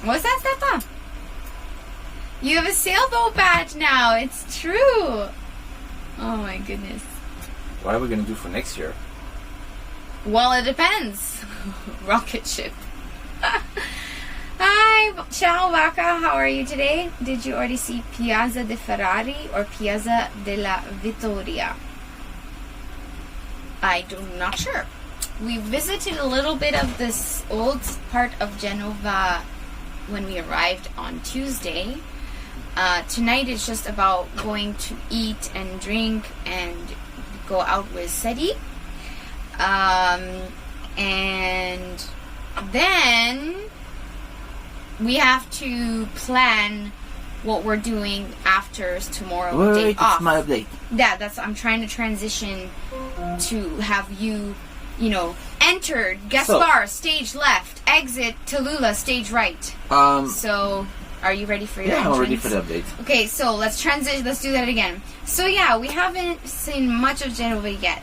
What's that, Stefan? You have a sailboat badge now. It's true. Oh my goodness. What are we gonna do for next year? Well, it depends. Rocket ship. Hi, ciao Vaca. How are you today? Did you already see Piazza de Ferrari or Piazza della Vittoria? I'm not sure. We visited a little bit of this old part of Genova when we arrived on Tuesday. Tonight is just about going to eat and drink and go out with Sedi. And then we have to plan what we're doing after tomorrow. Wait, off. it's my update. Yeah, I'm trying to transition to have you enter Gaspar, stage left, exit Tallulah, stage right. So, are you ready for your entrance? I'm ready for the update. Okay, so let's transition. Let's do that again. So yeah, we haven't seen much of Genova yet.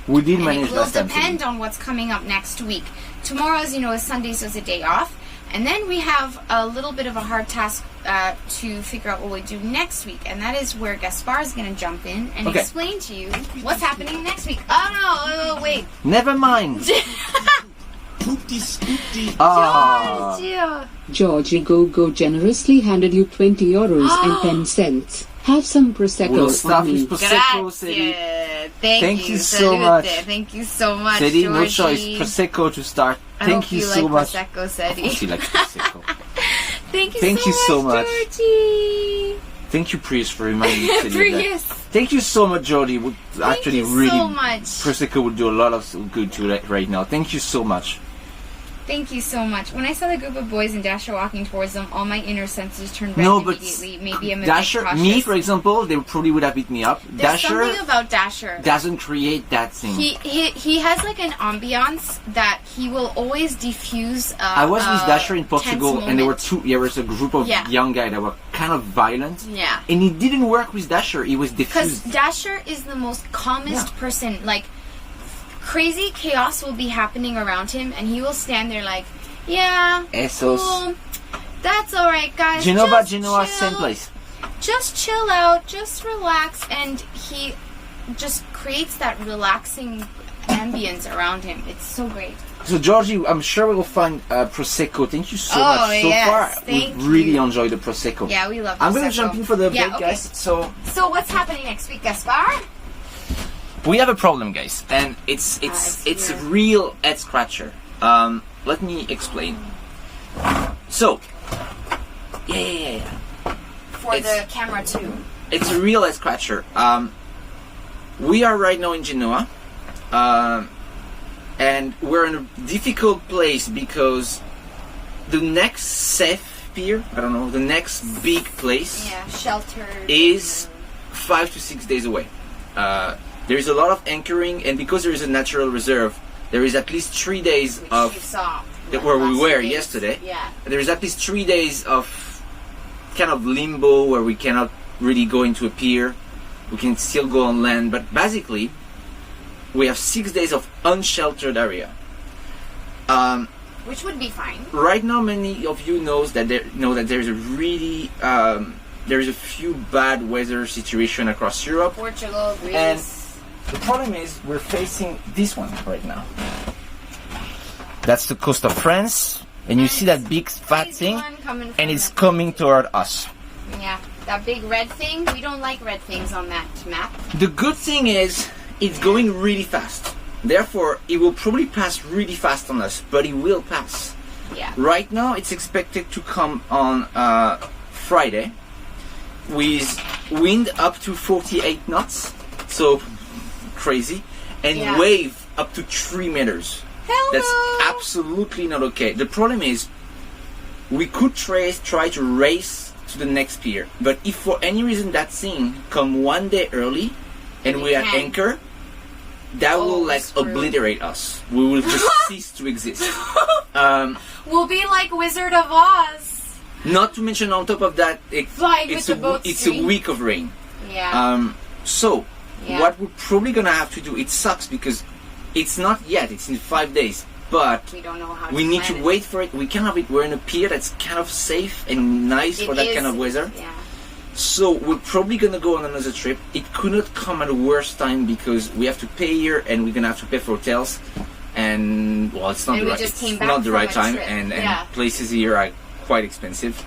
We did manage last time. It will depend on what's coming up next week. Tomorrow, as you know, is Sunday, so it's a day off. And then we have a little bit of a hard task to figure out what we do next week. And that is where Gaspar is going to jump in and explain to you what's happening next week. Oh, no, wait. Never mind. Georgie Go generously handed you 20 euros and 10 cents. Have some Prosecco We'll start on me. with Prosecco, Sedi. Thank you so much. Thank you so much, Sedi, Georgie. no choice. Prosecco to start. Thank you so much. Prosecco, Sedi. Of course you like Prosecco. Thank you Thank you so much. Georgie. Thank you, Prius, for reminding me of that. Prius. Thank you so much, Georgie. Actually, you really, so much. Prosecco would do a lot of good to that right now. Thank you so much. Thank you so much. When I saw the group of boys and Dasher walking towards them, all my inner senses turned red immediately. Maybe I'm a bit Dasher, cautious. me for example, they probably would have beat me up. There's Dasher something about Dasher. doesn't create that thing. He has like an ambiance that he will always diffuse. I was with Dasher in Portugal, and there were moment. there was a group of young guys that were kind of violent. Yeah. And it didn't work with Dasher. It was Because diffused. Dasher is the most calmest person. Like, crazy chaos will be happening around him, and he will stand there like, yeah, Esos. cool. That's alright, guys. Genoa, chill. same place. Just chill out, just relax, and he just creates that relaxing ambience around him. It's so great. So, Georgie, I'm sure we will find Prosecco. Thank you so much. So far, we really enjoyed the Prosecco. Yeah, we love I'm going Prosecco. to jump in for the update, guys. So what's happening next week, Gaspar? we have a problem, guys, and it's a real head scratcher. Let me explain. So, For the camera too. It's a real head scratcher. We are right now in Genoa, and we're in a difficult place because the next safe pier, the next big place, shelter, is 5 to 6 days away. There is a lot of anchoring, and because there is a natural reserve, there is at least 3 days of where we were yesterday. Yeah. There is at least 3 days of kind of limbo where we cannot really go into a pier. We can still go on land, but basically we have 6 days of unsheltered area. Which would be fine. Right now, many of you know that there's a really there's a few bad weather situation across Europe. Portugal, Greece. And the problem is we're facing this one right now. That's the coast of France, and you see that big fat thing, and it's coming toward us. Yeah, that big red thing. We don't like red things on that map. The good thing is it's going really fast. Therefore, it will probably pass really fast on us, but it will pass. Yeah. Right now, it's expected to come on Friday with wind up to 48 knots, so crazy, and wave up to 3 meters. Hello. That's absolutely not okay. The problem is we could try to race to the next pier, but if for any reason that thing come one day early and we are at anchor, that will obliterate us. We will just cease to exist. We'll be like Wizard of Oz. Not to mention on top of that, it's a week of rain. Yeah. What we're probably gonna have to do, it sucks because it's not yet, it's in 5 days. but we don't know how we need to plan it. wait for it. We're in a pier that's kind of safe and nice for that kind of weather. Yeah. So we're probably gonna go on another trip. It could not come at a worse time because we have to pay here and we're gonna have to pay for hotels. And well, it's not And the we right, just came it's back not the from right a time, trip. and Yeah. places here are quite expensive.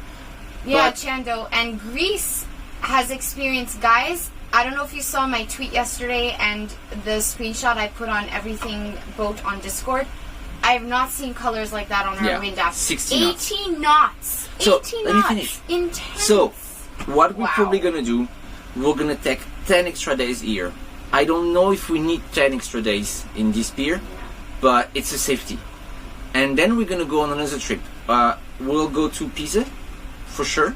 Yeah, But- Chando. And Greece has experienced, guys. I don't know if you saw my tweet yesterday and the screenshot I put on everything boat on Discord. I have not seen colors like that on our Yeah, wind app. 60 knots. 18 knots. So, 18 let me knots. finish. Intense. So, what we're Wow. probably gonna do, we're gonna take 10 extra days here. I don't know if we need 10 extra days in this pier, but it's a safety. And then we're gonna go on another trip. We'll go to Pisa, for sure,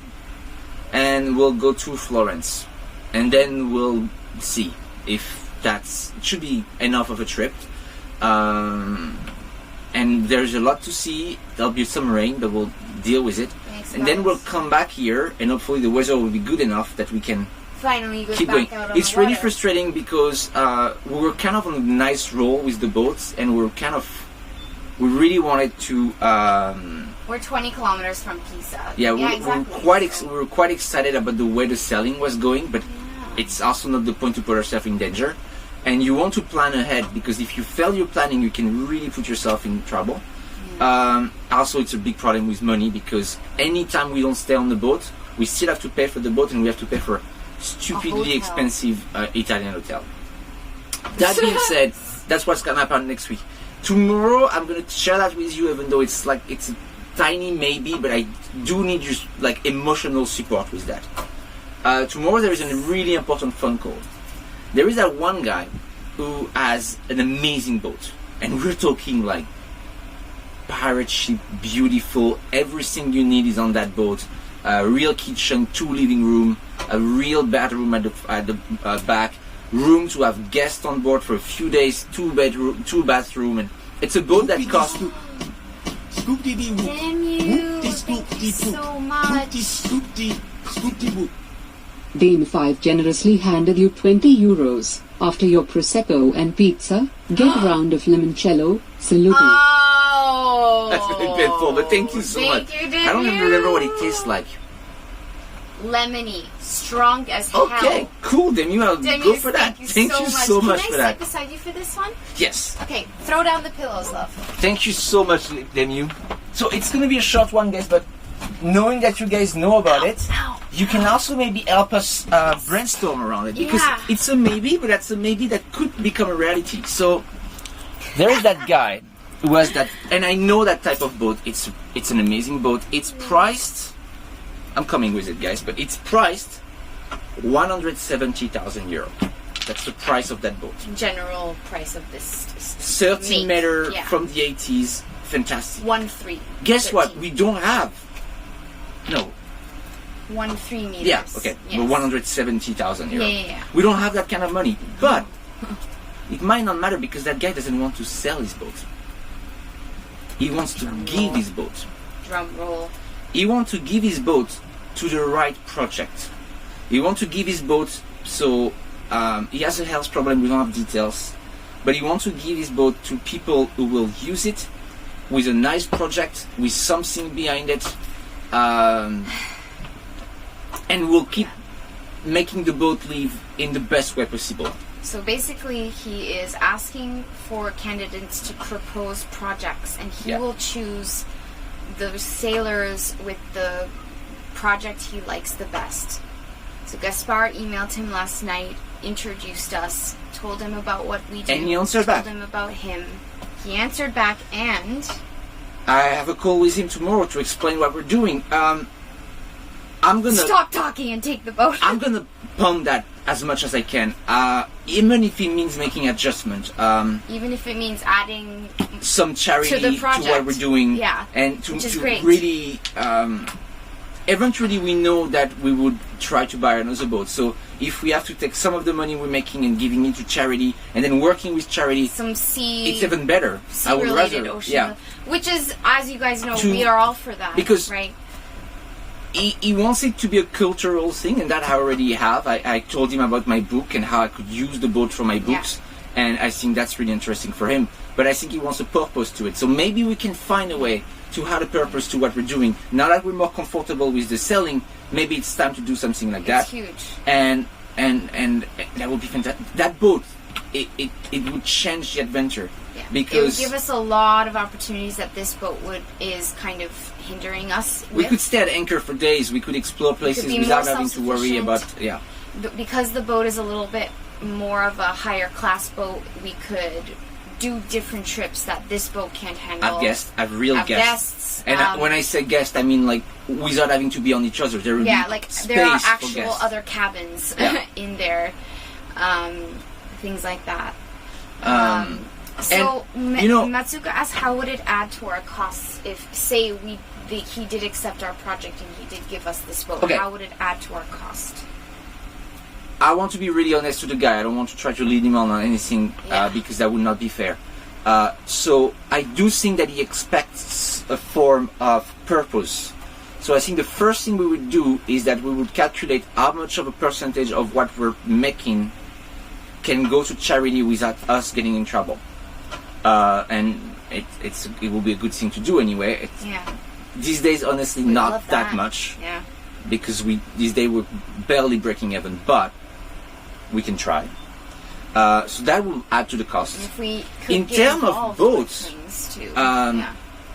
and we'll go to Florence, and then we'll see if that's should be enough of a trip. And there's a lot to see. There'll be some rain, but we'll deal with it. Thanks, And then guys. we'll come back here, and hopefully the weather will be good enough that we can finally go keep back going. out on It's the really water. frustrating because we were kind of on a nice roll with the boats, and we really wanted to. We're 20 kilometers from Pisa. We were quite excited about the way the sailing was going, but it's also not the point to put ourselves in danger. And you want to plan ahead because if you fail your planning, you can really put yourself in trouble. Also, it's a big problem with money because anytime we don't stay on the boat, we still have to pay for the boat and we have to pay for stupidly hotel. expensive Italian hotel. That being said, that's what's gonna happen next week. Tomorrow, I'm gonna share that with you, even though it's a tiny maybe, but I do need your emotional support with that. Tomorrow there is a really important phone call. There is that one guy who has an amazing boat, and we're talking like pirate ship, beautiful. Everything you need is on that boat. A real kitchen, 2 living room, a real bedroom at the back, room to have guests on board for a few days, 2 bathroom, and it's a boat that costs. Damn you! Thank you so much. Dame 5 generously handed you €20 after your prosecco and pizza. Get a round of limoncello. Salute. Oh! That's very painful, but thank you so much. Thank you, I don't even remember what it tastes like. Lemony, strong as hell. Okay, cool. Then you have Demius, go for that. Thank you so much for Can I that. sit beside you for this one? Yes. Okay, throw down the pillows, love. Thank you so much, Demu. So it's gonna be a short one, guys, but knowing that you guys know about it, Ow. you can also maybe help us brainstorm around it because Yeah. it's a maybe, but that's a maybe that could become a reality. So there is that guy who has that, and I know that type of boat. It's an amazing boat. It's priced. I'm coming with it, guys, but it's priced 170,000 euro. That's the price of that boat. General price of this. 13 meter yeah. from the 80s. Fantastic. 1.3. Guess what? 13. We don't have. No. 1.3 meters. Yeah. Okay. Yes. But 170,000 euro. Yeah. We don't have that kind of money. But it might not matter because that guy doesn't want to sell his boat. He wants to give his boat. Drum roll. He wants to give his boat to the right project. He wants to give his boat so he has a health problem. We don't have details, but he wants to give his boat to people who will use it with a nice project, with something behind it, and will keep making the boat live in the best way possible. So basically, he is asking for candidates to propose projects, and he Yeah. will choose the sailors with the project he likes the best. So Gaspar emailed him last night, introduced us, told him about what we do, And he answered back. told him about him. He answered back, and I have a call with him tomorrow to explain what we're doing. I'm gonna stop talking and take the boat. I'm gonna pump that as much as I can, even if it means making adjustment. Even if it means adding Some charity to the to project. what we're doing, Yeah, and to which is great. really. Eventually, we know that we would try to buy another boat. So if we have to take some of the money we're making and giving it to charity, and then working with charity, some sea, it's even better. I would sea-related rather, ocean, yeah. which is, as you guys know, To- we are all for that. because- right? He wants it to be a cultural thing, and that I already have. I told him about my book and how I could use the boat for my books, and I think that's really interesting for him. but I think he wants a purpose to it. So maybe we can find a way to add a purpose to what we're doing. Now that we're more comfortable with the sailing, maybe it's time to do something like that. It's huge. And that would be fantastic. That boat, it would change the adventure. Yeah. Because it would give us a lot of opportunities that this boat is kind of hindering us we with. could stay at anchor for days. We could explore places be without more having to worry about Because the boat is a little bit more of a higher class boat, we could do different trips that this boat can't handle. Have real guests. And when I say guest, I mean like without having to be on each other. There would be like space there are for actual guests. other cabins in there, things like that. So Matsuka asked, how would it add to our costs if, say, he did accept our project and he did give us this boat? Okay. How would it add to our cost? I want to be really honest to the guy. I don't want to try to lead him on anything because that would not be fair. So I do think that he expects a form of purpose. So I think the first thing we would do is that we would calculate how much of a percentage of what we're making can go to charity without us getting in trouble. And it will be a good thing to do anyway. These days, honestly, not that much. Yeah. Because these days we're barely breaking even, but we can try. So that will add to the cost. And if we could in terms of boats, too,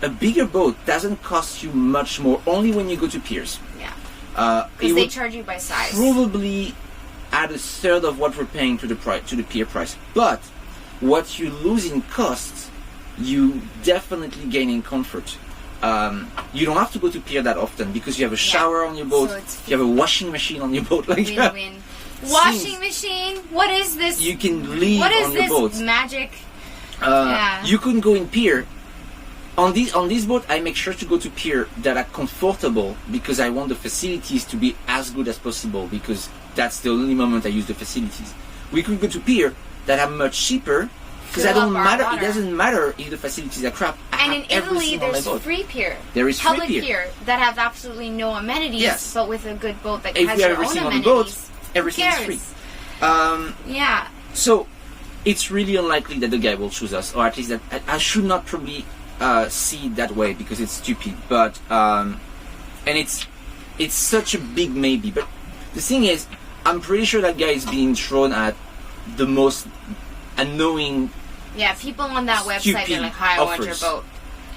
a bigger boat doesn't cost you much more. Only when you go to piers. Yeah. Because they charge you by size. Probably add a third of what we're paying to the pier price. But what you lose in costs, you definitely gain in comfort. You don't have to go to pier that often because you have a shower on your boat. So you have a washing machine on your boat. Like win-win. Washing machine? What is this? You can leave on your boat. What is this magic? You couldn't go in pier. On this boat, I make sure to go to pier that are comfortable because I want the facilities to be as good as possible because that's the only moment I use the facilities. We could go to pier that are much cheaper because it doesn't matter if the facilities are crap. And in Italy, there's free pier. There is public free pier that has absolutely no amenities, but with a good boat that if has we have your own everything amenities. on the boat, everything is free. So it's really unlikely that the guy will choose us, or at least that I should not probably see it that way because it's stupid. But and it's such a big maybe. But the thing is, I'm pretty sure that guy is being thrown at the most annoying. Yeah, people on that website, they're like, "Hi, I want your boat."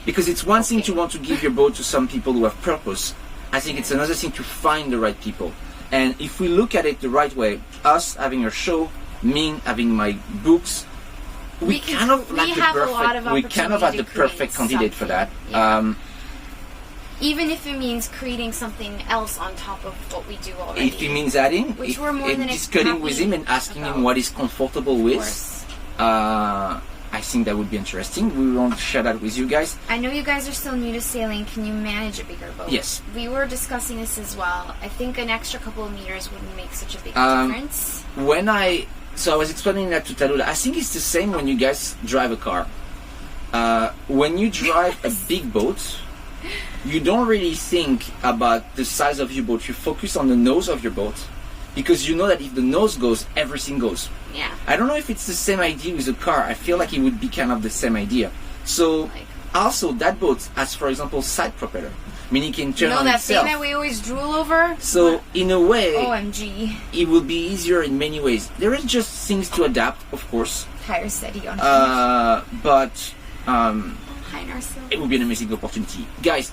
Because it's one thing to want to give your boat to some people who have purpose. I think it's another thing to find the right people. And if we look at it the right way, us having our show, me having my books, we kind of have the perfect candidate for that. Yeah. Even if it means creating something else on top of what we do already. If it means adding, which we're more than discussing with him and asking him what he's comfortable with, I think that would be interesting. We want to share that with you guys. I know you guys are still new to sailing. Can you manage a bigger boat? Yes. We were discussing this as well. I think an extra couple of meters wouldn't make such a big difference. So I was explaining that to Talula. I think it's the same when you guys drive a car. When you drive a big boat, you don't really think about the size of your boat. You focus on the nose of your boat because you know that if the nose goes, everything goes. Yeah. I don't know if it's the same idea with a car. I feel like it would be kind of the same idea. So also that boat has, for example, side propeller. I mean, it can turn on that itself. thing that we always drool over? So in a way, OMG, it will be easier in many ways. There is just things to adapt, of course. Higher steady on but ourselves. It would be an amazing opportunity. Guys,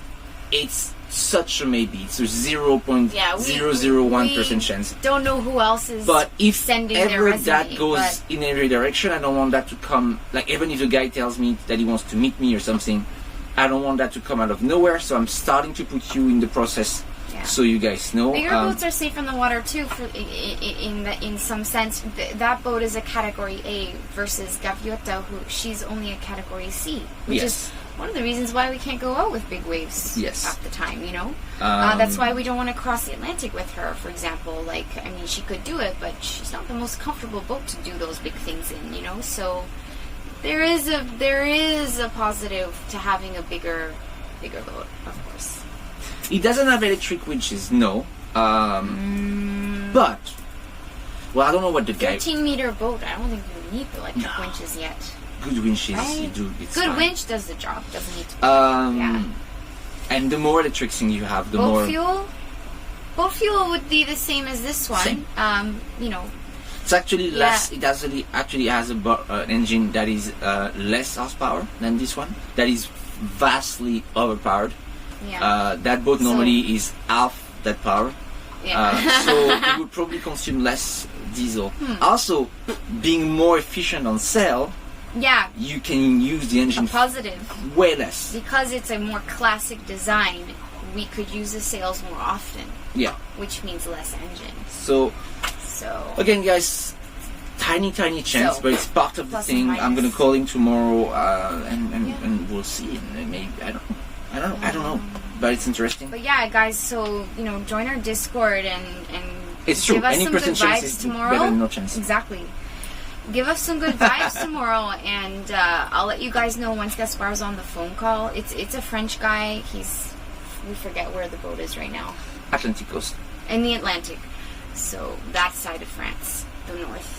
it's such a maybe. It's a 0.001% chance. Don't know who else is sending their resume. That goes in every direction, I don't want that to come, like even if the guy tells me that he wants to meet me or something, I don't want that to come out of nowhere, so I'm starting to put you in the process so you guys know. Bigger boats are safe in the water too, in some sense. That boat is a Category A versus Gaviota, she's only a Category C, which is one of the reasons why we can't go out with big waves half the time, you know? That's why we don't want to cross the Atlantic with her, for example. Like, I mean, she could do it, but she's not the most comfortable boat to do those big things in, you know? So there is a positive to having a bigger boat, of course. It doesn't have electric winches, no. But, well, I don't know what the guy... 13-meter boat, I don't think we need the electric winches yet. good winches. Right? It's Good fine. winch does the job. Doesn't need to be. Yeah. And the more electric thing you have, the Boat more fuel. Boat fuel would be the same as this one. Same. You know. it's actually less. It actually has an engine that is less horsepower than this one. That is vastly overpowered. Yeah. That boat normally is half that power. Yeah. So it would probably consume less diesel. Also, being more efficient on sail, yeah. you can use the engine Positive. way less. Because it's a more classic design, we could use the sails more often. Yeah. Which means less engine. So again, guys, tiny chance, but it's part of the plus thing. and I'm gonna minus. call him tomorrow, and we'll see. And maybe I don't know, but it's interesting. But yeah, guys, so join our Discord and It's give true. us Any some good percent chance vibes is tomorrow. better than no chance. Exactly. Give us some good vibes tomorrow, and I'll let you guys know once Gaspar's on the phone call. It's a French guy. We forget where the boat is right now. Atlantic coast. In the Atlantic. So that side of France, the north.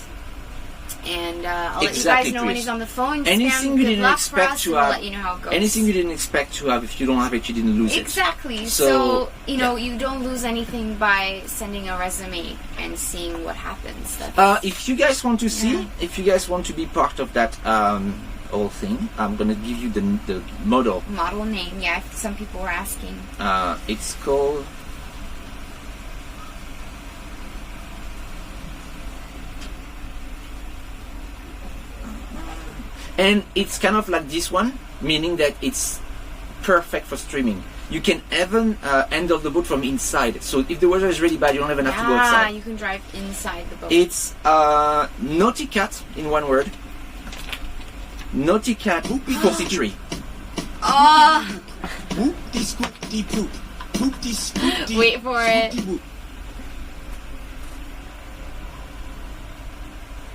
And I'll let you guys know when he's on the phone. Anything you didn't expect to have. I'll let you know how it goes. Anything you didn't expect to have, if you don't have it, you didn't lose it. Exactly. So, you don't lose anything by sending a resume and seeing what happens. If you guys want to see, if you guys want to be part of that whole thing, I'm gonna give you the model. Model name, yeah. Some people were asking. It's called. And it's kind of like this one, meaning that it's perfect for streaming. You can even handle the boat from inside. So if the weather is really bad, you don't even have to go outside. You can drive inside the boat. It's Nauticat in one word. Nauticat 43. Oh! Wait for it.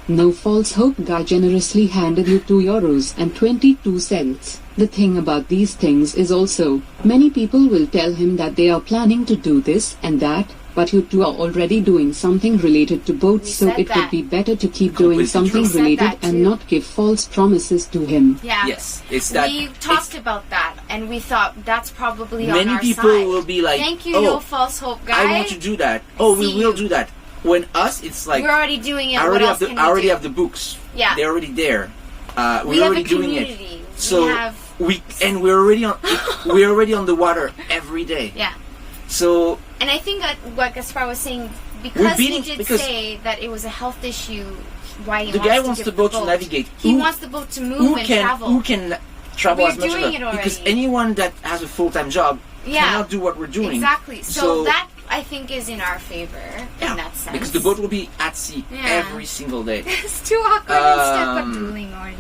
No false hope guy generously handed you €2.22. The thing about these things is also, many people will tell him that they are planning to do this and that, but you two are already doing something related to boats, so it would be better to keep doing something related and not give false promises to him. Yeah. Yes, it's that. We talked about that, and we thought that's probably on Many our people side. will be like, "Thank you, oh, no false hope guy. I want to do that. Oh, we See will you." do that. When us, it's like We're already doing it. I already what have else the can I already we do? have the books. Yeah. They're already there. We We're have already a doing it. community. So we're already on we're already on the water every day. Yeah. So And I think that what Gaspar was saying, because he did because say that it was a health issue, why he the wants guy to wants give the boat to navigate. He wants the boat to move and travel. Who can travel We're as much doing as it because already. anyone that has a full-time job cannot do what we're doing. Exactly. So that I think is in our favor in that sense. Because the boat will be at sea every single day. It's too awkward and stuck up dueling already.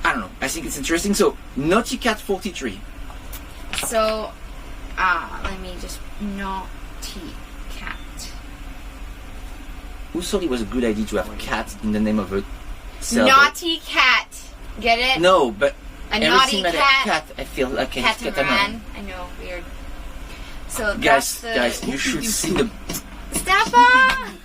I don't know. I think it's interesting. So Nauticat 43. So let me just Nauticat. Who thought it was a good idea to have cat in the name of a sailboat? Naughty cat. Get it? No, but A naughty everything like cat. a cat, I feel like it's Catamaran. I know, weird. So Guys, that's you should see the Stefan!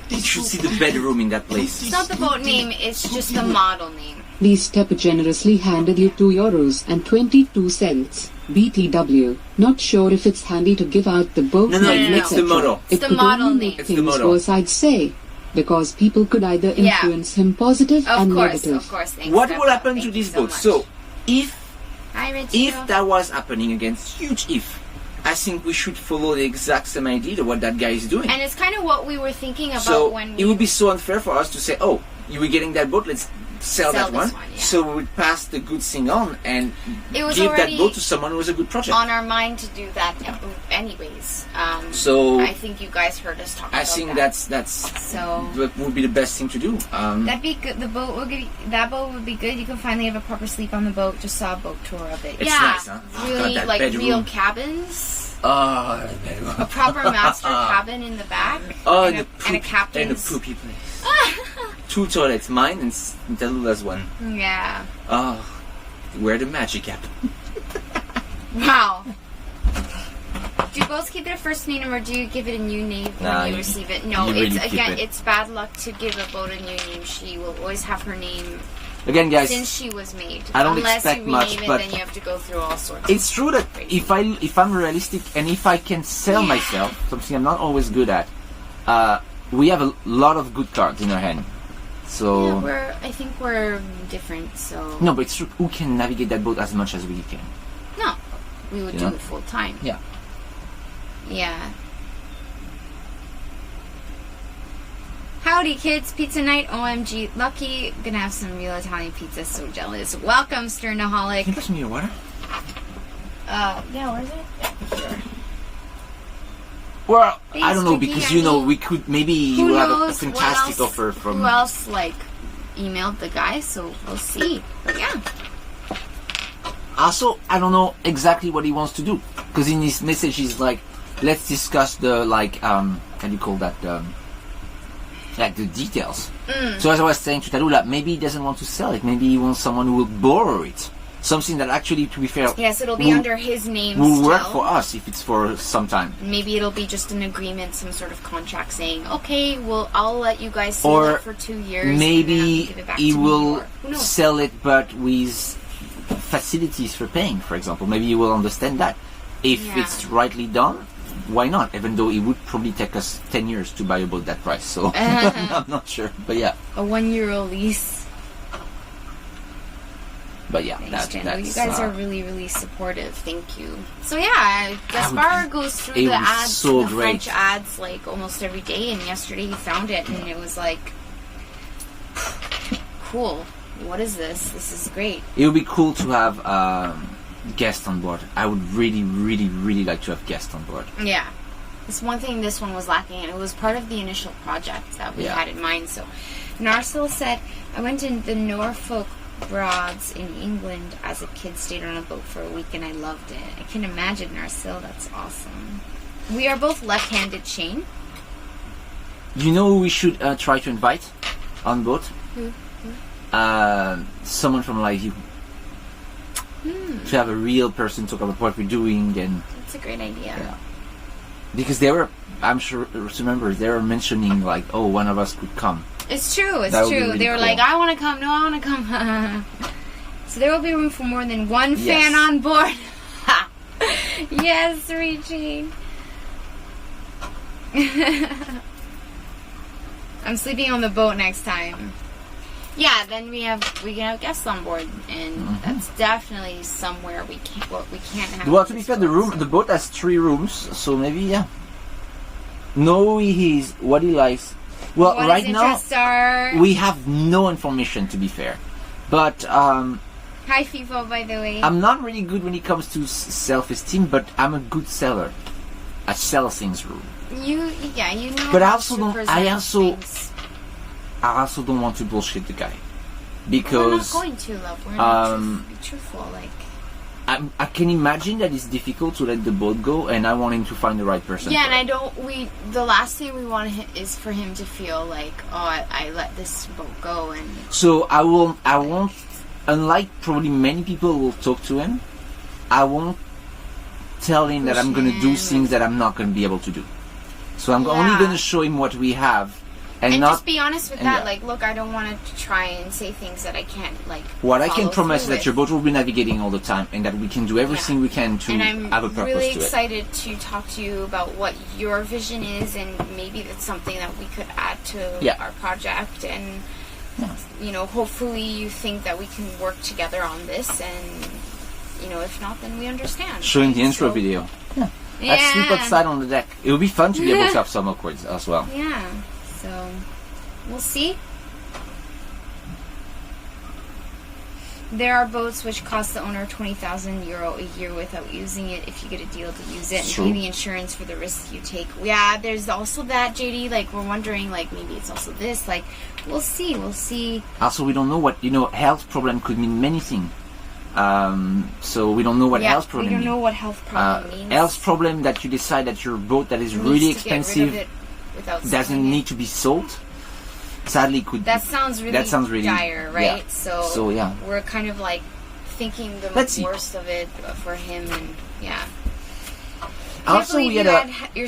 you should see the bedroom in that place. It's not the boat name, it's just the model name. Lee Step generously handed you €2.22. BTW. Not sure if it's handy to give out the boat No, name, it's the etc. model. It It's the could model only name. make It's the things model. worse, I'd say. Because people could either Yeah. influence him positive and Of negative. course. Thanks, What Stefan. will happen Thank to you this so boat? much. So, if Hi, Richie. that was happening again, huge if, I think we should follow the exact same idea of what that guy is doing. And it's kind of what we were thinking about So when it would be so unfair for us to say, "Oh, you were getting that boat. Let's sell that this one." one, yeah. So we would pass the good thing on and It was give that already boat to someone who was a good project. on our mind to do that anyways. So I think you guys heard us talk about I think that. that's So that would be the best thing to do. that'd be good. That boat would be good. You can finally have a proper sleep on the boat. Just saw a boat tour of it. It's yeah, nice, huh? Oh, really God, that like bedroom. real cabins. Oh, that bedroom. A proper master cabin in the back. Oh, and, and a captain's. and a poopy place. 2 toilets, mine and Tallulah one. Yeah. Oh, where the magic happen. Wow. Do boats keep it a first name or do you give it a new name when you receive it? No, you it's really keep it. it's bad luck to give a boat a new name. She will always have her name Again, guys, since she was made. I don't Unless expect you rename much, it, but then you have to go through all sorts. it's true that crazy. if I'm realistic and if I can sell myself, something I'm not always good at, we have a lot of good cards in our hand. So I think we're different. So no, but it's true. Who can navigate that boat as much as we can? no, we would do it full time. Yeah. Yeah. Howdy kids, pizza night, OMG, lucky, gonna have some real Italian pizza, so jealous. Welcome, Sternaholic. Can you pass me your water? Yeah, where is it? Yeah, sure. Well, Thanks, I don't know, Vicky. because I mean, we could, maybe you Who will have a knows fantastic what else, offer from... Who else, like, emailed the guy, so we'll see. But yeah. Also, I don't know exactly what he wants to do, because in his message he's like, let's discuss the, like, how do you call that, like the details. So as I was saying to Talula, maybe he doesn't want to sell it, maybe he wants someone who will borrow it. Something that actually, to be fair, Yes, it'll be under his name will still. work for us if it's for some time. Maybe it'll be just an agreement, some sort of contract saying, okay, well, I'll let you guys sell Or it for 2 years. maybe and then give it back he to me, will or who knows? sell it but with facilities for paying, for example. Maybe you will understand that. If Yeah. it's rightly done, why not? Even though it would probably take us 10 years to buy a boat that price. So I'm not sure. But yeah. A 1 euro lease. But yeah, Thanks, Jando. that's... You guys are really, really supportive. Thank you. So yeah, Gaspar goes through it the would be ads, so the great. French ads, like almost every day. And yesterday he found it, and it was like, cool. What is this? This is great. It would be cool to have guests on board. I would really, really, really like to have guests on board. Yeah. It's one thing this one was lacking, and it was part of the initial project that we had in mind. So, Narsil said, I went to the Norfolk Broads in England as a kid, stayed on a boat for a week, and I loved it. I can imagine, Narsil. That's awesome. We are both left-handed, Shane. You know who we should try to invite on boat? Who? Someone from Live View. To have a real person talk about what we're doing, and That's a great idea. yeah. Because they were, I'm sure, remember, they were mentioning like, oh, one of us could come. It's true, it's That would be true. really They were cool. like, I want to come, no, I want to come. So there will be room for more than one Yes. fan on board. Yes, Regine. I'm sleeping on the boat next time. Yeah, then we can have guests on board, and that's definitely somewhere we can't have. Well, to be fair, the boat has 3 rooms, so maybe know who he is, what he likes. Well, what right his now interests are. we have no information, to be fair. But Hi, FIFO, by the way. I'm not really good when it comes to self-esteem, but I'm a good seller. I sell things. You know. But I how also to don't- present I also- things. I also don't want to bullshit the guy, We're not because going to, love. We're not be truthful, like. I can imagine that it's difficult to let the boat go, and I want him to find the right person. Yeah, for and it. the last thing we want is for him to feel like, oh, I let this boat go, and So I won't, unlike probably many people who will talk to him, I won't tell him that I'm going to do Push him. things that I'm not going to be able to do. So I'm only Yeah. going to show him what we have, and not just be honest with and that. yeah. Like, look, I don't want to try and say things that I can't, like, what I can follow promise is through that your with. boat will be navigating all the time, and that we can do everything we can to And I'm have a purpose really to it. excited to talk to you about what your vision is, and maybe that's something that we could add to Yeah. our project. And Yeah. you know, hopefully you think that we can work together on this. And you know, if not, then we understand. Showing the right? intro So- video. Let's sleep outside on the deck. It would be fun to be able to have some awkward as well. Yeah. So we'll see. There are boats which cost the owner €20,000 a year without using it if you get a deal to use it and True. pay the insurance for the risks you take. Yeah, there's also that, JD. Like, we're wondering, like, maybe it's also this. Like, we'll see. We'll see. Also, we don't know what, health problem could mean many things. So we don't know what health problem we don't means. know what health problem means. Health problem that you decide that your boat that is Needs really to get rid of expensive it without doesn't selling it. need to be sold. Sadly, could That sounds really yeah. dire, right? So, yeah. we're kind of like thinking the Let's see. worst of it for him, and yeah. Also, Can't we believe had you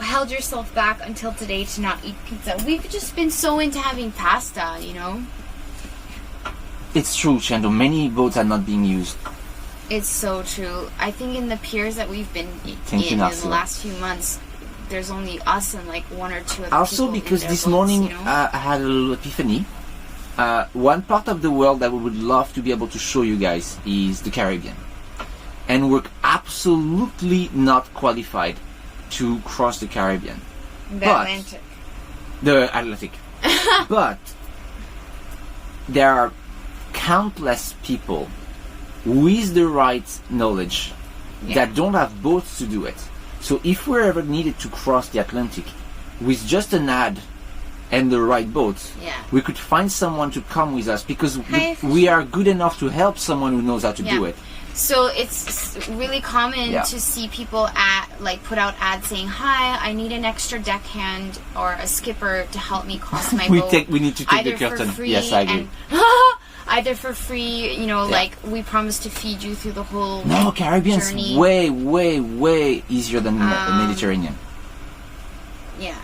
held yourself back until today to not eat pizza. We've just been so into having pasta, you know. It's true, Chando. Many boats are not being used. It's so true. I think in the piers that we've been Thank you, in the Narcia. last few months, there's only us and like one or two other Also, people because in their this boats, morning you know? I had a little epiphany. One part of the world that we would love to be able to show you guys is the Caribbean. And we're absolutely not qualified to cross the Caribbean. The Atlantic. The Atlantic. But there are countless people with the right knowledge that don't have boats to do it. So if we're ever needed to cross the Atlantic with just an ad and the right boats, we could find someone to come with us because we are good enough to help someone who knows how to do it. So it's really common to see people put out ads saying, "Hi, I need an extra deckhand or a skipper to help me cross my boat." We need to take the curtain. For free yes, I agree. Either for free, you know, like we promise to feed you through the whole Caribbean's journey. way, way, way easier than the Mediterranean. Yeah.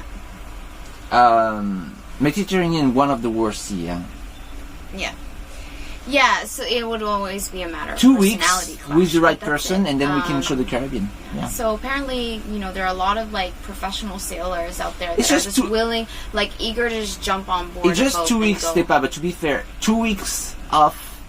Mediterranean, one of the worst sea. Yeah, so it would always be a matter of 2 personality weeks clash, with the right but that's person, it. and then we can show the Caribbean. Yeah. So apparently, you know, there are a lot of like professional sailors out there that It's are just just willing, like eager to just jump on board. It's just 2 weeks, Stepa, but to be fair, 2 weeks off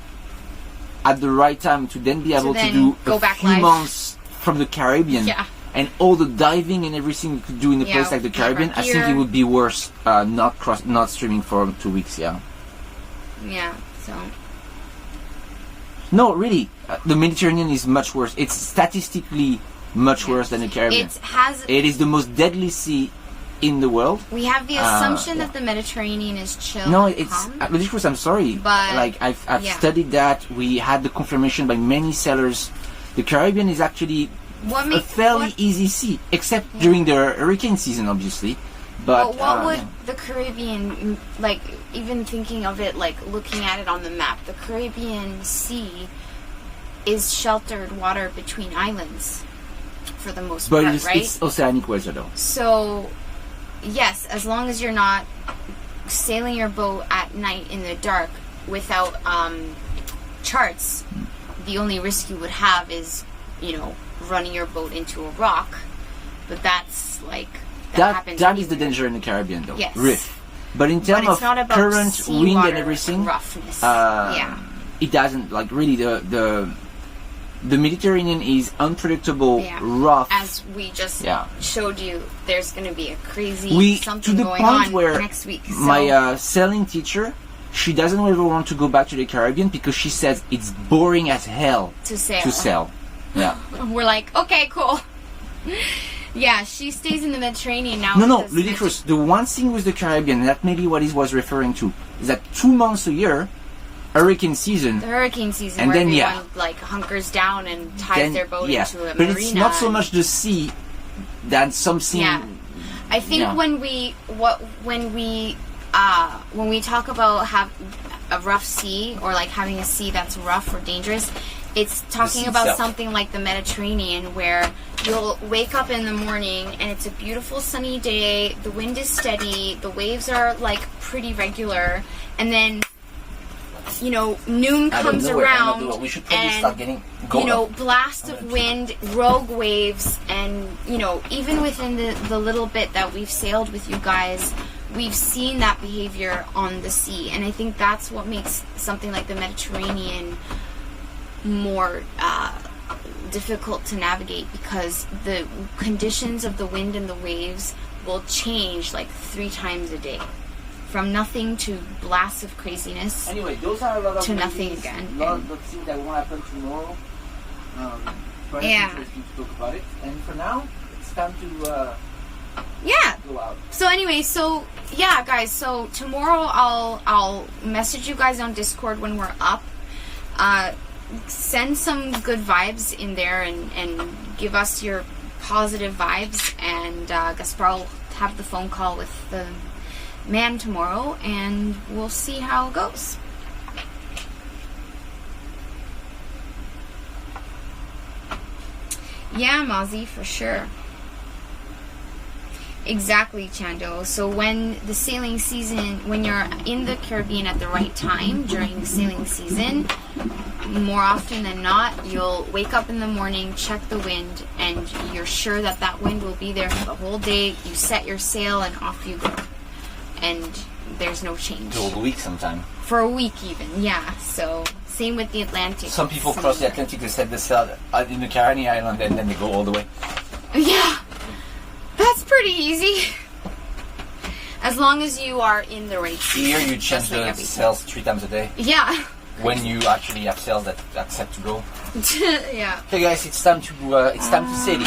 at the right time to then be able to do go a back few live. months from the Caribbean. And all the diving and everything you could do in a place like the Caribbean, I think it would be worse not streaming for 2 weeks. Yeah, so. No, really, the Mediterranean is much worse. It's statistically much worse than the Caribbean. It is the most deadly sea in the world. We have the assumption that the Mediterranean is chill. No, and it's calm. ludicrous. I'm sorry, But like I've studied that. We had the confirmation by many sailors. The Caribbean is actually a fairly easy sea, except during the hurricane season, obviously. But what would the Caribbean, like, even thinking of it, like, looking at it on the map, the Caribbean Sea is sheltered water between islands, for the most part, right? But it's oceanic weather, though. So, yes, as long as you're not sailing your boat at night in the dark without charts, the only risk you would have is, you know, running your boat into a rock. But that's, like... That is the danger in the Caribbean, though. Yes. Riff. But in terms of current, wind, and everything, roughness. It doesn't. Like really, the Mediterranean is unpredictable, rough. As we just showed you, there's going to be a crazy something to the going point on where next week. So. My sailing teacher, she doesn't ever want to go back to the Caribbean because she says it's boring as hell to sail. Yeah. We're like, okay, cool. Yeah, she stays in the Mediterranean now. No, ludicrous. The one thing with the Caribbean, that maybe what he was referring to, is that 2 months a year, hurricane season. The hurricane season, and where then, everyone like hunkers down and ties their boat into a marina. But it's not so much the sea than something. Yeah, I think when we talk about have a rough sea or like having a sea that's rough or dangerous, it's talking about something like the Mediterranean, where you'll wake up in the morning and it's a beautiful sunny day, the wind is steady, the waves are like pretty regular, and then, you know, noon comes around and, you know, blast of wind, rogue waves, and, you know, even within the little bit that we've sailed with you guys, we've seen that behavior on the sea. And I think that's what makes something like the Mediterranean more difficult to navigate, because the conditions of the wind and the waves will change like 3 times a day, from nothing to blasts of craziness. Anyway, those are a lot of to nothing again. A lot of things that won't happen tomorrow. But it's interesting to talk about it. And for now, it's time to go out. So anyway, guys. So tomorrow I'll message you guys on Discord when we're up. Send some good vibes in there and give us your positive vibes, and Gaspar will have the phone call with the man tomorrow, and we'll see how it goes. Yeah, Mozzie, for sure. Exactly, Chando. So when the sailing season, when you're in the Caribbean at the right time during the sailing season, more often than not, you'll wake up in the morning, check the wind, and you're sure that that wind will be there for the whole day. You set your sail and off you go. And there's no change. The whole week sometime. For a week even, yeah. So same with the Atlantic. Some people cross the Atlantic, they set the sail in the Caribbean island and then they go all the way. Yeah. That's pretty easy. As long as you are in the right season. Here you change the sails 3 times a day. Yeah. When you actually have sails that accept to go. Yeah. Okay guys, it's time to city.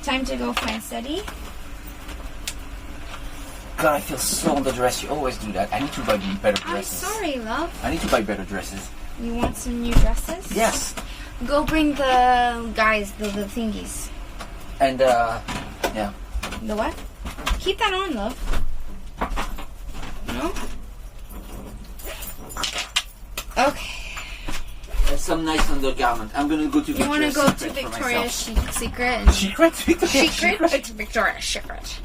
Time to go find study. God, I feel so underdressed. You always do that. I need to buy better dresses. I'm sorry, love. I need to buy better dresses. You want some new dresses? Yes. Go bring the guys, the thingies. And yeah. The what? Keep that on, love. No? Okay. There's some nice undergarment. I'm gonna go to You want to go to Victoria's Secret and Secret? Victoria's Secret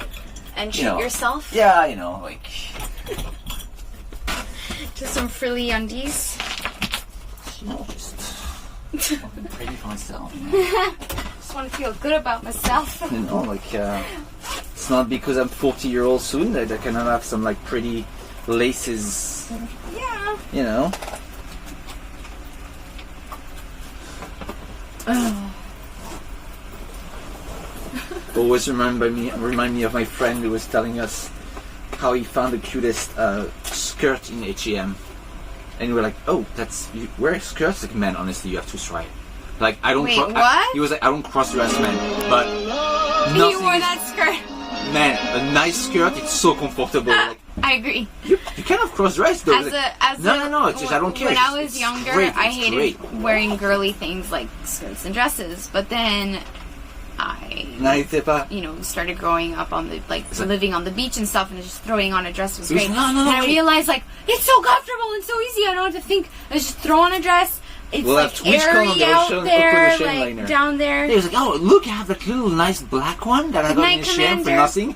and treat yourself Yeah, you know, like to some frilly undies. just something pretty for myself. You know? Just want to feel good about myself. You know, like it's not because I'm 40-year-old soon that I can have some like pretty laces. Yeah. You know. Oh. Always remind me of my friend who was telling us how he found the cutest skirt in H&M, and we were like, "Oh, you wear skirts, like man. Honestly, you have to try it." Like I don't. Wait, what? He was like, "I don't cross-dress men, but You wore that skirt. man, a nice skirt. It's so comfortable." Like, I agree. you kind of cross-dress though. No. It's just I don't care. When I was younger, I hated wearing girly things like skirts and dresses, but then I, started growing up on the living on the beach and stuff, and just throwing on a dress was great. And I realized it's so comfortable and so easy. I don't have to think. I just throw on a dress. It's airy out there, down there. He was like, "Oh, look, I have that little nice black one that I got in H&M for nothing."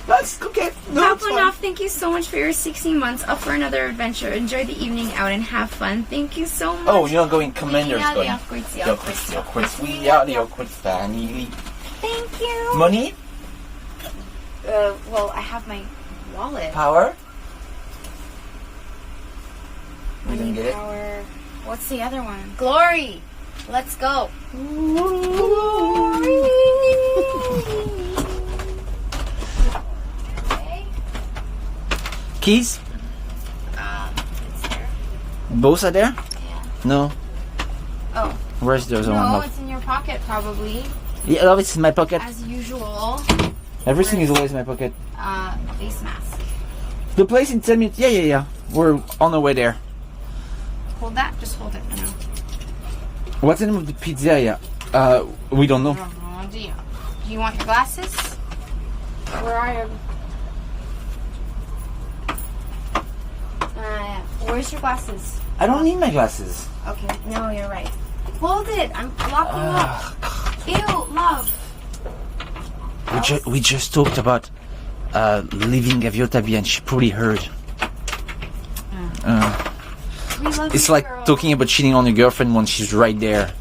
That's okay. No, Enough. Thank you so much for your 16 months. Up for another adventure. Enjoy the evening out and have fun. Thank you so much. Oh, you're going Commander's going. We are the awkward family. Thank you. Money? Well, I have my wallet. Power? We Money, didn't get power. What's the other one? Glory. Let's go. Glory. Keys? It's there. Both are there? Yeah. No. Oh. Where's the other one? No, it's in your pocket probably. Yeah, love, it's in my pocket. As usual. Everything is always in my pocket. Face mask. The place in 10 minutes. Yeah. We're on our way there. Hold that. Just hold it for now. What's the name of the pizzeria? We don't know. No idea. Do you want your glasses? Where are you? Where's your glasses? I don't need my glasses. Okay, no, you're right. Hold it. I'm locking up. Ew, love. We just talked about leaving Gaviota B, and she probably heard. It's like talking about cheating on your girlfriend when she's right there.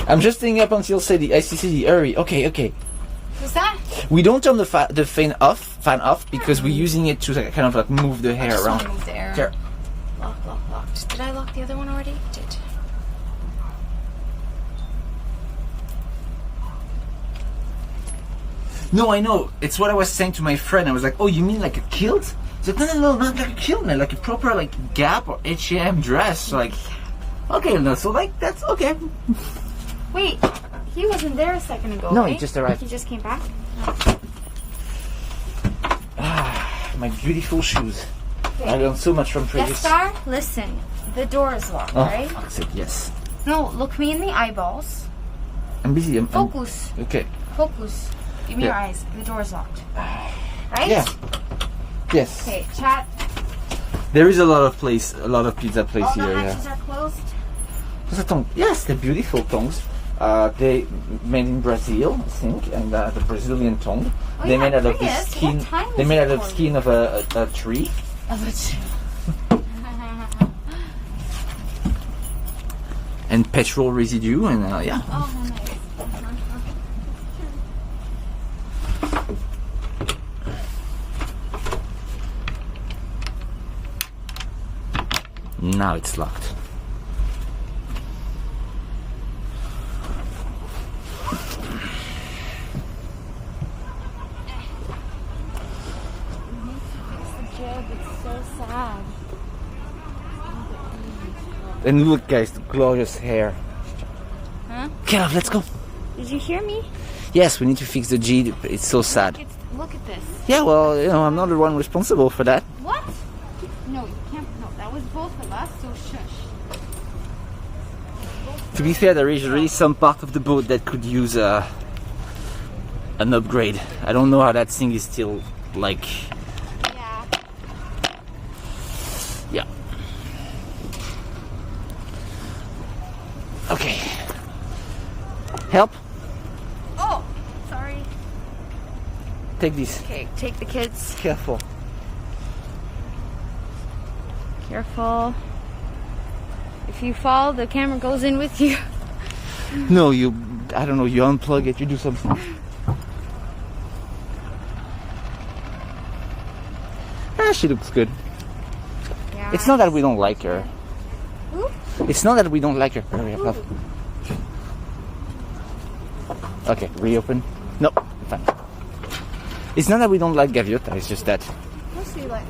I'm just staying up until say the ICC hurry. Okay. What's that? We don't turn the fan off because we're using it to kind of like move the hair around. Move the air. Here. Lock. Did I lock the other one already? I did. No, I know. It's what I was saying to my friend. I was like, "Oh, you mean like a kilt?" He's like, "No, not like a kilt, man. Like a proper like Gap or H&M dress." Like, okay, no. So like that's okay. Wait, he wasn't there a second ago. No, right? he just arrived. He just came back. My beautiful shoes. Okay. I learned so much from previous. Gaspar, listen. The door is locked, right? I said yes. No, look me in the eyeballs. I'm busy. Focus. Okay. Focus. Give me your eyes. The door is locked. Right? Yeah. Yes. Okay, chat. There is a lot of pizza place All here. the hatches are closed. Yes, they're beautiful tongs. They made in Brazil, I think, and the Brazilian tongue. They made out of the skin. They made out of skin of a tree. Of a tree. And petrol residue, and yeah. Oh, nice. Now it's locked. It's so sad. And look, guys, the glorious hair. Huh? Get off, let's go. Did you hear me? Yes, we need to fix the G. It's so sad. Look at this. Yeah, well, I'm not the one responsible for that. What? No, you can't. No, that was both of us, so shush. To be fair, there is really some part of the boat that could use an upgrade. I don't know how that thing is still, like... Yeah. Yeah. Okay. Help? Oh, sorry. Take this. Okay, take the kids. Careful. Careful. If you fall, the camera goes in with you. No, you unplug it, you do something. She looks good. Yeah. It's not that we don't like her. Ooh. It's not that we don't like her. Hurry up. Okay, reopen. No, fine. It's not that we don't like Gaviota, it's just that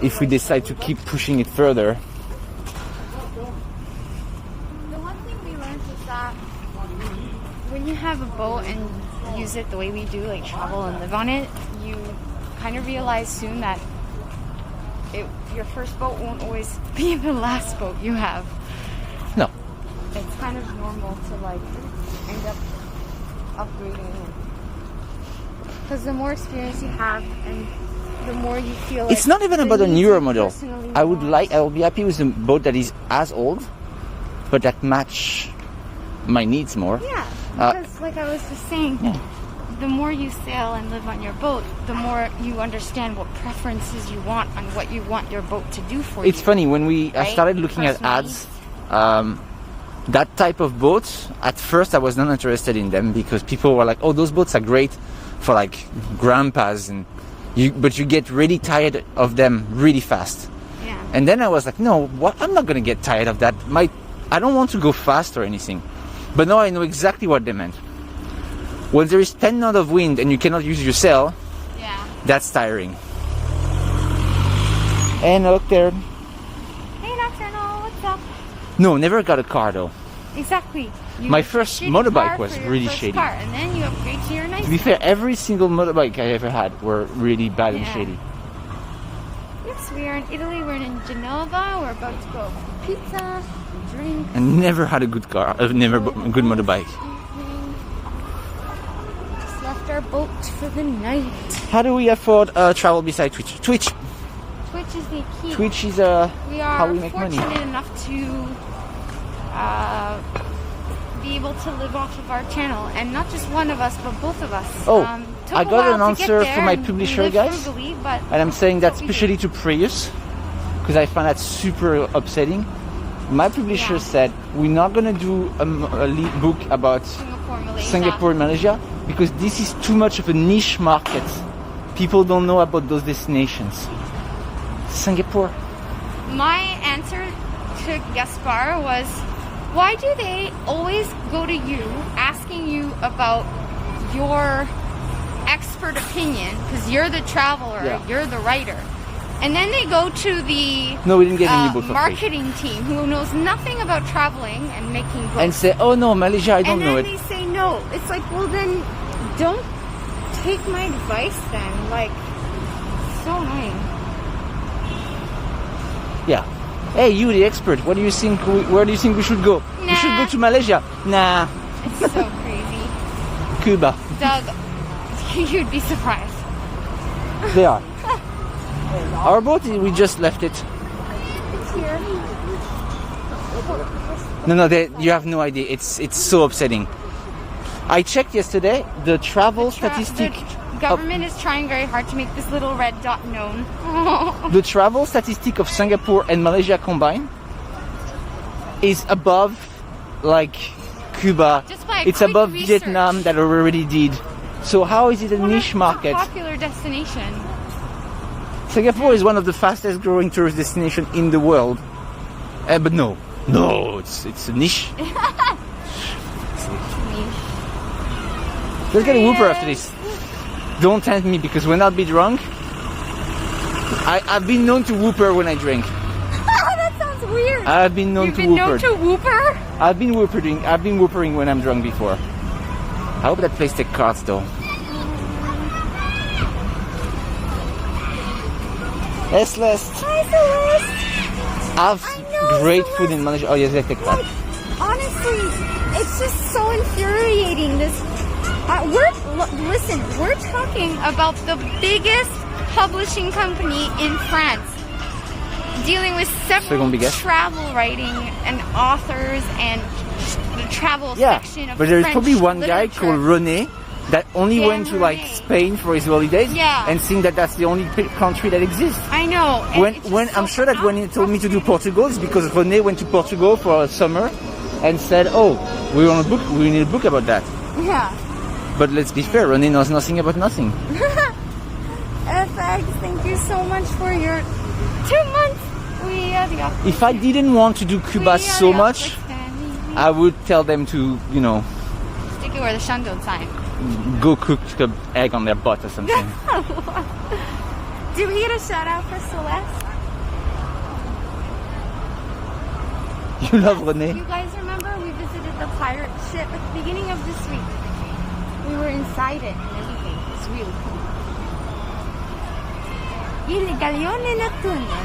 if we decide to keep pushing it further... The one thing we learned is that when you have a boat and use it the way we do, like travel and live on it, you kind of realize soon that your first boat won't always be the last boat you have. No. It's kind of normal to like end up upgrading, because the more experience you have and the more you feel like it's not even about a needs newer you model. personally I want. will be happy with a boat that is as old but that match my needs more. Yeah, because like I was just saying, Yeah. the more you sail and live on your boat, the more you understand what preferences you want and what you want your boat to do for you. It's funny, when I Right? started looking at ads, that type of boats, at first I was not interested in them because people were like, oh, those boats are great for like grandpas, but you get really tired of them really fast. Yeah. And then I was like, no, what? I'm not gonna get tired of that. I don't want to go fast or anything. But now I know exactly what they meant. When there is 10 knots of wind and you cannot use your sail, Yeah. that's tiring. And look there. Hey, Nocturnal, what's up? No, never got a car though. Exactly. You My get first shitty motorbike car was for your really first shady. Car, and then you upgrade to your nice. To be fair, every single motorbike I ever had were really bad and Yeah. shady. Yes, we are in Italy. We're in Genova. We're about to go for pizza, drink. And never had a good car, never a good motorbike. Just left our boat for the night. How do we afford travel beside Twitch? Twitch Is the key. Twitch is We how are we make money. fortunate enough to be able to live off of our channel, and not just one of us, but both of us. Oh, took I a got while an to answer get there, from my and we publisher, lived guys. frugally, but And I'm saying that that's what we especially to Prius, because I find that super upsetting. My publisher Yeah. said we're not gonna do a lead book about did. Singapore and Malaysia because this is too much of a niche market. People don't know about those destinations. Singapore. My answer to Gaspar was, why do they always go to you asking you about your expert opinion, because you're the traveler, Yeah. you're the writer, and then they go to the No, we didn't get any book for free. marketing team who knows nothing about traveling and making books, And say, oh no, Malaysia, I don't and know then it. they say no. It's like, well then don't take my advice then. Like, so annoying. Yeah. Hey, you the expert. What do you think? Where do you think we should go? We should go Nah. to Malaysia. Nah, It's so crazy. Cuba. Doug, you'd be surprised. They are. Our boat, we just left it. It's here. No, you have no idea. It's so upsetting. I checked yesterday the travel statistic. The government is trying very hard to make this little red dot known. The travel statistic of Singapore and Malaysia combined is above, like, Cuba. Just by a It's quick above research. Vietnam that already did. So how is it a niche It's market? a popular destination. Singapore is one of the fastest growing tourist destinations in the world. But no, it's a niche. Let's get a whooper after this. Don't tempt me because when I'll be drunk, I've been known to whooper when I drink. That sounds weird. I've been known You've to been whooper. known to whooper? I've been whoopering when I'm drunk before. I hope that place takes cards though. Hey Celeste. Hi, Celeste. Have know, great Celeste. food in Malaysia. Oh yes, they take cards. Honestly, it's just so infuriating. We're talking about the biggest publishing company in France, dealing with Second several biggest. travel writing and authors and the travel Yeah, section of but there's French probably one guy literature. called René that only Yeah, went to like René. Spain for his holidays Yeah. and think that that's the only country that exists. I know. and it's When just I'm so sure that when he told me to do frustrating. Portugal, it's because René went to Portugal for a summer and said, "Oh, we need a book about that." Yeah. But let's be fair, René knows nothing about nothing. FX, thank you so much for your 2 months. We are the If I didn't want to do Cuba so much, I would tell them to, stick it where the sun don't shine. go cook the egg on their butt or something. Do we get a shout out for Celeste? You love René? You guys remember we visited the pirate ship at the beginning of this week? We were inside it and everything. It's really cool. Il Galeone Nocturno.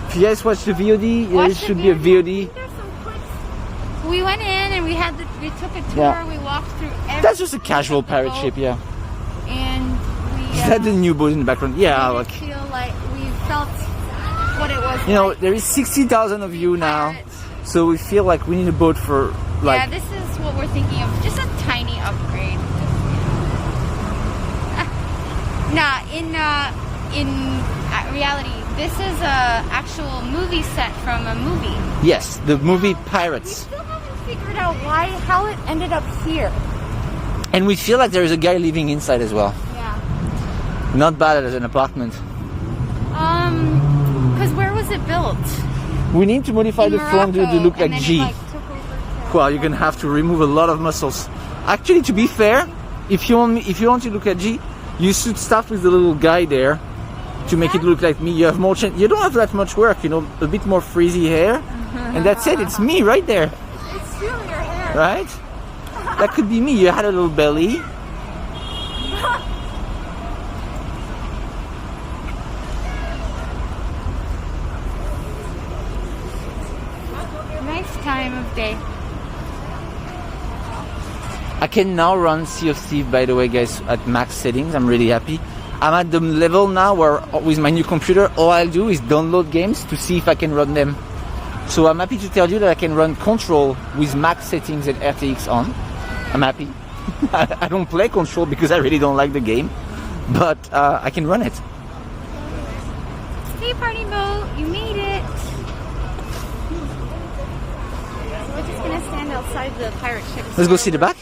If you guys watch the VOD, there Watch the should be a VOD. There's some clips. We went in and we took a tour. Yeah. We walked through every That's just a casual of the pirate boat, ship, yeah. And we Is that the new boat in the background? Yeah, we like, feel like we felt what it was. like. there is 60,000 of you now, Pirates. so we feel like we need a boat for, like, Yeah, this is what we're thinking of. Just a tiny upgrade. Nah, in reality, this is a actual movie set from a movie. yes, the movie Pirates. Still haven't figured out how it ended up here. And we feel like there is a guy living inside as well. Yeah. Not bad as an apartment. Because where was it built? We need to modify In the front to Morocco, look and like then G. It, like, took over to- Well, you're gonna have to remove a lot of muscles. Actually, to be fair, if you want to look at G, you should start with the little guy there to make it look like me. You have more chance. You don't have that much work, a bit more frizzy hair, and that's it. It's me right there, It's still your hair. right? That could be me. You had a little belly. Nice time of day. I can now run Sea of Thieves, by the way, guys, at max settings. I'm really happy. I'm at the level now where with my new computer, all I'll do is download games to see if I can run them. So I'm happy to tell you that I can run Control with max settings and RTX on. I'm happy. I don't play Control because I really don't like the game, but I can run it. Hey, party boat, you made it. We're just gonna stand outside the pirate ship. Let's go see the back.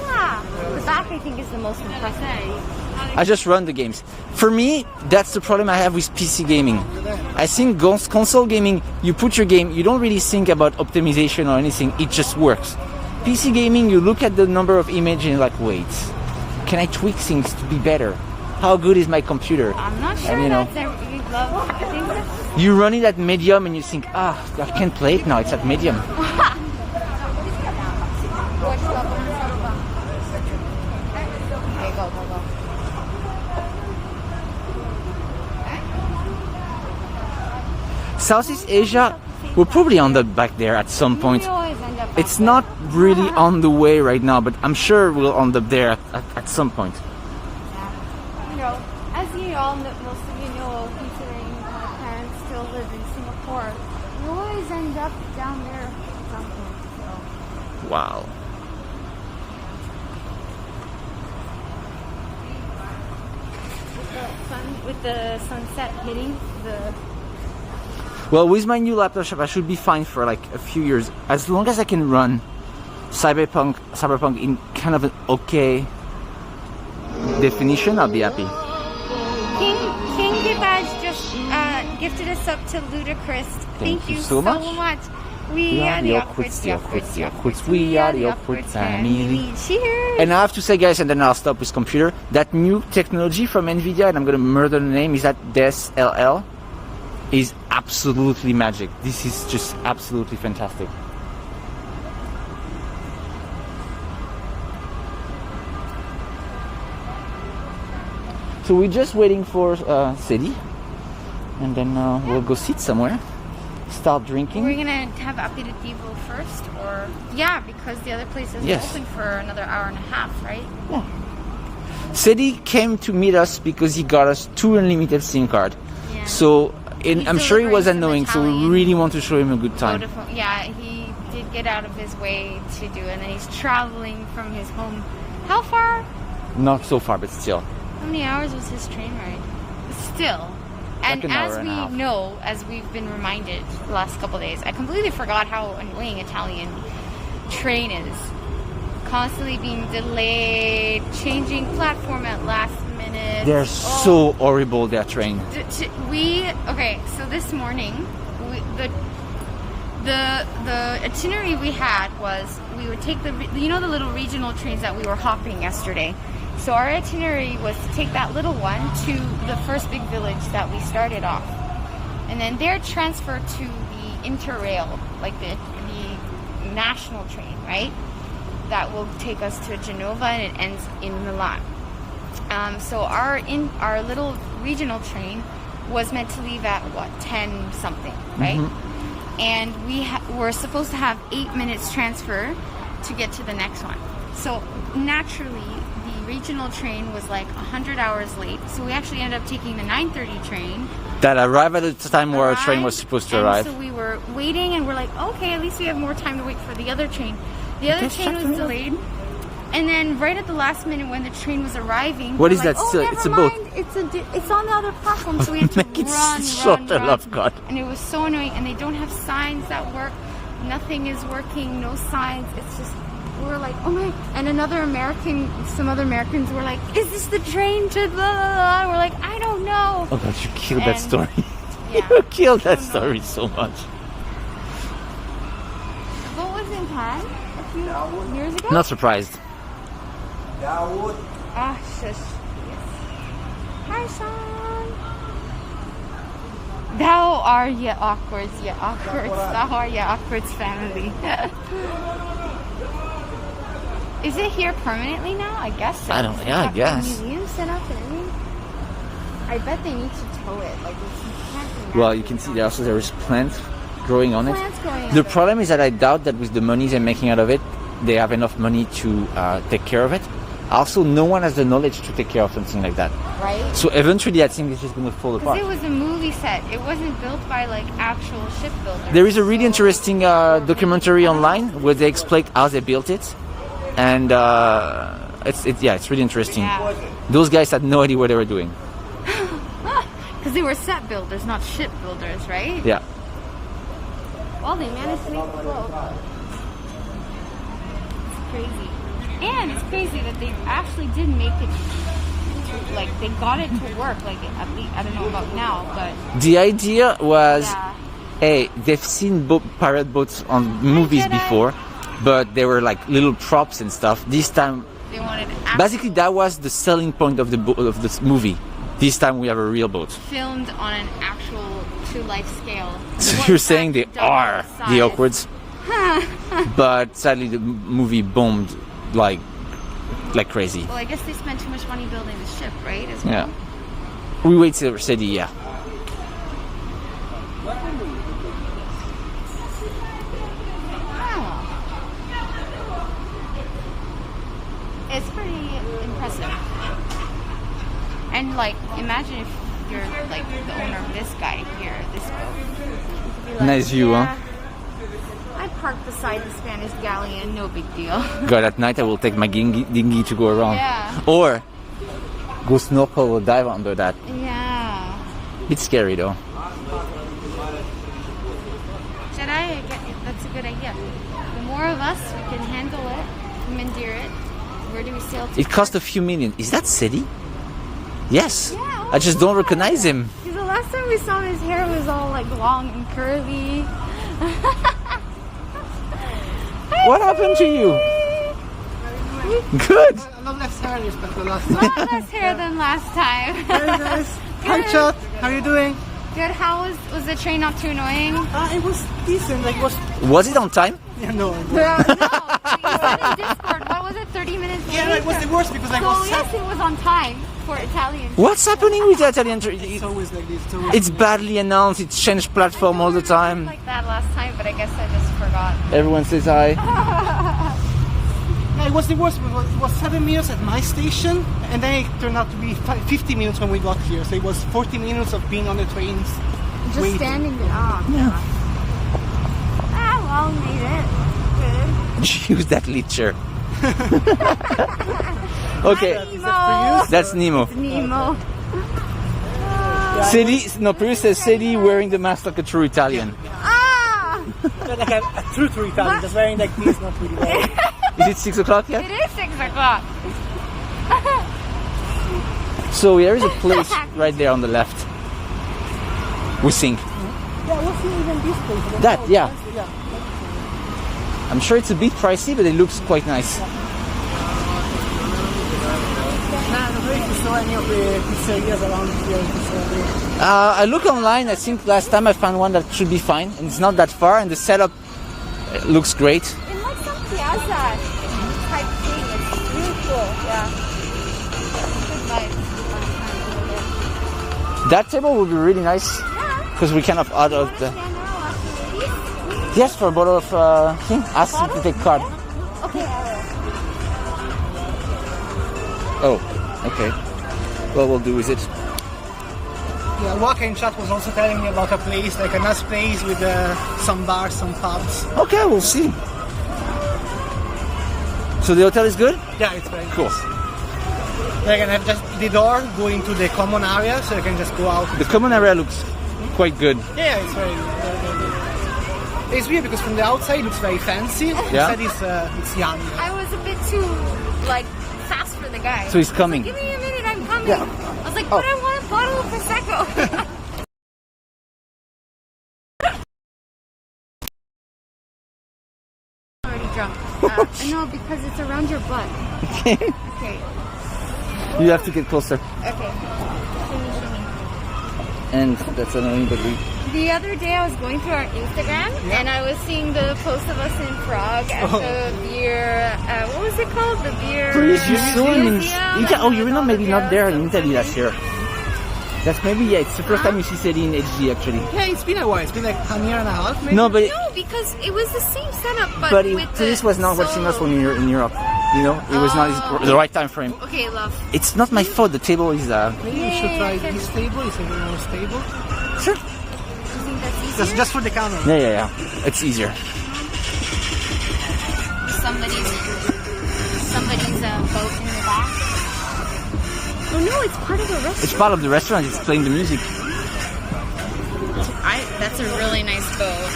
Yeah, the back I think is the most impressive. I just run the games. For me, that's the problem I have with PC gaming. I think console gaming, you put your game, you don't really think about optimization or anything, it just works. PC gaming, you look at the number of images and you're like, wait, can I tweak things to be better? How good is my computer? I'm not sure And, you know, that's every love. I think that's you run it at medium and you think, I can't play it now, it's at medium. Okay, go. Southeast Asia, we're probably on the back there at some point. We always end up It's back not really on the way right now, but I'm sure we'll end up there at some point. there. As you all know, most of you know, considering my parents still live in Singapore, we always always end up down there at some point. So. Wow. With the sunset hitting the. Well, with my new laptop, I should be fine for like a few years. As long as I can run Cyberpunk in kind of an okay definition, I'll be happy. King Gibaj just gifted us up to Ludacris. Thank you so much. We are the Awkwards. We are the Awkward family. Cheers! And I have to say, guys, and then I'll stop with computer, that new technology from NVIDIA, and I'm gonna murder the name, is that DES-LL, is absolutely magic. This is just absolutely fantastic. So we're just waiting for Sadie, and then we'll go sit somewhere, start drinking. We're gonna have aperitivo first, or yeah, because the other place isn't open for another hour and a half, right? Yeah. Sadie came to meet us because he got us 2 unlimited SIM card. Yeah. So I'm sure he was annoying, so we really want to show him a good time. Yeah, he did get out of his way to do it, and then he's traveling from his home. How far? Not so far, but still. How many hours was his train ride? Still. And like as we know, as we've been reminded the last couple of days, I completely forgot how annoying Italian train is. Constantly being delayed, changing platform at last minute. They're so horrible, their train. So this morning, the itinerary we had was we would take the little regional trains that we were hopping yesterday. So our itinerary was to take that little one to the first big village that we started off. And then there transfer to the Interrail, like the national train, right? That will take us to Genova and it ends in Milan. So our little regional train was meant to leave at 10 something, right? Mm-hmm. And we were supposed to have 8 minutes transfer to get to the next one. So naturally, the regional train was like 100 hours late. So we actually ended up taking the 9:30 train. That arrived at the time where our train was supposed to arrive. So we were waiting and we're like, okay, at least we have more time to wait for the other train. The other train was delayed. And then right at the last minute when the train was arriving, what is that? It's a boat. It's on the other platform, so we had to run. And it was so annoying. And they don't have signs that work. Nothing is working. No signs. It's just we're like, oh my. And some other Americans were like, is this the train to blah, blah, blah? We're like, I don't know. Oh God, you killed that story. Yeah, you killed that story so much. What was in Thailand a few years ago? Not surprised. Ah, shush. Yes. Hi, Sean. Thou are ye awkwards, ye awkwards. Thou are ye awkwards family. Is it here permanently now? I guess so. I guess. Museum set up and everything. I bet they need to tow it. Like well, you can see there is plants growing on it. Growing the problem is that I doubt that with the money they're making out of it, they have enough money to take care of it. Also, no one has the knowledge to take care of something like that. Right. So eventually, I think it's just going to fall apart. Because it was a movie set. It wasn't built by like actual shipbuilders. There is a really interesting documentary online where they explain how they built it, and it's really interesting. Yeah. Those guys had no idea what they were doing. Because they were set builders, not shipbuilders, right? Yeah. Well, they managed to make it float. It's crazy. And it's crazy that they actually did make it, like, they got it to work, like, at least, I don't know about now, but... The idea was, hey, they've seen pirate boats on movies before, but they were, like, little props and stuff. This time, they wanted basically, that was the selling point of of this movie. This time, we have a real boat. Filmed on an actual true-life scale. So you're saying they are the Awkwards? But sadly, the movie bombed like crazy. Well, I guess they spent too much money building the ship, right? As well. Yeah. We wait till Sadie, yeah. Oh. It's pretty impressive. And like, imagine if you're like the owner of this guy here, this boat. Like, nice view, huh? park beside the Spanish galleon. No big deal. God, at night I will take my dinghy to go around. Yeah. Or go snorkel or dive under that. Yeah. It's scary though. Should I? That's a good idea. The more of us, we can handle it, commandeer it. Where do we sail to? It cost a few million. Is that City? Yes. Yeah, oh I just my don't God. recognize him. Because the last time we saw his hair was all like long and curly. What happened to you? Good. A lot less hair is than the last A time. lot less hair than last time. Very nice. Hi, Chat. How are you doing? Good. How was the train not too annoying? It was decent. Like, Was it on time? yeah, no. No, you said in Discord. What was it? 30 minutes late? Yeah, no, it was the worst because I So was yes, it was on time for Italian. What's happening with the Italian It's always like this. It's badly announced. It's changed platform all the time. Like that last time, but I guess I just forgot. Everyone says hi. No, it was the worst. It was 7 minutes at my station, and then it turned out to be 50 minutes when we got here. So it was 40 minutes of being on the trains. Just waiting. standing there. Oh, Yeah. well, made it. Good. Use that leecher. Okay, Nemo. that's Nemo. Nemo. City, no, Peru says City wearing the mask like a true Italian. Ah! Like a true Italian, just wearing like this, not really well. Is it 6 o'clock yet? It is 6 o'clock. So there is a place right there on the left. We sing. Yeah, we'll see even this place. That, yeah. Yeah. I'm sure it's a bit pricey, but it looks quite nice. I don't know if you saw any of the pizzerias around here. I look online. I think last time I found one that should be fine, and it's not that far, and the setup looks great. In like some piazza type thing. It's really cool. Yeah. Good vibes. That table would be really nice Yeah. because we kind of out of the. Stand there, watch the ladies. Yes, for a bottle of thing. Ask them to take card. Okay, I Oh, okay. What we'll do is it. Yeah, Waka in chat was also telling me about a place, like a nice place with some bars, some pubs. Okay, we'll see. So the hotel is good? Yeah, it's very Cool. nice. They can have just the door going to the common area, so you can just go out. The common area looks quite good. Yeah, it's very good. It's weird because from the outside it looks very fancy. Yeah. Inside it's young. I was a bit too like fast for the guy. So he's coming. Give me a minute, I'm coming. Yeah. I was like, Oh. but I want a bottle of Prosecco. Already drunk. No, because it's around your butt. Okay. Okay. You have to get closer. Okay. And that's annoying, but we. The other day I was going through our Instagram and I was seeing the post of us in Prague at the beer. What was it called? The beer. Please, you saw him in museum. Italy. Oh, you were not And maybe not there in there Italy last year. That's maybe, yeah, it's the first time you see City in HD actually. Yeah, it's been a while. It's been like a year and a half, maybe. No, but No, because it was the same setup, but with this was not watching us when we were in Europe. You know, it was not the right time for him. Okay, love. It's not my fault. The table is. Maybe we should try this table. It's a very nice table. Sure. You think that's easier? Just for the camera. Yeah. It's easier. Somebody's boat in the back. Oh no, it's part of the restaurant. It's part of the restaurant. It's playing the music. That's a really nice boat.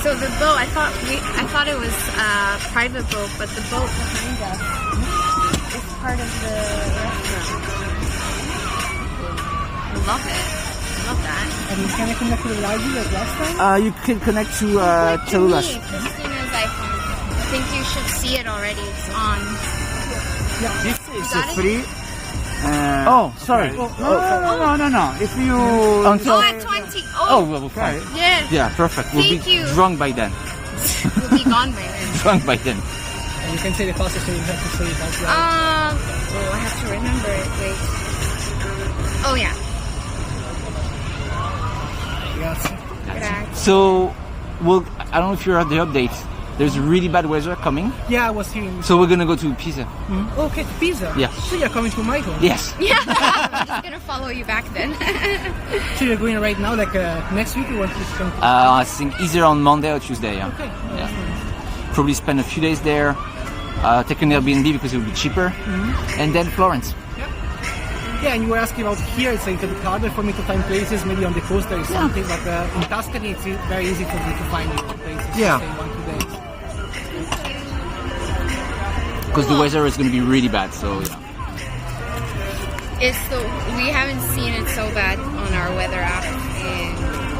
So the boat, I thought it was a private boat, but the boat behind us is part of the restaurant. I love it. I love that. And you can connect to the library like last time? You can connect to Like to me, Telulas. Christina's iPhone. I think you should see it already. It's on. This is got it? free. Oh, sorry. No. If you... Until. Oh, at 20. Oh, well, fine. Yeah. Yeah, perfect. We'll Thank be you. drunk by then. We'll be gone by then. Drunk by then. You can say the password, so you have to say it out loud. Oh, I have to remember it. Wait. Oh yeah. Grazie. So, I don't know if you heard the update. There's really bad weather coming, Yeah, I was hearing. so we're gonna go to Pisa. Okay, pizza. Yeah. So you're coming to my home. Yes. Yeah. I'm just gonna follow you back then. So you're going right now, like next week you want to come? I think either on Monday or Tuesday. Yeah. Okay. Yeah. probably spend a few days there, take an Airbnb because it would be cheaper, and then Florence. Yeah, and you were asking about here, it's a little bit harder for me to find places. Maybe on the coast there is something, but in Tuscany it's very easy for me to find places to stay 1-2 days. Because the weather is going to be really bad, so yeah. We haven't seen it so bad on our weather app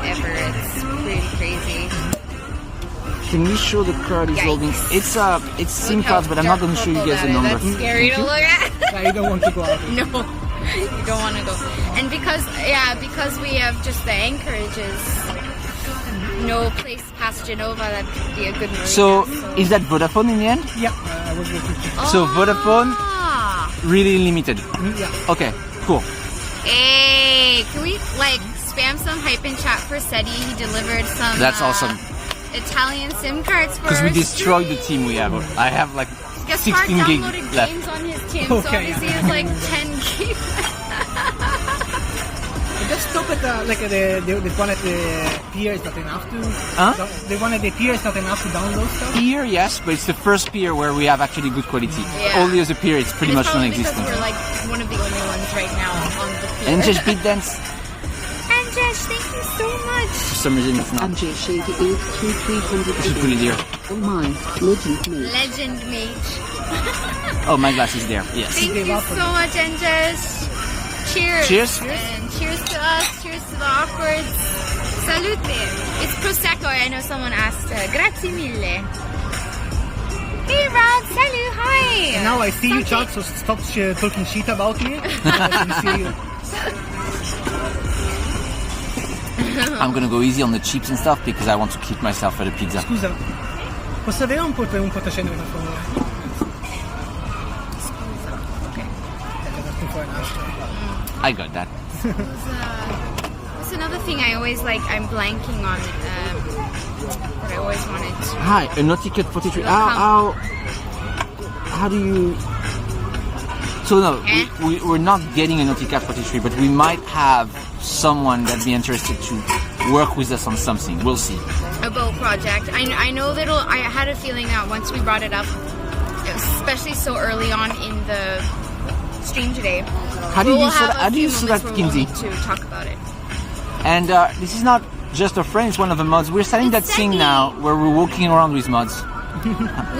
ever. It's pretty crazy. Can we show the card is loading? It's SIM cards, but I'm not going to show you guys the number. That's scary to look at. You don't want to go out. No, you don't want to go. And because we have just the anchorages, no place past Genova that could be a good marina. So is that Vodafone in the end? Yeah, I was looking to. So Vodafone, really limited. Yeah. Okay, cool. Hey, can we spam some hype in chat for Seti? He delivered some. That's awesome. Italian SIM cards for because we destroyed the team we have. I have 16 gig downloaded left. games on his team, so obviously it's 10 gig. Just stop at the one at the pier is not enough to. The one at the pier is not enough to download stuff. Pier, yes, but it's the first pier where we have actually good quality. Yeah. All the other pier, it's pretty much non-existent. Because we're one of the only ones right now on the pier. And just beat dance. Anjesh, thank you so much. For some reason it's not. Anjesh 88 300. This is pretty dear. Oh my, legend mate. Legend mate. Oh, my glass is there. Yes. Thank you so much, Anjesh. Cheers. Cheers. And cheers to us. Cheers to the awkwards. Salute. It's Prosecco. I know someone asked. Grazie mille. Hey, Rod. Salut. Hi. And now I see you, Chuck, so stop talking shit about me. I can see you. I'm gonna go easy on the chips and stuff because I want to keep myself at a pizza. Scusa, posso avere un po' tacendo per favore? I got that. That's another thing I always I'm blanking on that I always wanted to. Hi, a Nautica 43. How do you? So no, we're not getting a Nautica 43, but we might have someone that'd be interested to work with us on something. We'll see. A boat project. I know that I had a feeling that once we brought it up, especially so early on in the stream today, how do you say that, Kinsey? To talk about it. And this is not just a friend; it's one of the mods. We're starting that thing now where we're walking around with mods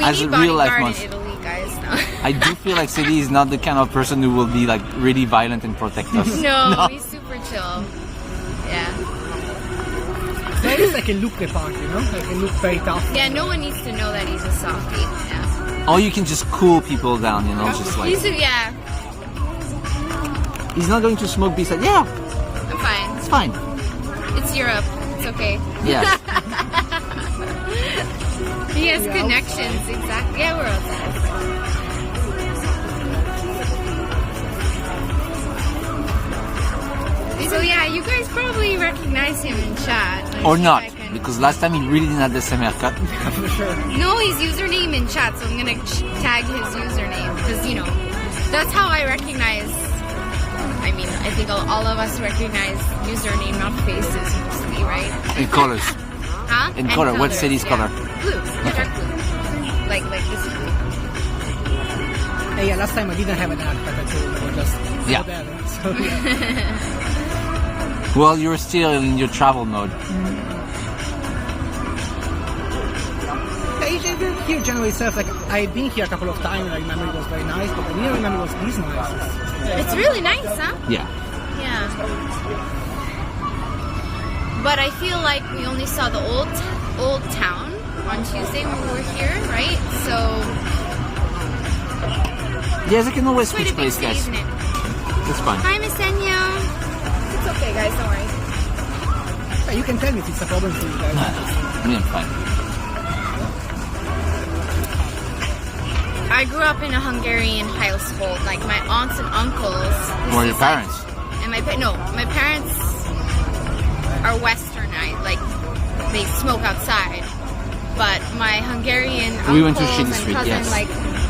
as a real life mods. In Italy, guys. No. I do feel like Sadie is not the kind of person who will be really violent and protect us. No, he's super chill. Yeah. That is like a look the part, you know? Like a look very tough. Yeah, no one needs to know that he's a softie. Yeah. Or you can just cool people down, just like... Yeah. He's not going to smoke beside... Yeah, I'm fine. it's fine. It's Europe. It's okay. Yeah. He has connections, exactly. Yeah, we're outside. So yeah, you guys probably recognize him in chat. Or not, because last time he really didn't have the same haircut. No, his username in chat, so I'm gonna tag his username, because, that's how I recognize. I mean, I think all of us recognize username, not faces, mostly, right? And colors. Huh? In color. What city's color? Blue. Dark blue. Like this blue. Hey, yeah, last time I didn't have an haircut, I told you, just model, so yeah. Well, you're still in your travel mode. Here, January itself, I've been here a couple of times, I remember it was very nice, but I didn't remember it was this nice. It's really nice, huh? Yeah. Yeah. But I feel like we only saw the old town on Tuesday when we were here, right? So... Yes, I can always quite switch a big place, city, guys. isn't it? That's fine. Hi, Miss Enya. It's okay, guys. Don't worry. Yeah, you can tell me if it's a problem for you guys. I'm fine. I grew up in a Hungarian household. Like my aunts and uncles. Or your parents? And my parents are Westernized. Like they smoke outside. But my Hungarian we went uncles to Shitty and Street, cousins, yes.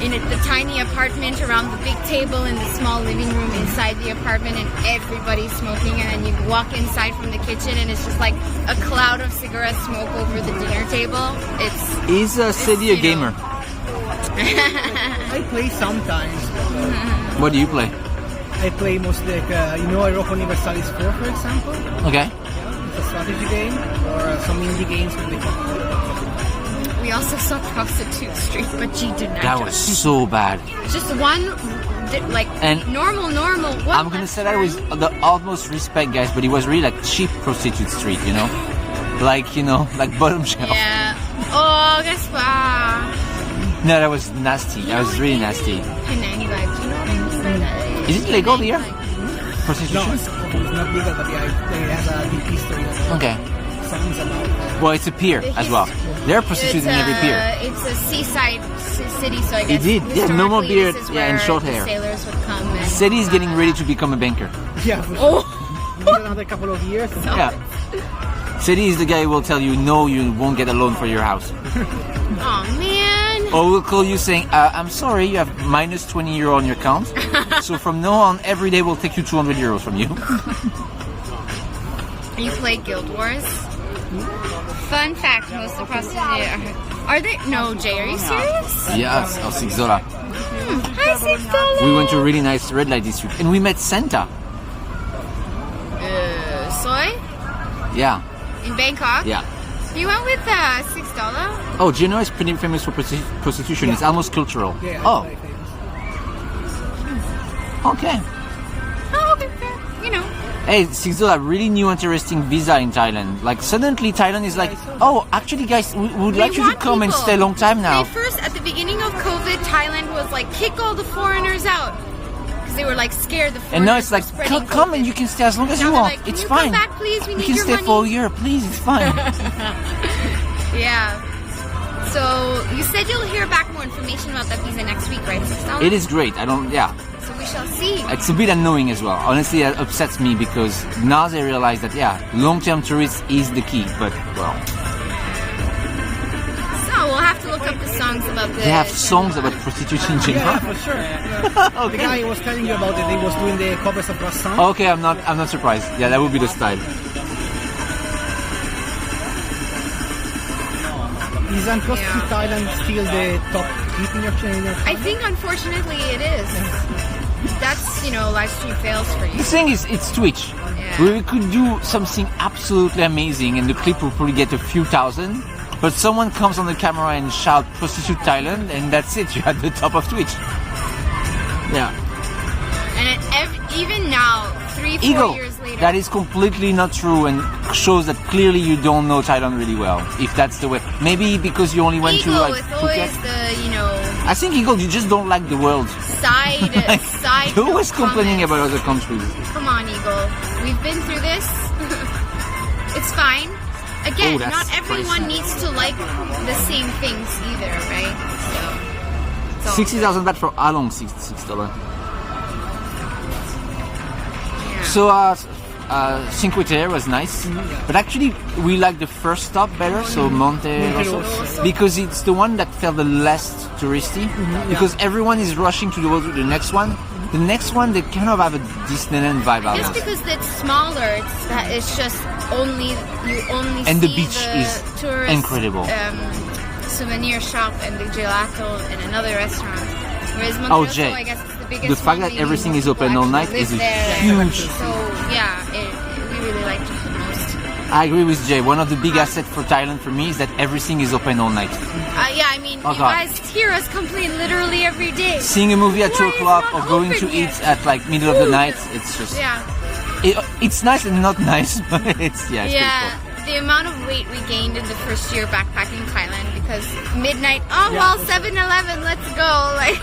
in the tiny apartment around the big table in the small living room inside the apartment, and everybody's smoking, and then you walk inside from the kitchen and it's just like a cloud of cigarette smoke over the dinner table. Is Sadie a gamer? I play sometimes. What do you play? I play mostly like, Europa Universalis 4, for example. Okay. It's a strategy game, or some indie games when they come out. We also saw Prostitute Street, but G did not. That was so bad. Just one, like, And normal. I'm gonna say that with the utmost respect, guys, but it was really like cheap Prostitute Street, you know? Like bottom shelf. Yeah. Oh, Gaspar. No, that was nasty. That was really nasty. Panani vibes. You know what I mean? Is it legal here? No, Prostitution? it's not legal, but it has a deep history. Okay. Songs about Well, it's a pier as well. There are prostitutes in every pier. It's a seaside city, so I guess. It did. Yeah, no more historically, beard, this is yeah, and where short the hair. Sailors would come. And, Sadie is getting ready to become a banker. Yeah, for sure. Oh. Maybe another couple of years. Yeah. Sadie is the guy who will tell you, no, you won't get a loan for your house. Oh man. Or will call you saying, I'm sorry, you have minus 20 euro on your account. So from now on, every day we'll take you 200 euros from you. You play Guild Wars? Fun fact, most of the prostitutes are they? No, Jay, are you serious? Yes, of $6. Hi, $6. We went to a really nice red light district and we met Santa. Soy? Yeah, In Bangkok? yeah. You went with $6? Oh, Genoa is pretty famous for prostitution. It's almost cultural. Yeah, Oh, it's very famous. okay. Oh, okay, fair. You know. Hey, $6, really new interesting visa in Thailand. Like suddenly Thailand is like, oh, actually guys, we would like you to want come and people. stay a long time now. They first, at the beginning of COVID, Thailand was like, kick all the foreigners out. Because they were like scared the foreigners And now it's like, were spreading come COVID. and you can stay as long as Now you they're want. like, can It's you fine. come back, please? We You need can your stay money. for a year, please. It's fine. Yeah. So you said you'll hear back more information about that visa next week, right? $6? It is great. So we shall see. it's a bit annoying as well. Honestly, it upsets me because now they realize that, long-term tourists is the key. But, well, So we'll have to look up the songs about the... they have songs about prostitution in Yeah, Geneva. for sure. Yeah. The guy I was telling you about it, he was doing the covers of Rassan. Okay, I'm not surprised. Yeah, that would be the style. Isn't Prostitute Thailand still the top hit in your channel? I think, unfortunately, it is. That's, live stream fails for you. The thing is, it's Twitch. Yeah. We could do something absolutely amazing and the clip will probably get a few thousand, but someone comes on the camera and shout Prostitute Thailand and that's it, you're at the top of Twitch. Yeah. And even now, 3-4 Eagle, years later... that is completely not true and shows that clearly you don't know Thailand really well, if that's the way. Maybe because you only went Eagle, to like it's Phuket. always the, I think Eagle, you just don't like the world. side You're always note complaining comments. about other countries. Come on, Eagle. We've been through this. It's fine. Again, Oh, that's not everyone pricey. needs to like the same things either, right? So, 60,000 baht for how long? $6. yeah. So, Cinque Terre was nice, but actually we like the first stop better, so Monte Rosso, because it's the one that felt the less touristy, because everyone is rushing to go to the next one. The next one, they kind of have a Disneyland vibe Just almost. because it's smaller, it's just only And see the beach is tourist, incredible. Souvenir shop and the gelato and another restaurant. Whereas Oh, Monte Jay, Rosso, I guess it's the biggest the fact one. that We everything most is open people all night actually is a live there. huge. So yeah, we really liked it the most. I agree with Jay. One of the big assets for Thailand for me is that everything is open all night. Yeah, I mean, Oh, you God. guys hear us complain literally every day. Seeing a movie at Why 2 is it o'clock not or going open to yet? eat at like middle of the night, it's just... Yeah. It's nice and not nice, but it's pretty Yeah, cool. the amount of weight we gained in the first year backpacking Thailand because midnight, 7-Eleven, let's go. Like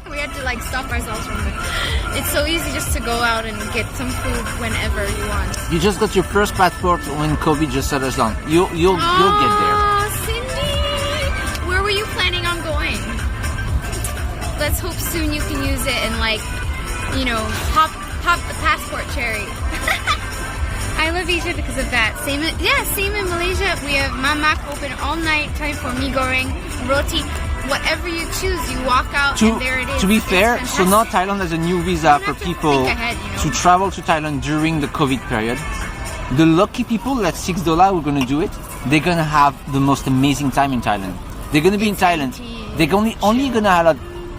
we had to like stop ourselves from it. It's so easy just to go out and get some food whenever you want. You just got your first passport when COVID just shut us down. You'll get there. Cindy, where were you planning on going? Let's hope soon you can use it and pop the passport cherry. I love Asia because of that. Same in Malaysia. We have mamak open all night, time for mee goreng, roti. whatever you choose, you walk out and there it is. To be It's fair, so now fantastic. Thailand has a new visa for have to people think ahead, you know. to travel to Thailand during the COVID period. The lucky people, that's $6 who are going to do it, they're going to have the most amazing time in Thailand. They're going to be in Thailand. They're only going to have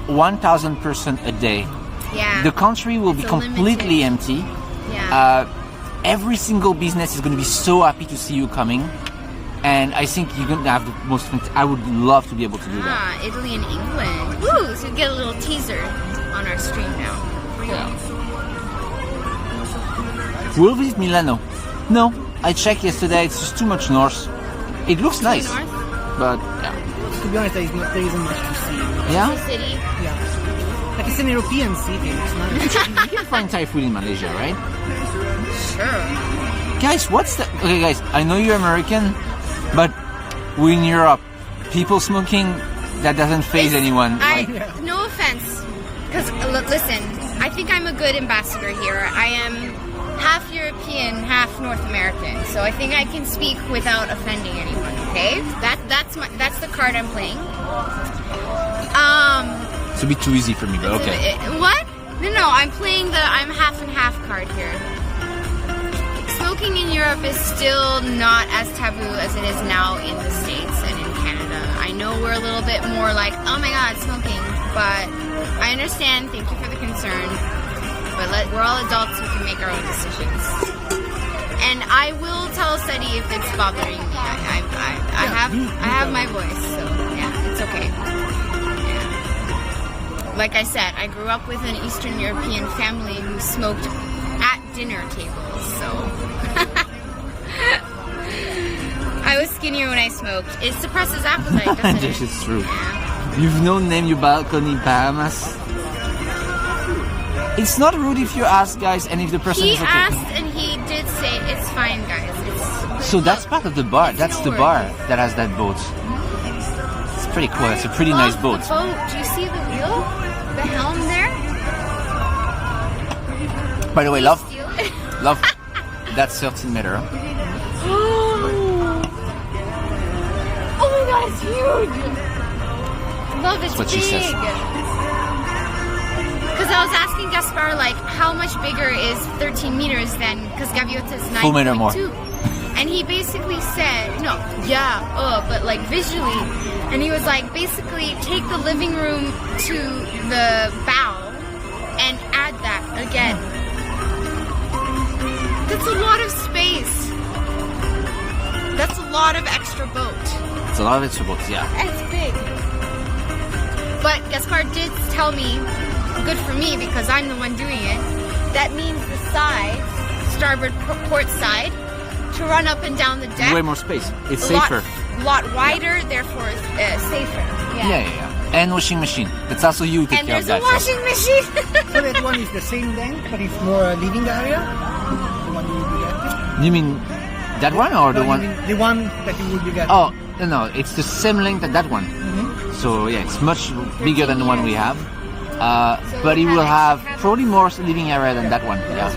1,000 person a day. Yeah. The country will It's be a completely limited- empty. Yeah. Every single business is going to be so happy to see you coming. And I think you're going to have the most... I would love to be able to do that. Italy and England. Woo! So we get a little teaser on our stream now. We'll visit Milano. No, I checked yesterday, it's just too much north. It looks nice, North. but yeah. To be honest, there isn't much to see. Yeah? City. Yeah. Like it's an European city. It's not. You can find Thai food in Malaysia, right? Sure. Guys, what's the... Okay, guys, I know you're American, but we're in Europe. People smoking, that doesn't faze anyone. No offense, because listen, I think I'm a good ambassador here. I am half European, half North American, so I think I can speak without offending anyone. Okay, that's the card I'm playing. It's a bit too easy for me, but okay. What? No, I'm playing I'm half and half card here. Smoking in Europe is still not as taboo as it is now in the States and in Canada. I know we're a little bit more like, oh my god, smoking, but I understand, thank you for the concern, but we're all adults, we can make our own decisions. And I will tell Seti if it's bothering me. I have my voice, so yeah, it's okay. Yeah. Like I said, I grew up with an Eastern European family who smoked at dinner tables, so I was skinnier when I smoked. It suppresses appetite, doesn't it? This is true. Yeah. You've no name your balcony, Bahamas. It's not rude if you ask, guys, and if the person He is okay. asked and he did say, it's fine, guys. So that's part of the bar. It's That's the no bar worries. that has that boat. It's pretty cool. It's a pretty nice boat. The boat. Do you see the wheel? The helm there? By the way, love, Steal it? love. That's 13 meter. Oh my god, it's huge! Love, it's what big. she says. Because I was asking Gaspar, like, how much bigger is 13 meters than, because Gaviota is 9.2. 4 meter more. And he basically said, but like visually. And he was like, basically take the living room to the bow and add that again. That's a lot of space. That's a lot of extra boat. It's a lot of extra boats, yeah. It's big. But Gaspar did tell me, good for me because I'm the one doing it, that means the side, starboard port side, to run up and down the deck. Way more space. It's a safer. Lot wider, therefore safer. Yeah. And washing machine. That's also you take And care of there's a that. washing machine. So that one is the same length, but it's more living area. The one you will be getting. You mean that one or the No, one? you mean the one that you will be getting. Oh, no, it's the same length as that one. So yeah, it's much bigger than the one we have. But it will have probably more living area than that one. Yeah.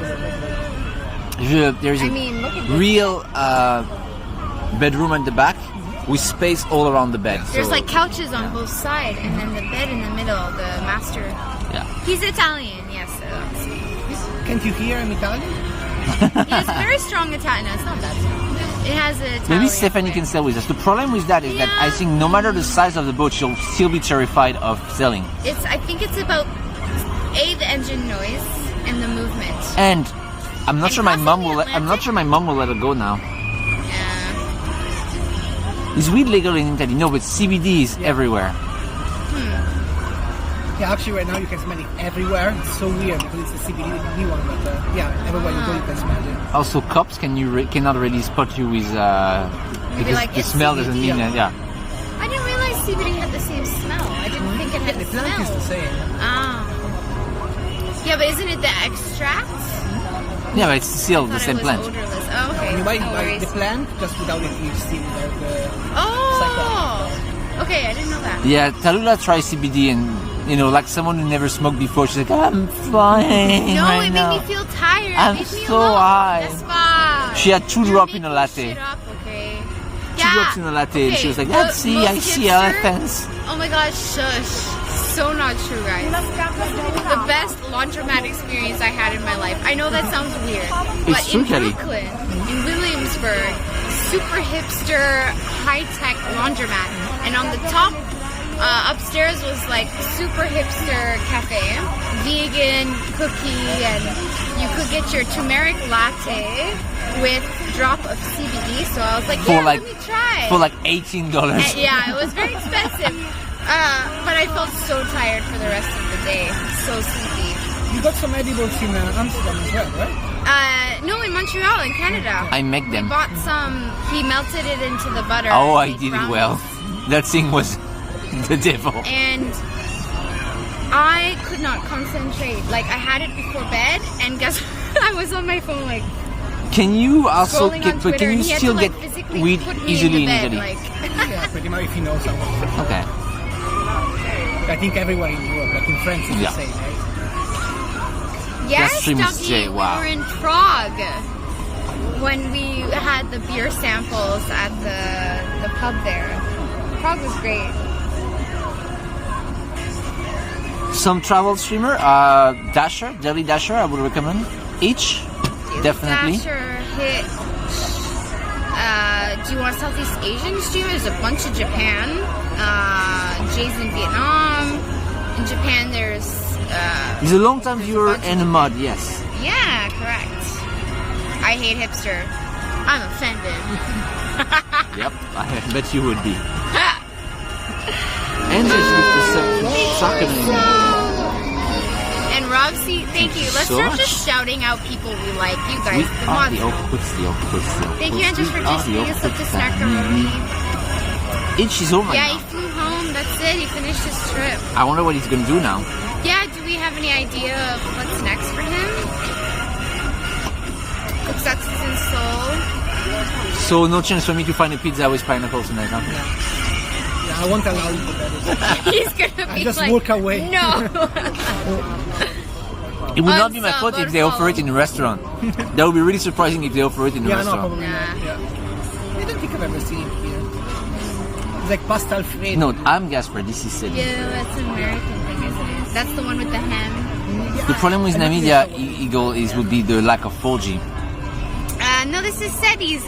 There's a look at this. real bedroom at the back with space all around the bed. There's so, like couches on both sides, and then the bed in the middle, the master. yeah. He's Italian, yes. Can't you hear him Italian? He has a very strong Italian. No, it's not that strong. It has an Italian. Maybe Stephanie can sell with us. The problem with that is that I think no matter the size of the boat, she'll still be terrified of selling. I think it's about the engine noise and the movement. And I'm not And sure my mom crossing will. the I'm not sure my mom will let her go now. Yeah. Is weed legal in Italy? No, but CBD is everywhere. Yeah, actually right now you can smell it everywhere. It's so weird because it's the CBD one, but everywhere you go you can smell it. Also, cops cannot really spot you with because like, the it's smell doesn't mean CBD, that. Yeah. I didn't realize CBD had the same smell. I didn't think it had The the plant is the smell. same. Ah. Yeah, but isn't it the extract? Yeah, but it's still the I thought same it was plant. odorless. Oh, okay. You buy No the worries. plant just without the THC, without the Oh. Okay, I didn't know that. Yeah, Tallulah tries CBD and like someone who never smoked before, she's like, I'm fine No, right it now. made me feel tired. I'm Leave me so alone. high. That's fine. She had 2 You're drops in making a latte. shit up, okay. 2 drops in a latte, and she was like, "Let's see, I see elephants." Oh my gosh, shush. So not true, guys. The best laundromat experience I had in my life. I know that sounds weird, but It's true, in Kelly. Brooklyn, in Williamsburg, super hipster, high-tech laundromat, and on the top, upstairs was like super hipster cafe, vegan cookie, and you could get your turmeric latte with drop of CBD. So I was like, For yeah, like- let me try. For like $18. Yeah, it was very expensive. But I felt so tired for the rest of the day. So sleepy. You got some edibles in Amsterdam as well, right? No, in Montreal, in Canada. I make We them. bought some. He melted it into the butter. Oh, I and made did it brownies. well. That thing was the devil. And I could not concentrate. Like, I had it before bed, and guess I was on my phone, like, Can you also scrolling get, on but Twitter, can you and he had still to, like, get physically weed put me easily in in the bed, Italy? like. Yeah, pretty much if you know someone. Okay. I think everywhere in Europe, like in France, it's Yeah. the same, right? Yes, That's streams Dougie, J, wow. we were in Prague when we had the beer samples at the pub there. Prague was great. Some travel streamer, Dasher, Daily Dasher, I would recommend. Each, definitely. Dasher, Hitch. Do you want Southeast Asian streamers? There's a bunch of Japan. Jay's in Vietnam. In Japan, there's. He's a long-time viewer and a mod, yes. Yeah, correct. I hate hipster. I'm offended. Yep, I bet you would be. And there's the soccer name. And Robsy, thank you. Let's so start much. just shouting out people we like. You guys, We the are mods. the Oak. Thank you, Andrew, for just being us up to Snackaroni. Itch is home right Yeah, he now. flew home. That's it. He finished his trip. I wonder what he's gonna do now. Yeah, do we have any idea of what's next for him? Success in Seoul. So no chance for me to find a pizza with pineapple tonight, huh? Yeah, I won't allow you to that. He's gonna be just like, walk away. No. It would not be my fault Unsub, if they offer it in a restaurant. That would be really surprising if they offer it in a Yeah, no, restaurant. probably Nah. not. Yeah. I don't think I've ever seen it here. It's like pasta alfredo. No, I'm Gasper, this is Celine. Yeah, that's an American thing, isn't it? That's the one with the hem. The problem with Namibia Eagle is would be the lack of 4G. No, this is Seti's.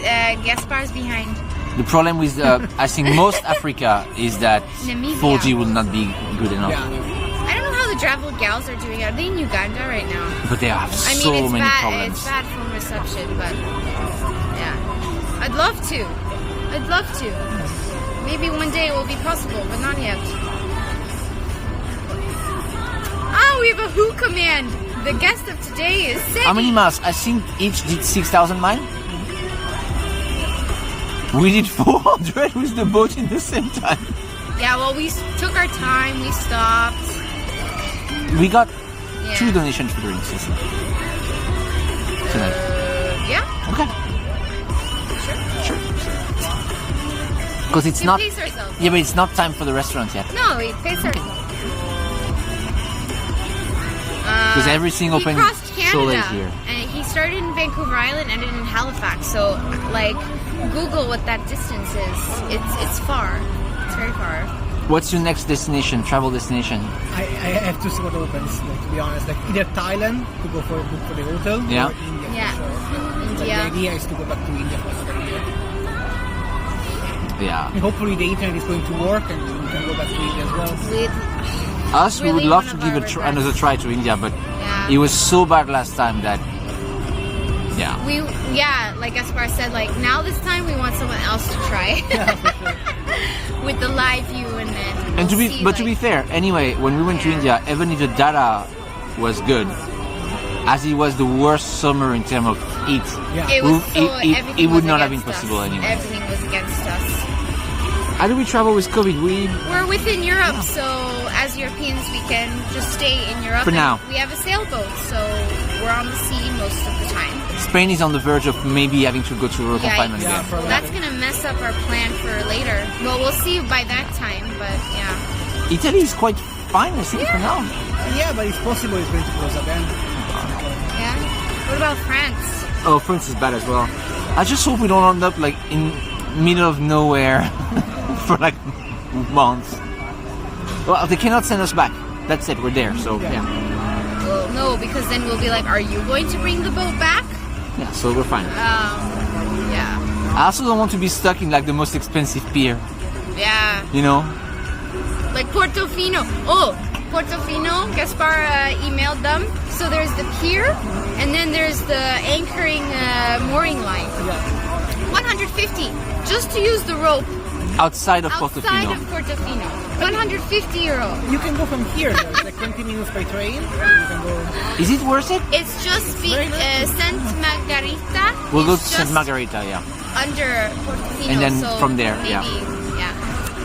Gaspar's behind. The problem with I think most Africa is that Namibia. 4G will not be good enough. Yeah. I don't know how the Travel Gals are doing. Are they in Uganda right now? But they have I mean, so it's many bad. problems. It's bad phone reception, but yeah, I'd love to. I'd love to. Maybe one day it will be possible, but not yet. Ah, we have a Who command. The guest of today is Seti. How many miles? I think each did 6,000 miles. We did 400 with the boat in the same time. Yeah, well, we took our time. We stopped. We got Yeah. 2 donations for drinks this week. Tonight. Yeah. Okay. Sure. Because it's We not. pace ourselves. Yeah, but it's not time for the restaurant yet. No, we pace ourselves. Because everything He open crossed so Canada, late here. and he started in Vancouver Island, ended in Halifax. So, like, Google what that distance is. It's far. It's very far. What's your next destination? Travel destination? I have to see what opens, like, to be honest. Like either Thailand to go for book for the hotel, Yeah. or India. Yeah. For sure. Like, the India. idea is to go back to India for another year. Yeah. And hopefully the internet is going to work and we can go back to India as well. With Us, we would Really love one to of give our regrets. another try to India, but Yeah. it was so bad last time that. Yeah. like Gaspar said, like now this time we want someone else to try with the live view, and then And to we'll be, see, but to be like- fair, anyway, when we went to India, even if the data was good, as it was the worst summer in terms of heat, Yeah. it was it- everything it would was not have been against possible us. anyway. Everything was against us. How do we travel with COVID? We're within Europe, so as Europeans, we can just stay in Europe. For and now. we have a sailboat, so we're on the sea most of the time. Spain is on the verge of maybe having to go to rural confinement Yikes. again. for- That's gonna mess up our plan for later. Well, we'll see by that time, but yeah. Italy is quite fine, I think, for now. Yeah, but it's possible it's going to close again. Yeah. What about France? Oh, France is bad as well. I just hope we don't end up like in middle of nowhere for like months. Well, they cannot send us back. That's it. We're there. So yeah. Well, no, because then we'll be like, are you going to bring the boat back? Yeah. So we're fine. Yeah. I also don't want to be stuck in like the most expensive pier. Yeah. You know. Like Portofino. Oh, Portofino. Gaspar emailed them. So there's the pier, and then there's the anchoring mooring line. 150 just to use the rope Outside of outside Portofino. of Portofino. 150 euro. You can go from here. There's like 20 minutes by train. You can go. Is it worth it? It's just Saint Margarita. We'll go to is Saint just Margarita, yeah. under Portofino. And then so from there, maybe, yeah.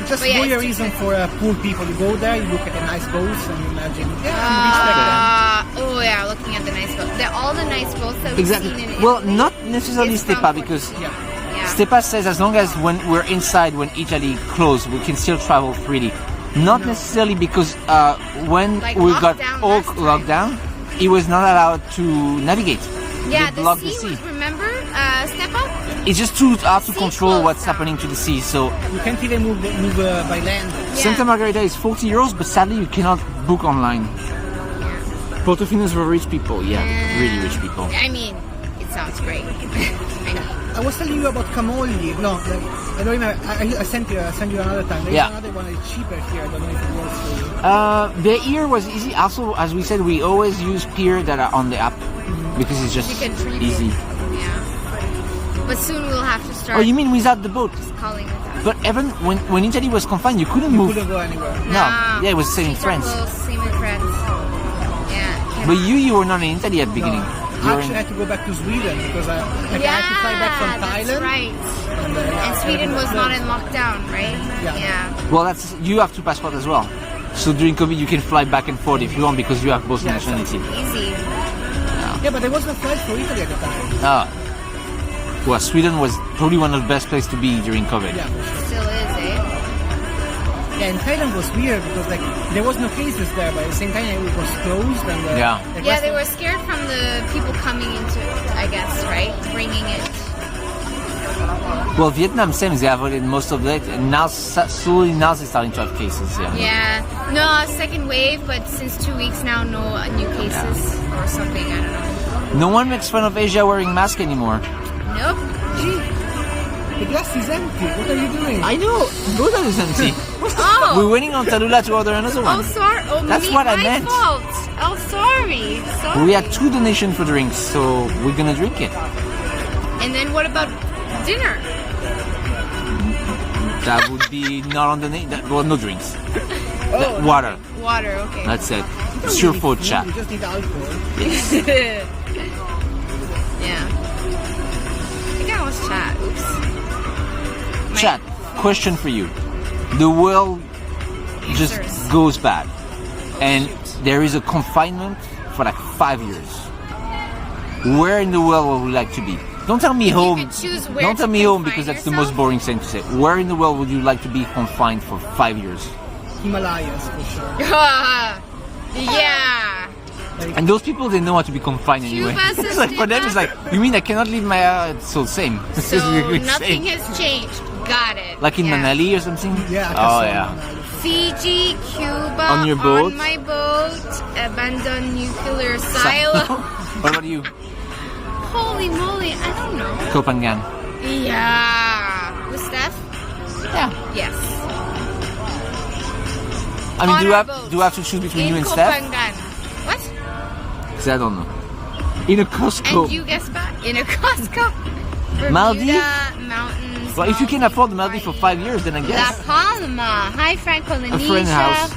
Just But yeah, it's voyeurism for poor people. You go there, you look at the nice boats, and you imagine, I'm rich like them. Oh yeah, looking at the nice boats. All the nice boats that we've Exactly. seen in Well, Italy. not necessarily is from Stepa because Yeah. Yeah. Stepa says as long as when we're inside, when Italy closed, we can still travel freely. Not necessarily because when Like we got lockdown all last time. locked down, it was not allowed to navigate. Yeah, They blocked the sea. the sea. Remember, Stepa? It's just too hard to Sea control closed what's down. happening to the sea. So You can't even move by land. Yeah. Santa Margarita is 40 euros, but sadly you cannot book online. Portofino is for rich people. Yeah, really rich people. I mean, it sounds great. I know. I was telling you about Camogli. No, like, I don't remember. I sent you another time. There's Yeah. another one that's cheaper here. I don't know if it works for you. The ear was easy. Also, as we said, we always use pier that are on the app because it's just You can treat easy. Yeah. But soon we'll have to start Oh, you mean without the boat? calling it that. But even when Italy was confined, you couldn't move. Couldn't go anywhere. No, yeah, it was same in Streets are France. closed, same in France. Yeah. But you were not in Italy at the beginning. You were Actually, I in, had to go back to Sweden because I had to fly back from Thailand. That's right. And And Sweden was not in lockdown, right? Yeah. well, that's you have two passports as well. So during COVID, you can fly back and forth if you want because you have both Yeah, nationality. Easy. Yeah, but there was no flight for Italy at the time. Ah. Well, Sweden was probably one of the best places to be during COVID. Yeah, for sure. Still is, eh? Yeah, and Thailand was weird because like there was no cases there, but at the same time it was closed and Yeah. the Yeah, rest they of- were scared from the people coming into it, I guess, right? Bringing it. Well, Vietnam, same. They avoided most of it, and now slowly now they're starting to have cases. Yeah. Yeah. No, second wave, but since 2 weeks now, no new cases or something. I don't know. No one makes fun of Asia wearing mask anymore. Nope. Gee, the glass is empty. What are you doing? I know. Buddha is empty. Oh. We're waiting on Tallulah to order another Oh, one. sorry. Oh, That's what I my meant. fault. Oh, sorry. Sorry. We had 2 donations for drinks, so we're gonna drink it. And then what about dinner? That would be not on the name. Well, no drinks. Water. Water. Okay. That's it. It's your fault, chat. You just need alcohol. Yeah. I think I was chat. Oops. My- Chat. Question for you. The world just Answers. goes bad, and there is a confinement for like 5 years. Where in the world would you like to be? Don't tell me home. could choose where Don't to tell me home confine because that's the yourself? most boring thing to say. Where in the world would you like to be confined for 5 years? Himalayas for sure. Yeah. And those people, they know how to be confined anyway. Cuba, It's like, for them, it's like, you mean I cannot leave my so same. It's So just really nothing same. has changed. Got it. Like in Yeah. Manali or something? Yeah, Oh Kasol, yeah. Fiji, Cuba, On your boat? on my boat, abandoned nuclear silo. What about you? Holy moly, I don't know. Copenhagen. Yeah. With Steph? Yeah. Yes. I mean, On do you our have boat. do you have to choose between In you and Steph? Copenhagen. What? Because I don't know. In a Costco. And you guess back in a Costco. Maldives? Bermuda, mountains. Well, if you can afford the Maldives for 5 years, then I La guess Palma. Hi, Frank a Polynesia. friend house.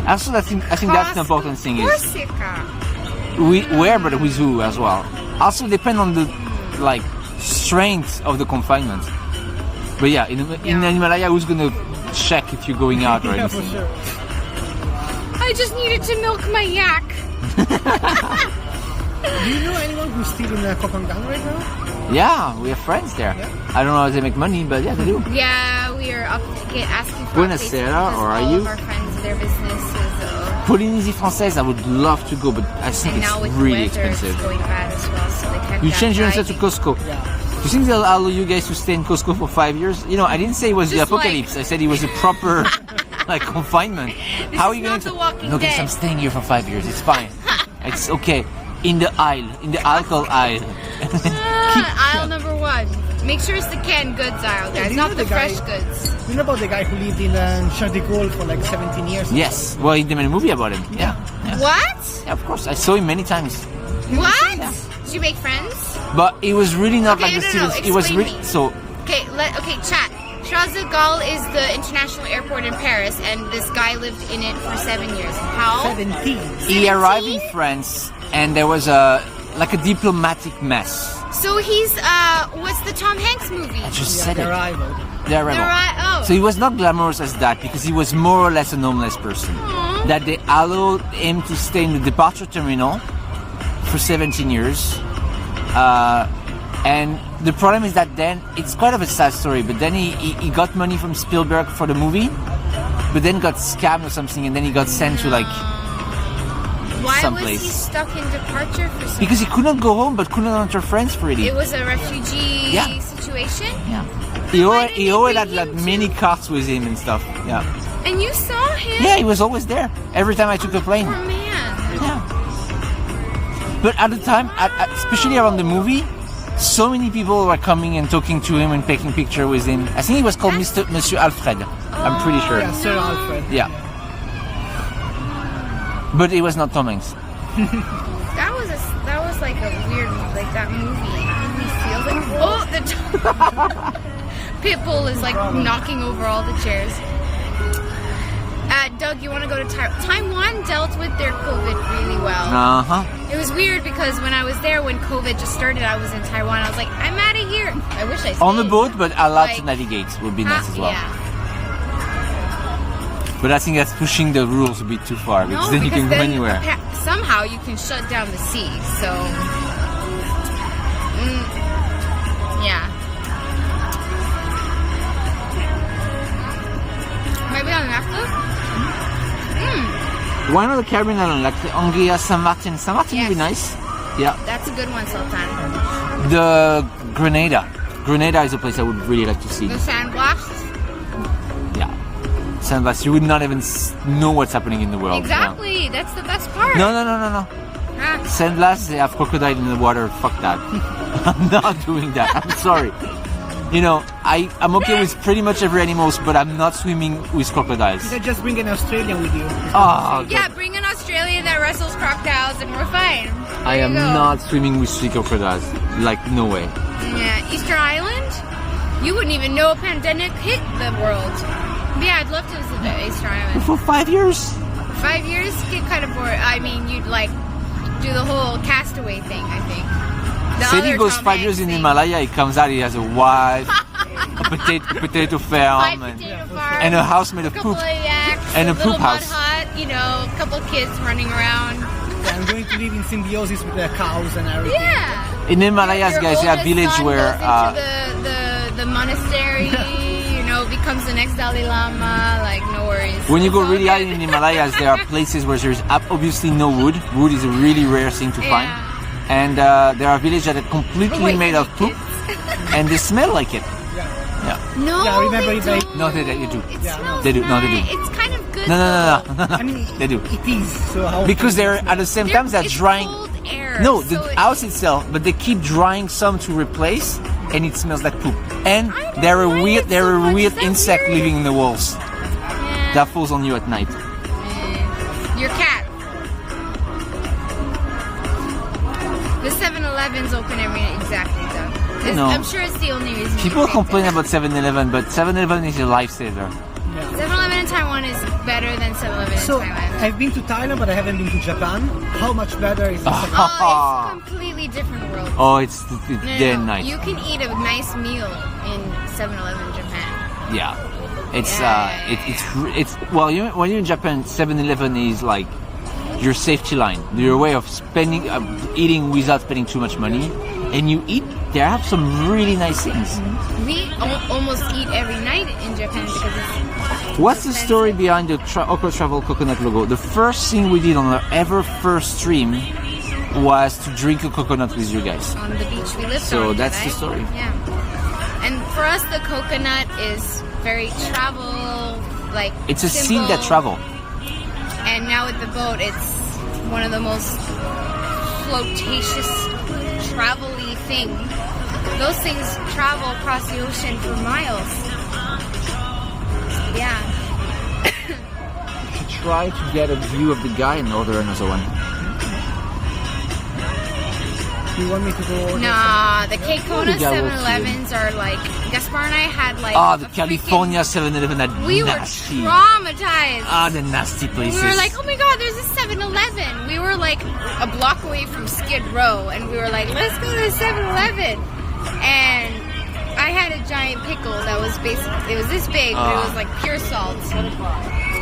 Also, I think that's the important thing is Corsica. where, but with who as well. Also, depend on the like strength of the confinement. But yeah, in Yeah. Himalaya, who's gonna check if you're going out or Yeah, for anything? sure. I just needed to milk my yak. Do you know anyone who's still in Copenhagen right now? Yeah, we have friends there. I don't know how they make money, but yeah, they do. Yeah, we are asking for Buenos updates Aires, because or are all you? of our friends, their businesses. Polynésie Française, I would love to go, but I think And now it's with really weather, expensive. it's going bad as well, so they can't. You get change your answer to diving. Costco. Yeah. you think they'll allow you guys to stay in Costco for 5 years? You know, I didn't say it was the Just apocalypse. I said it was a proper like confinement. How are you not going The Walking No, guys, Dead. I'm staying here for 5 years. It's fine. It's okay. In the alcohol aisle. Aisle number 1. Make sure it's the canned goods aisle, guys, do you not know the the guy- fresh goods. You know about the guy who lived in Charles de Gaulle for like 17 years? Yes. Well, he did a movie about him. Yeah. What? Yeah, of course. I saw him many times. What? Did you make friends? But it was really not Okay, like the no, Steven. no, It was explain really me. so. Okay, chat. Charles de Gaulle is the international airport in Paris, and this guy lived in it for 7 years. How? 17. He arrived in France, and there was a diplomatic mess. So he's what's the Tom Hanks movie? I just Yeah, said the it. arrival. The Arrival. Oh. So he was not glamorous as that because he was more or less a homeless person. That they allowed him to stay in the departure terminal for 17 years. And the problem is that then, it's quite of a sad story, but then he got money from Spielberg for the movie, but then got scammed or something, and then he got sent to like Why someplace. was he stuck in departure for so Because he could not go home, but couldn't enter France freely. It was a refugee Yeah. situation? Yeah. Why didn't He they always bring had like him many to- carts with him and stuff. Yeah. And you saw him? Yeah, he was always there. Every time I took a plane. Poor man. Yeah. But at the time, especially around the movie, so many people were coming and talking to him and taking picture with him. I think he was called Monsieur Alfred. I'm pretty sure. Yeah, Sir Alfred. Yeah. But it was not Tom Hanks. That was like a weird, like that movie. Feels like the Pitbull is like knocking over all the chairs. Doug, you want to go to Taiwan? Taiwan dealt with their COVID really well. Uh-huh. It was weird because when I was there, when COVID just started, I was in Taiwan. I was like, I'm out of here. I wish I stayed. On the boat, but allowed to Like, navigate would be nice as well. Yeah. But I think that's pushing the rules a bit too far because No, then you can go then anywhere. somehow you can shut down the sea. So, yeah. Maybe on NAFTA? Why not the Caribbean island, like the Anguilla, Saint Martin? Saint Martin would be nice. Yeah. That's a good one, Sultan. The Grenada. Grenada is a place I would really like to see. The sandblast? Yeah. Saint Blas, you would not even know what's happening in the world. Exactly. That's the best part. No. Ah. Saint Blas, they have crocodile in the water. Fuck that. I'm not doing that. I'm sorry. You know, I'm okay with pretty much every animal, but I'm not swimming with crocodiles. You could just bring an Australian with you. Oh, Yeah, bring an Australian that wrestles crocodiles and we're fine. I There am you go. not swimming with sea crocodiles. Like, no way. Yeah, Easter Island? You wouldn't even know a pandemic hit the world. Yeah, I'd love to visit Easter Island. For 5 years? 5 years get kind of bored. I mean, you'd like do the whole castaway thing, I think. The Said he other goes Tom 5 years Hanks in thing. Himalaya, he comes out, he has a wife, a potato farm, Five and, potato farms, and a house made of couple poop. of yaks, And a little poop mud house. hut, you know, a couple of kids running around. I'm going to live in symbiosis with the cows and everything. Yeah. In Himalayas, Your guys, they have oldest village son where goes into the monastery, you know, becomes the next Dalai Lama. Like, no worries. when you It's go all really good. high in Himalayas, there are places where there's obviously no wood. Wood is a really rare thing to find. Yeah. And there are villages that are completely Wait, made of poop, and they smell like it. No, Yeah, I remember they it very- don't. No, they do. It Yeah, smells they do. No, they do. nice. It's kind of good. No. I mean, They do. it is. So how Because they're at the same time they're It's drying. cold air. No, so the house itself, but they keep drying some to replace, and it smells like poop. And I don't there are like weird, it there so are much. weird Is that insect weird? living in the walls Yeah. that falls on you at night. Your cat. The 7-Eleven's open every night. Exactly, though. No. I'm sure it's the only reason. People you picked complain it. about 7-Eleven, but 7-Eleven is a lifesaver. 7-Eleven in Taiwan is better than 7-Eleven So in Thailand. I've been to Thailand, but I haven't been to Japan. How much better is this? Oh, it's a completely different world. Oh, it's No, day and night. You can eat a nice meal in 7-Eleven in Japan. Yeah, it's Yeah. it's well, when you're in Japan, 7-Eleven is like your safety line, your way of spending, eating without spending too much money, and you eat. They have some really nice things. We almost eat every night in Japan because it's What's the story behind the Okra Travel Coconut logo? The first thing we did on our ever first stream was to drink a coconut with you guys. On the beach we lived on. So that's right? the story. Yeah. And for us, the coconut is very travel, like It's a simple. seed that travel. And now with the boat, it's one of the most flotacious, travel-y thing. Those things travel across the ocean for miles. Yeah. To try to get a view of the guy and order another one. You want me to go? Nah, the Kona Yeah, we'll 7-Elevens are like, Gaspar and I had like Ah, the a California 7-Eleven, that we nasty. were traumatized. Ah, the nasty places. We were like, oh my god, there's a 7-Eleven. We were like a block away from Skid Row, and we were like, let's go to the 7-Eleven. And I had a giant pickle that was basically, it was this big, but it was like pure salt.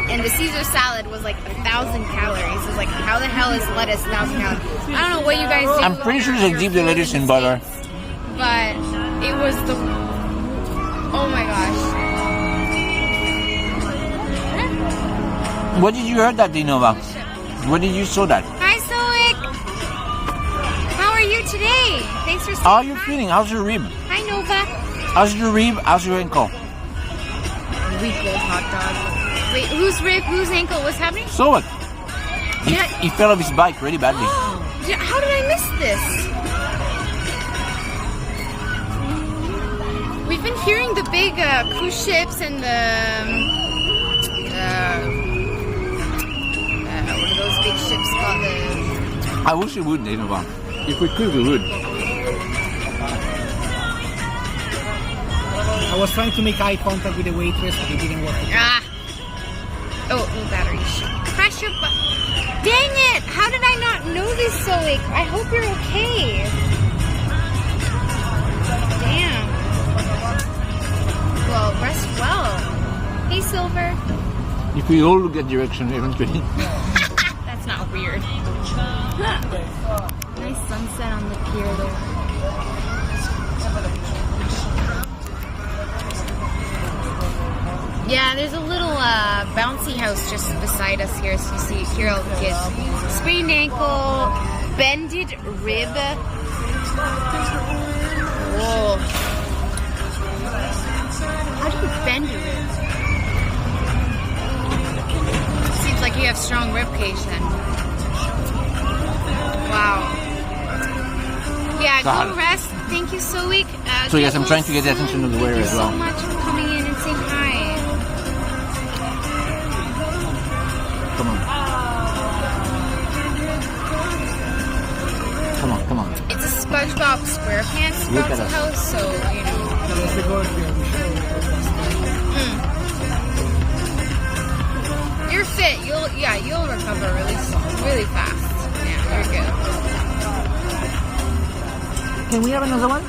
And the Caesar salad was like 1,000 calories. It was like, how the hell is lettuce 1,000 calories? I don't know what you guys do. I'm pretty sure they dip the lettuce in butter. But it was the, oh my gosh. What did you hear that, Dinova? Where did you saw that? Hi, Stoic. How are you today? Thanks for saying How are you hi. feeling? How's your rib? Hi, Nova. How's your rib? How's your ankle? Week old hot dog. Wait, whose rib, whose ankle? What's happening? So what? Yeah. He fell off his bike really badly. How did I miss this? We've been hearing the big cruise ships and the what are those big ships called? I wish we would, Dinova. If we could, we would. I was trying to make eye contact with the waitress, but it didn't work. Oh, batteries. Press your button. Dang it! How did I not know this, Solik? I hope you're okay. Damn. Well, rest well. Hey, Silver. If we all look at direction eventually. That's not weird. Nice sunset on the pier there. Yeah, there's a little bouncy house just beside us here, so you see here all the kids. Sprained ankle, bended rib. Whoa. How do you bend a rib? Seems like you have strong rib cage then. Wow. Yeah, God. go rest. Thank you, Soik. So yes, I'm trying to get the attention of the waiter as well. Thank you so much for coming in and saying hi. Come on. Come on, come on. It's a SpongeBob SquarePants Look at bouncy us. house, so you know. Let's go here. You're fit. You'll recover really fast. Yeah, you're good. Can we have another one?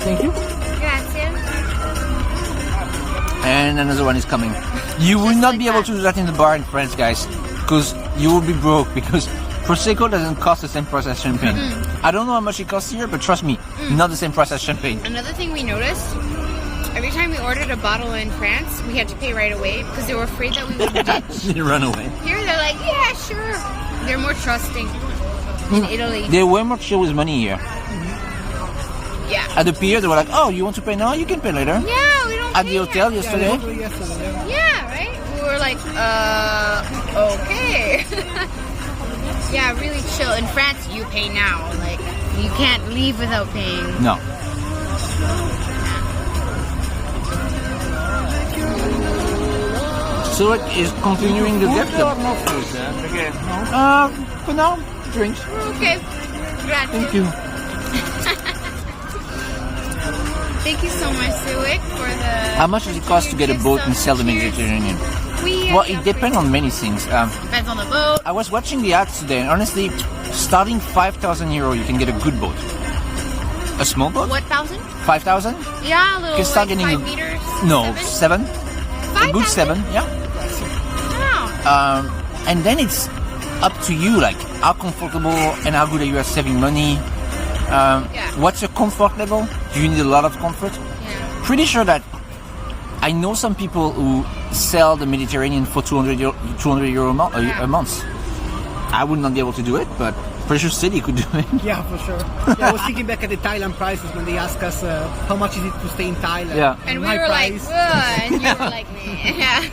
Thank you. Grazie. And another one is coming. You will not be able to do that in the bar in France, guys, because you will be broke, because Prosecco doesn't cost the same price as champagne. I don't know how much it costs here, but trust me, not the same price as champagne. Another thing we noticed, every time we ordered a bottle in France, we had to pay right away because they were afraid that we would ditch. You run away. Here they're like, yeah, sure. They're more trusting. In Italy. They're way more chill with money here. Yeah. At the pier, they were like, oh, you want to pay now? You can pay later. Yeah, we don't At pay the hotel yet. yesterday, Yeah, right? We were like, okay. Yeah, really chill. In France, you pay now. Like, you can't leave without paying. no. So it is continuing the gift. For now, drinks. Okay. Grazie. Thank you. Thank you so much, Suik, for the... How much does it cost to get a boat and sail the Mediterranean? Well, it depends on many things. Depends on the boat. I was watching the ads today, and honestly, starting 5,000 euro, you can get a good boat. A small boat? What, 1,000? 5,000? Yeah, a little, can start like, getting 5 meters? No, 7? 7. A good 7, yeah. Wow. And then it's up to you, like how comfortable and how good are you at saving money. What's your comfort level? Do you need a lot of comfort? Yeah. Pretty sure that I know some people who sell the Mediterranean for 200 euro a month. I would not be able to do it, but pretty sure City could do it. Yeah, for sure. Yeah, I was thinking back at the Thailand prices when they asked us how much is it to stay in Thailand. Yeah. And we my were like, price- "Whoa," and you were like, "Meh." Yeah.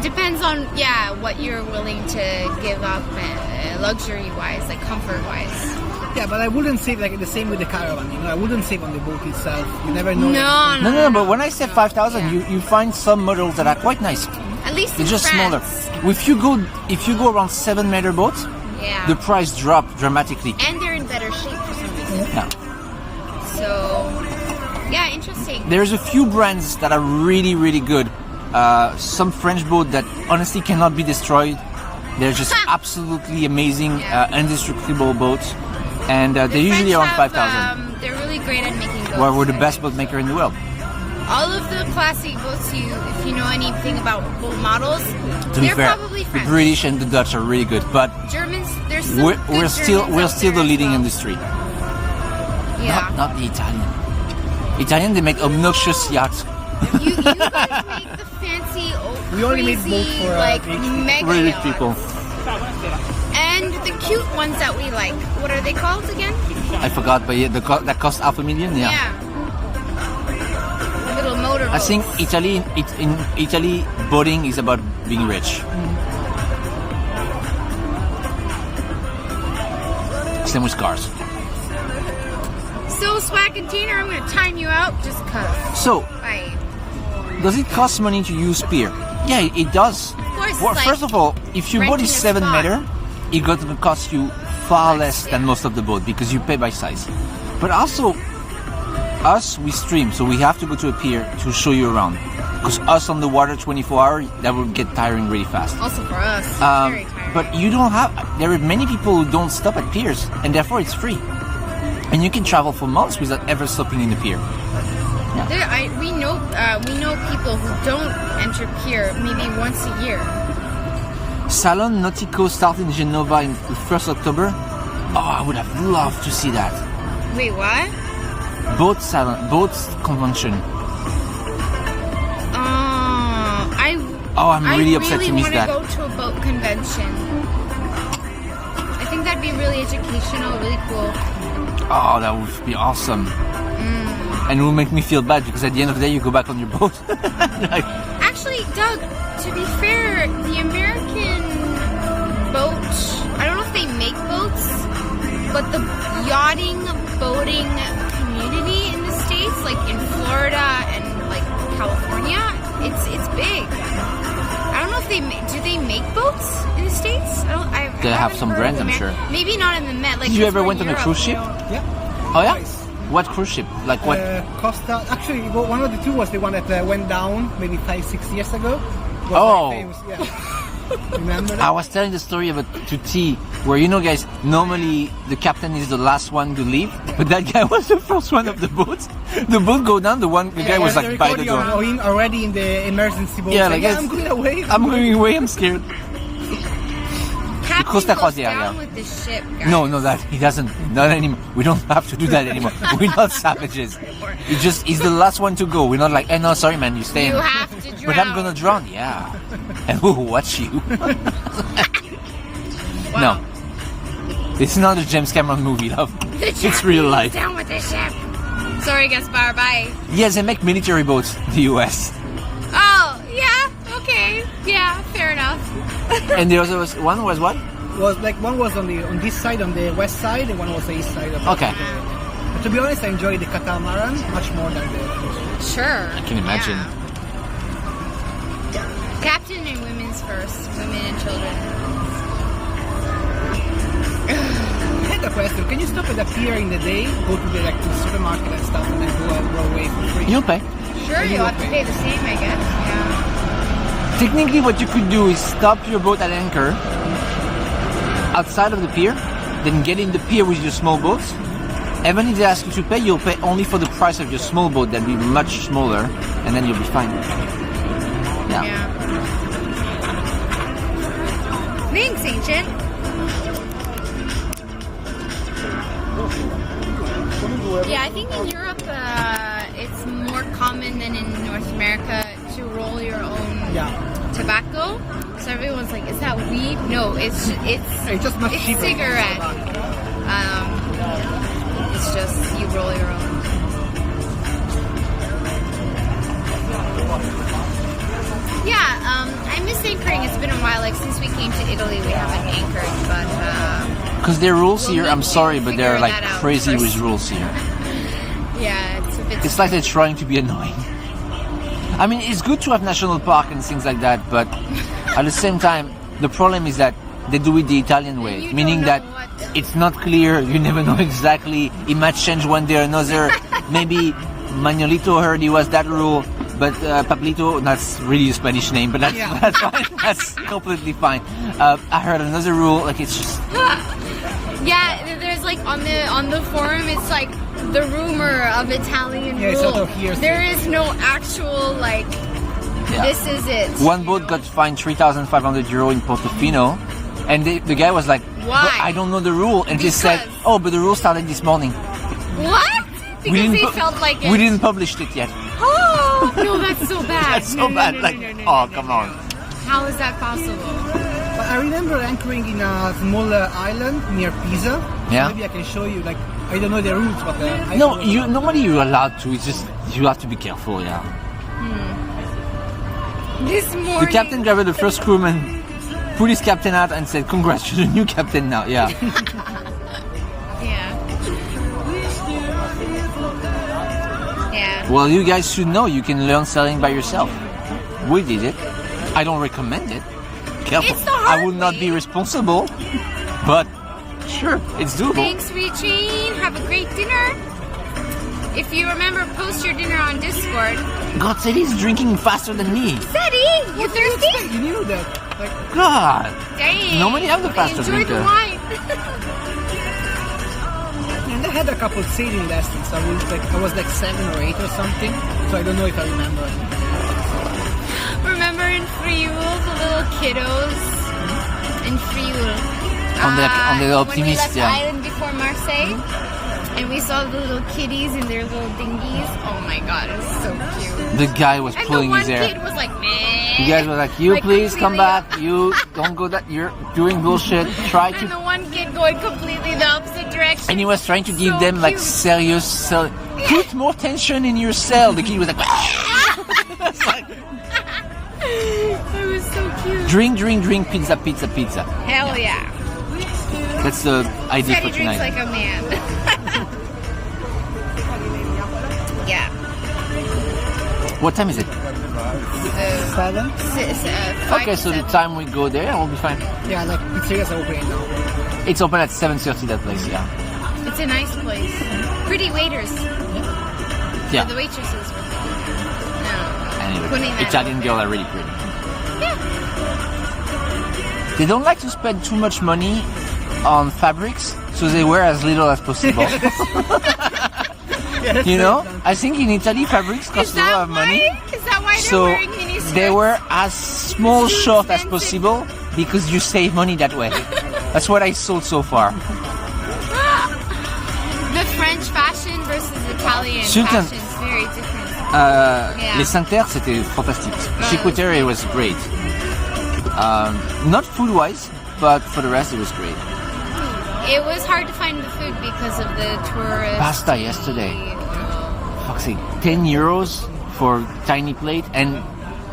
Depends on what you're willing to give up, luxury wise, like comfort wise. Yeah, but I wouldn't save like the same with the caravan. You know, I wouldn't save on the boat itself. You never know. No, but when I say 5,000, you find some models that are quite nice. At least They're in just France. smaller. If you go around 7-meter boats, Yeah. the price drop dramatically. And they're in better shape for some reason. Yeah. So, yeah, interesting. There's a few brands that are really, really good. Some French boat that honestly cannot be destroyed. They're just absolutely amazing, indestructible boats. And they're usually around 5,000. They're really great at making boats. Well, we're the best boat maker in the world. All of the classic boats, if you know anything about boat models, To be they're fair, probably the French. British and the Dutch are really good, but Germans, there's some we're good still Germans out the there as leading well. industry. Yeah. Not the Italian. Italian, they make obnoxious yachts. You guys make the fancy, We only made crazy, boats for, like rich people. mega Really rich yachts. people. And the cute ones that we like. What are they called again? I forgot, but yeah, that cost $500,000. Yeah. Little motor I think boats. in Italy, boating is about being rich. Same with cars. So, Swag Container, I'm going to time you out just because. So, Bye. does it cost money to use pier? Yeah, it does. Of course, Well, like first of all, if your boat renting is a 7 spot. meter, it's going to cost you far less than most of the boat because you pay by size. But also, us, we stream, so we have to go to a pier to show you around. Because us on the water 24 hours, that will get tiring really fast. Also for us, very tiring. But you don't have. There are many people who don't stop at piers, and therefore it's free. And you can travel for months without ever stopping in the pier. We know people who don't enter pier maybe once a year. Salon Nautico started in Genova in the 1st October. Oh, I would have loved to see that. Wait, what? Boat convention. I'm really upset to miss that. I really want to go to a boat convention. I think that'd be really educational, really cool. Oh, that would be awesome. And it will make me feel bad because at the end of the day you go back on your boat. Actually, Doug, to be fair, the American boat, I don't know if they make boats, but the yachting, boating community in the States, like in Florida and like California, it's big. I don't know if do they make boats in the States? They have some brands, I'm sure. Maybe not in the Met. Like Did you ever went on a Europe. cruise ship? Yeah. Oh yeah? Nice. What cruise ship? Like what? Costa. Actually, one of the two was the one that went down maybe 5-6 years ago. It was Oh. very famous, yeah. Remember I that? was telling the story about to T, where guys, normally the captain is the last one to leave, but that guy was the first one of the boat. The boat go down, the guy was like by the door. Him already in the emergency boat. Yeah, like, like, I'm going away. I'm going away, I'm scared. Captain Costa goes Croisière, down yeah. with the ship, guys. No, that he doesn't. Not anymore. We don't have to do that anymore. We're not savages. He's the last one to go. We're not like, no, sorry, man, you stay. You have to drown. But I'm gonna drown. Yeah, and we'll watch you. Wow. No, it's not a James Cameron movie, love. The It's real Japanese life. Down with the ship. Sorry, Gaspar. Bye. Yes, they make military boats. The U.S. Oh, yeah. Okay. Yeah. Fair enough. And the other one was what? Was like one was on this side, on the west side, and one was the east side. Of Okay. But to be honest, I enjoy the catamaran much more than the cruise ship. Sure. I can imagine. Yeah. Captain and women's first. Women and children. I had a question. Can you stop at the pier in the day, go to the supermarket and stuff, and then go away for free? You'll pay. Sure, you'll have to pay the same, I guess. Yeah. Technically, what you could do is stop your boat at anchor outside of the pier, then get in the pier with your small boats. Even if they ask you to pay, you'll pay only for the price of your small boat that'll be much smaller, and then you'll be fine. Yeah. Thanks, Ancient. Yeah, I think in Europe it's more common than in North America to roll your own tobacco. So everyone's like, is that weed? No, it's just much cheaper. cigarette. It's just you roll your own. Yeah, I miss anchoring. It's been a while. Like since we came to Italy, we haven't anchored, but Because their rules we'll here, need I'm to sorry, but they're figure like that out crazy first. with rules here. Yeah, it's a bit. It's like they're trying to be annoying. I mean, it's good to have national park and things like that, but at the same time, the problem is that they do it the Italian way, You meaning don't know that what- it's not clear. You never know exactly. It might change one day or another. Maybe Manuelito heard it was that rule, but Pablito, that's really a Spanish name, but that's, Yeah. that's fine. That's completely fine. I heard another rule. Like it's just Yeah, there's like on the forum, it's like the rumor of Italian Yeah, it's rule. sort of hearsay. There is no actual like. yeah. This is it. One boat got fined €3,500 in Portofino, and the guy was like, Why? "But I don't know the rule," and just said, Because- "Oh, but the rule started this morning. What? Because they pu- felt like it. we didn't publish it yet." Oh no, that's so bad. That's so bad. Like, oh, come on. How is that possible? But I remember anchoring in a small island near Pisa. Yeah. Maybe I can show you. Like I don't know the routes, but I No, know- normally you're allowed to. It's just you have to be careful. Yeah. This morning. The captain grabbed the first crewman, put his captain out, and said, "Congrats, you're the new captain now." Yeah. Yeah. Yeah. Well, you guys should know you can learn sailing by yourself. We did it. I don't recommend it. Careful. It's the hard I will not be way. responsible, but sure, it's doable. Thanks, sweet Jane. Have a great dinner. If you remember, post your dinner on Discord. God said he's drinking faster than me. Sadie, you thirsty? You knew that. Like God. Dang. Nobody have the faster Enjoy drinker. the wine. and I had a couple sailing lessons. I was like 7 or 8 or something. So I don't know if I remember. Remember in Friul, the little kiddos in Friul. On the when we Optimist, left the yeah. island before Marseille, and we saw the little kiddies in their little dinghies. Oh my god, it was so cute. The guy was And the pulling one his hair. kid was like, meh. You guys were like, "You Like, please come completely back. You don't go that. You're doing bullshit. Try And to." the one kid going completely the opposite direction. And he was trying to give So them like cute. serious. Put more tension in your cell. The kid was like, It was so cute. "Drink, drink, drink. Pizza, pizza, pizza." Hell yeah. That's the idea Teddy for drinks tonight. like a man. Yeah. What time is it? 7? Okay, so the time we go there, we'll be fine. Yeah, like pizzerias are opening now. It's open at 7:30. That place, yeah. It's a nice place. Pretty waiters. Yeah. The waitresses were no. Anyway, Putting that Italian out girls are really pretty. Yeah. They don't like to spend too much money on fabrics, so they wear as little as possible. You know, I think in Italy fabrics Is cost a that lot of money, why? Is that why they're so wearing mini skirts? they wear as small Too short as expensive. possible because you save money that way. That's what I saw so far. The French fashion versus Italian Sultan. fashion is very different. Les 5 terres, c'était fantastique. Chicoteria was great. Not food-wise, but for the rest, it was great. It was hard to find the food because of the tourists. Pasta yesterday. Fuck's sake, €10 for tiny plate and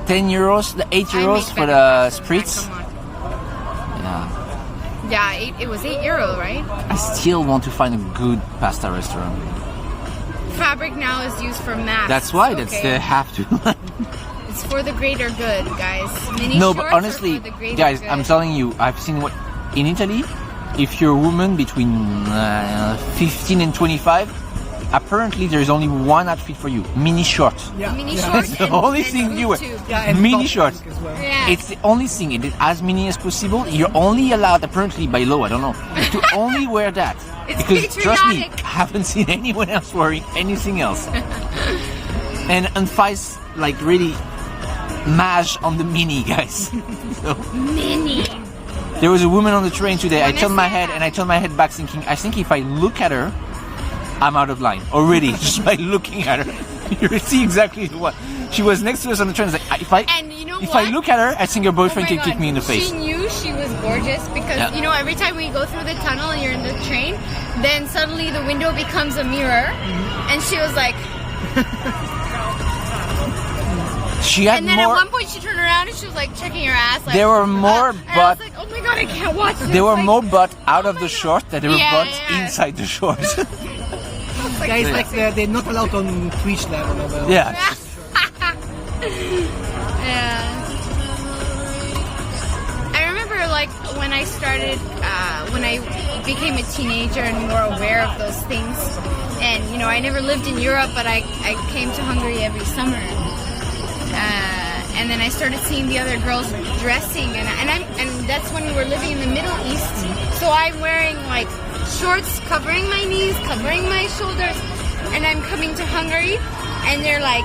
€10, the €8 for the spritz. Come on. Yeah, Yeah, it was €8, right? I still want to find a good pasta restaurant. Fabric now is used for masks. That's why. That's okay? they have to. It's for the greater good, guys. Mini No, shorts but are honestly, for the greater guys, good. I'm telling you, I've seen what in Italy. If you're a woman between 15 and 25, apparently there is only one outfit for you: mini short. Yeah. Mini yeah. shorts That's the and- only and thing you wear. boob tube. Yeah, and Mini top shorts. as well. Yeah. It's the only thing. It is as mini as possible. You're only allowed, apparently by law, I don't know, to only wear that. It's because trust me, patriotic. I haven't seen anyone else wearing anything else. And Unfice like really mash on the mini, guys. So, Mini. there was a woman on the train today. I Wanna turned my see head that? and I turned my head back, thinking, I think if I look at her, I'm out of line already just by looking at her. You see exactly what She was next to us on the train. Like, And you know if what? I look at her, I think her boyfriend Oh my can kick God. me in the face. She knew she was gorgeous because, Yeah. you know, every time we go through the tunnel and you're in the train, then suddenly the window becomes a mirror. And she was like, She had and then more. at one point she turned around and she was like checking her ass. Like, There were more and I butt. was like, oh my God, I can't watch this. There were Like, more butt out oh of my the God. short than there were Yeah, butts yeah. inside the short. Guys, like they're not allowed on Twitch level. Yeah. Yeah. I remember like when I started, when I became a teenager and more aware of those things. And you know, I never lived in Europe, but I came to Hungary every summer. And then I started seeing the other girls dressing, and that's when we were living in the Middle East. So I'm wearing like shorts covering my knees, covering my shoulders, and I'm coming to Hungary, and they're like,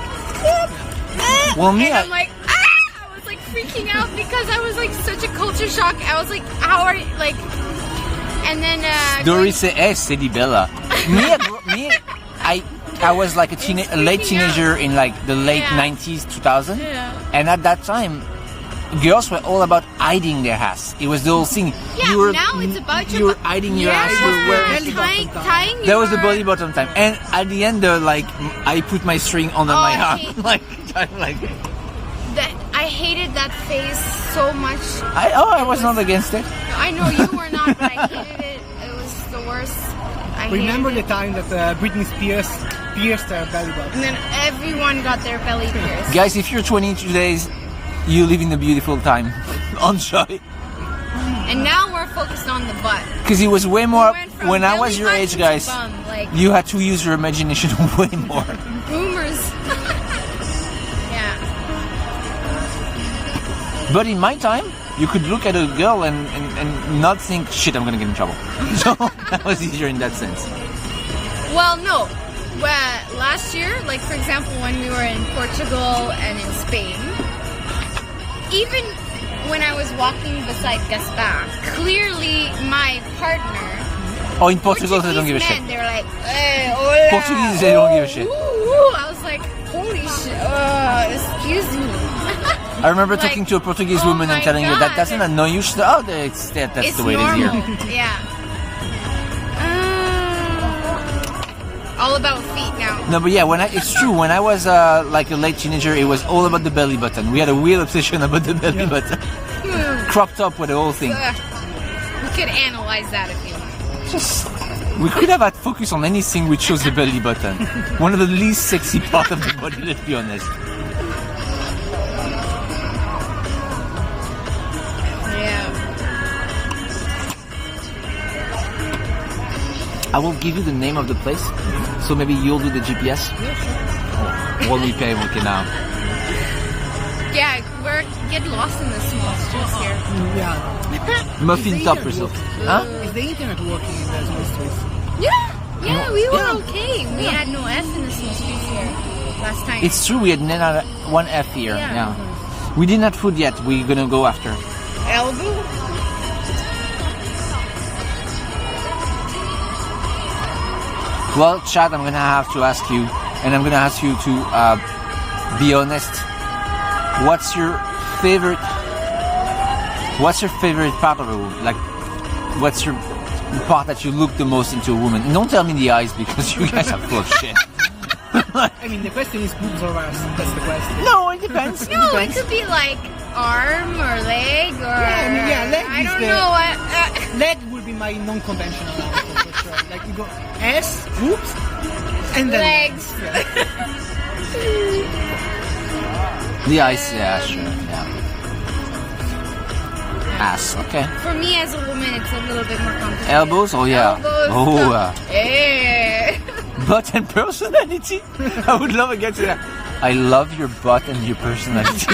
Well, me, and I'm like, I was like freaking out because I was like such a culture shock. I was like, how are you, like, and then Doris said, "Hey, City Bella." I was like a late teenager in like the late Yeah. 90s, 2000, Yeah. and at that time, girls were all about hiding their ass. It was the whole thing. yeah, now it's about you were hiding your ass. You were wearing. tying That was the your- body bottom time, and at the end, like I put my string under Oh, my I arm, hate- like. That I hated that phase so much. I was not against it. I know you were not, but I hated it. It was the worst. I hated Remember the it. time that Britney Spears pierced her belly button? And then everyone got their belly pierced. Guys, if you're 22 days, you live in a beautiful time. Enjoy. And now we're focused on the butt. Because it was way more. We went from When I belly was your button age, to guys, bum, like you had to use your imagination way more. boomers. Yeah. But in my time, you could look at a girl and not think, shit, I'm gonna get in trouble. So that was easier in that sense. Well, no. Well, last year, like for example, when we were in Portugal and in Spain, even when I was walking beside Gaspar, clearly my partner. Oh, in Portugal, they don't give a Portuguese shit. men, they're like, hey, hola, Portuguese, they don't give a shit. ooh, ooh. I was like, holy shit, excuse me. I remember Like, talking to a Portuguese oh woman and my telling her that God. doesn't annoy you. She said, oh, that's It's the way normal. it is here. Yeah. All about feet now. No, but yeah, it's true. When I was like a late teenager, it was all about the belly button. We had a weird obsession about the belly button. Cropped up with the whole thing. Ugh. We could analyze that if you want. We could have had focus on anything. We chose the belly button. One of the least sexy part of the body, let's be honest. Yeah. I will give you the name of the place, so maybe you'll do the GPS. While we pay, okay now. Yeah, get lost in the small streets here. Yeah. Muffin top result. Huh? Is the internet working in the small streets? Yeah, we were Yeah. okay. We had no F in the small streets here last time. It's true, we had one F here. Yeah. Yeah. We didn't have food yet. We're gonna go after. elbow. Well, Chad, I'm gonna have to ask you, and I'm gonna ask you to be honest. What's your favorite part of a woman? Like, what's your part that you look the most into a woman? And don't tell me the eyes because you guys are full of shit. I mean, the question is boobs or ass. That's the question. No, it depends. No, it could be like arm or leg or leg I is don't the- know what. Leg would be my non-conventional answer for sure. Like you go ass, boobs, and then Legs. The eyes, yeah, sure, yeah. Ass, okay. For me as a woman, it's a little bit more complicated. Elbows, oh yeah. Elbows. Oh, Eh. butt and personality. I would love a guy to say that. I love your butt and your personality.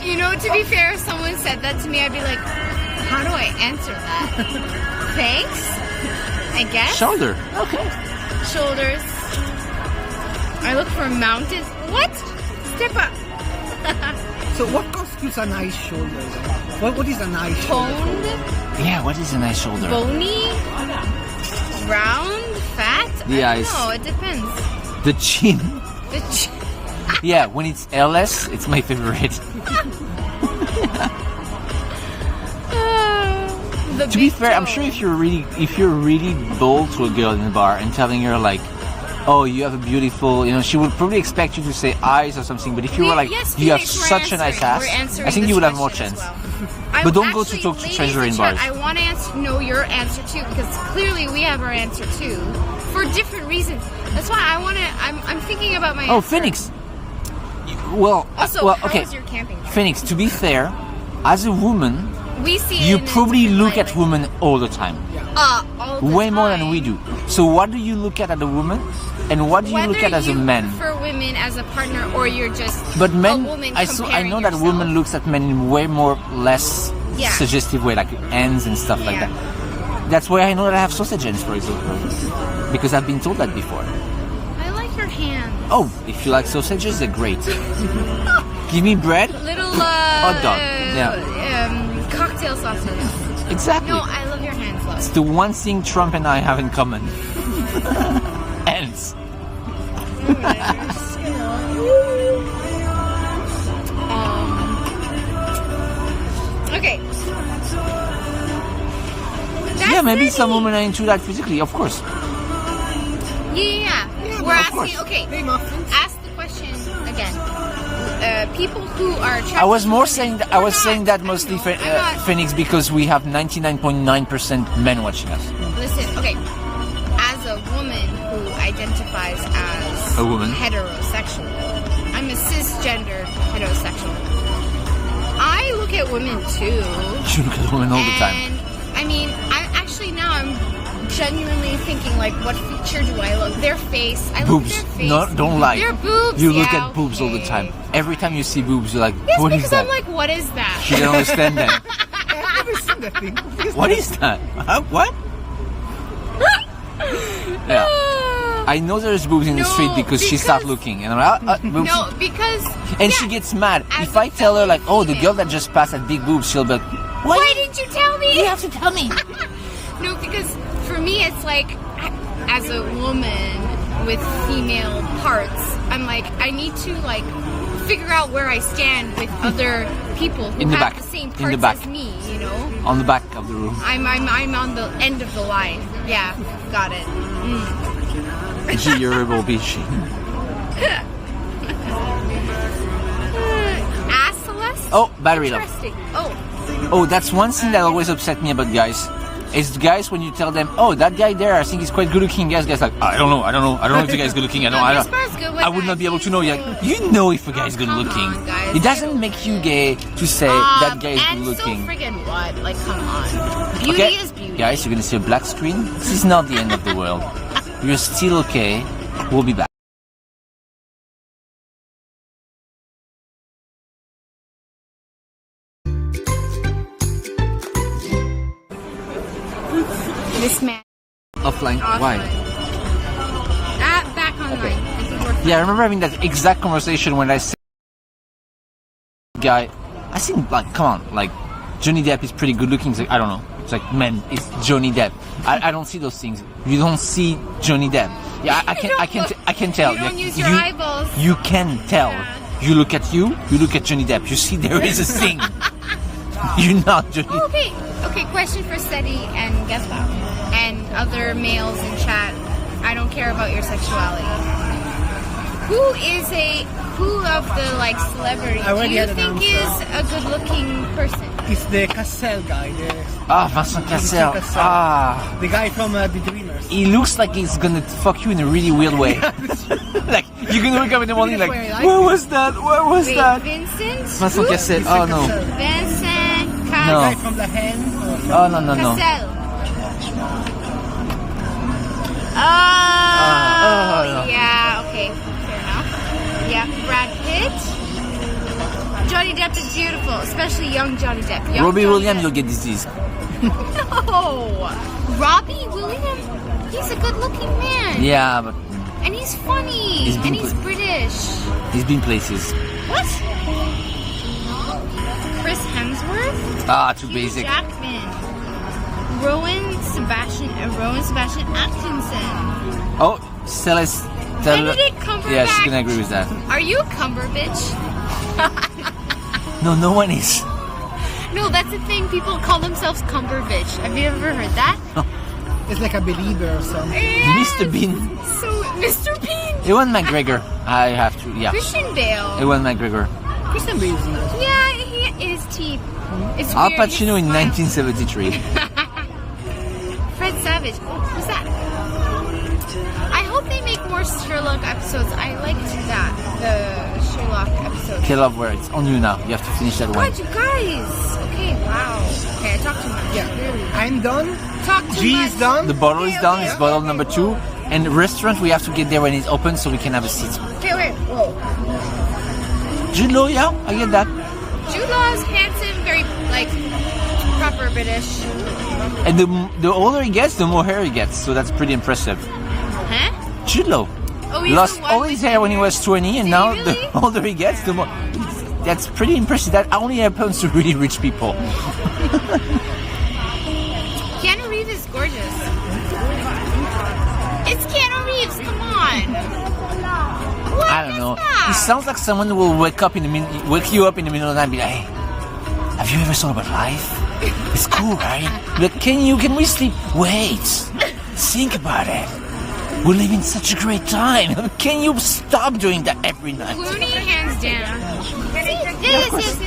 You know, to be fair, if someone said that to me, I'd be like, how do I answer that? Thanks, I guess. Shoulder, okay. Shoulders. I look for mountains. What? Step up. So what constitutes a nice shoulder? Then? What is a nice shoulder? Toned, Yeah, what is a nice shoulder? bony, round, fat. The I eyes. don't know, it depends. The chin. The Yeah, when it's airless, it's my favorite. To be fair, I'm sure if you're really bold to a girl in the bar and telling her like, oh, you have a beautiful, she would probably expect you to say eyes or something. But if you were like, you have such a nice ass, I think you would have more chance. Well. But don't go to talk to strangers in bars. I want to know your answer too, because clearly we have our answer too, for different reasons. That's why I'm thinking about my. Oh, answer. Phoenix. Well, Also, well, how okay. was your camping trip? Phoenix, to be fair, as a woman, We see you it in a probably different look light, at women all the time. all the Way more than time. we do. So what do you look at a woman, and what do you look at as a man? Whether you prefer women as a partner or you're just But men, a woman I comparing know that yourself. women looks at men in way more less Yeah. suggestive way, like hands and stuff like Yeah. that. That's why I know that I have sausage hands, for example, because I've been told that before. I like your hands. Oh, if you like sausages, they're great. Give me bread. Little Hot dog. cocktail sausage. Exactly. No, I love your hands, love. It's the one thing Trump and I have in common. Hands. Okay. Yeah, maybe some women are into that physically, of course. Yeah. We're of asking. course. Okay. Hey, muffins. Ask the question again. People who are attracted I was to more women- saying that, We're not. I mostly know, I'm not- Phoenix, because we have 99.9% men watching us. Listen, okay. As a woman who identifies as A woman. heterosexual, I'm a cisgendered heterosexual. I look at women too. You look at women all the time. And I mean, I'm genuinely thinking like, what feature do I look? Their face. I look Boobs. at their face. No, don't lie. Their boobs. You look yeah, at boobs all the okay. time. Every time you see boobs, you're like, Yes, what is because that? I'm like, what is that? You don't understand that. I've never seen that thing. What is that? What? Yeah. I know there's boobs in the No, street because she starts because- looking, and I'm like, boobs. No, because And yeah, she gets mad. as If a I tell her fellow like, oh, the girl female. that just passed had big boobs, she'll be like, Why didn't you tell me? You have to tell me. No, because for me, it's like, as a woman with female parts, I'm like, I need to like figure out where I stand with other people who In the have back. the same In parts the back. as me. You know, On the back of the room. I'm on the end of the line. Yeah, got it. Gee, you're a rebel bitch. Ass Celeste. Oh, battery love. Interesting. Oh, that's one thing that always upset me about guys. Is guys when you tell them, oh, that guy there, I think he's quite good looking. Guys like, I don't know if the guy's good looking. I would not be able to know. You're like, you know if a guy's good come looking. on, guys. It doesn't make you gay to say that guy is good And looking. so friggin' what? Like, come on. Beauty is beauty. Guys, you're gonna see a black screen. This is not the end of the world. You're still okay. We'll be back. This man. Offline. Why? Back online. I think we're Yeah, I remember having that exact conversation when I said, guy, I think, like, come on, like, Johnny Depp is pretty good looking. It's like, I don't know. It's like, man, it's Johnny Depp. I don't see those things. You don't see Johnny Depp. Yeah, I can tell. You don't Like, use your eyeballs. You can tell. Yeah. You look at Johnny Depp. You see there is a thing. You're not Johnny. Oh, okay. Question for Seti and Gaspar and other males in chat. I don't care about your sexuality. Who of the like celebrities I do already you had an think answer. is a good-looking person? It's the Cassell guy, Vincent Cassel. the guy from The Dreamers. He looks like he's gonna fuck you in a really weird way. Like, you're gonna wake up in the morning like, where was that? Where was Wait, that? Vincent? Vincent Cassel. Mr. Oh no. Cassel. Vincent The No. guy from The Hen. Oh no. Cassel. no. Yeah, okay. Fair enough. Yeah, Brad Pitt. Johnny Depp is beautiful, especially young Johnny Depp. Young Robbie Johnny Williams, Depp. you'll get disease. No! Robbie Williams? He's a good-looking man. Yeah, but And he's funny. He's been and he's British. he's been places. What? Chris Hemsworth? Too Hugh basic. Jackman. Rowan Sebastian Atkinson. Oh, Celeste Benedict Cumberbatch. Yeah, she's gonna agree with that. Are you a cumber bitch? No, no one is. No, that's the thing. People call themselves cumber bitch. Have you ever heard that? It's like a believer or something. Yes. Mr. Bean. So, Mr. Bean. Ewan McGregor. I have to, yeah. Christian Bale. Ewan McGregor. Christian Bale. Yeah, his teeth. It's Al weird. Pacino in His smile. 1973. Fred Savage. Oh, who's that? I hope they make more Sherlock episodes. I liked that. The Sherlock episode. Okay, love, where it's on you now. You have to finish that one. God, you guys. Okay, wow. Okay, I talked too much. Yeah. I'm done. Talk too G much. is done. The bottle is done. okay, It's okay, bottle okay. number 2. And the restaurant, we have to get there when it's open so we can have a seat. Okay, wait. Whoa. Jude Law, yeah, I get that. Jude Law is handsome, very, like, proper British. And the older he gets, the more hair he gets. So that's pretty impressive. Huh? Jude Law Oh, he's lost the one all with his the hair when he was 20, and Did now he really? the older he gets, the more. That's pretty impressive. That only happens to really rich people. Keanu Reeves is gorgeous. It's Keanu Reeves, come on. What I don't is know. that? He sounds like someone who will wake you up in the middle of the night and be like, "Hey, have you ever thought about life? It's cool, right? But can we sleep? Wait, think about it. We're living such a great time. Can you stop doing that every night?" Clooney, hands down. Yes.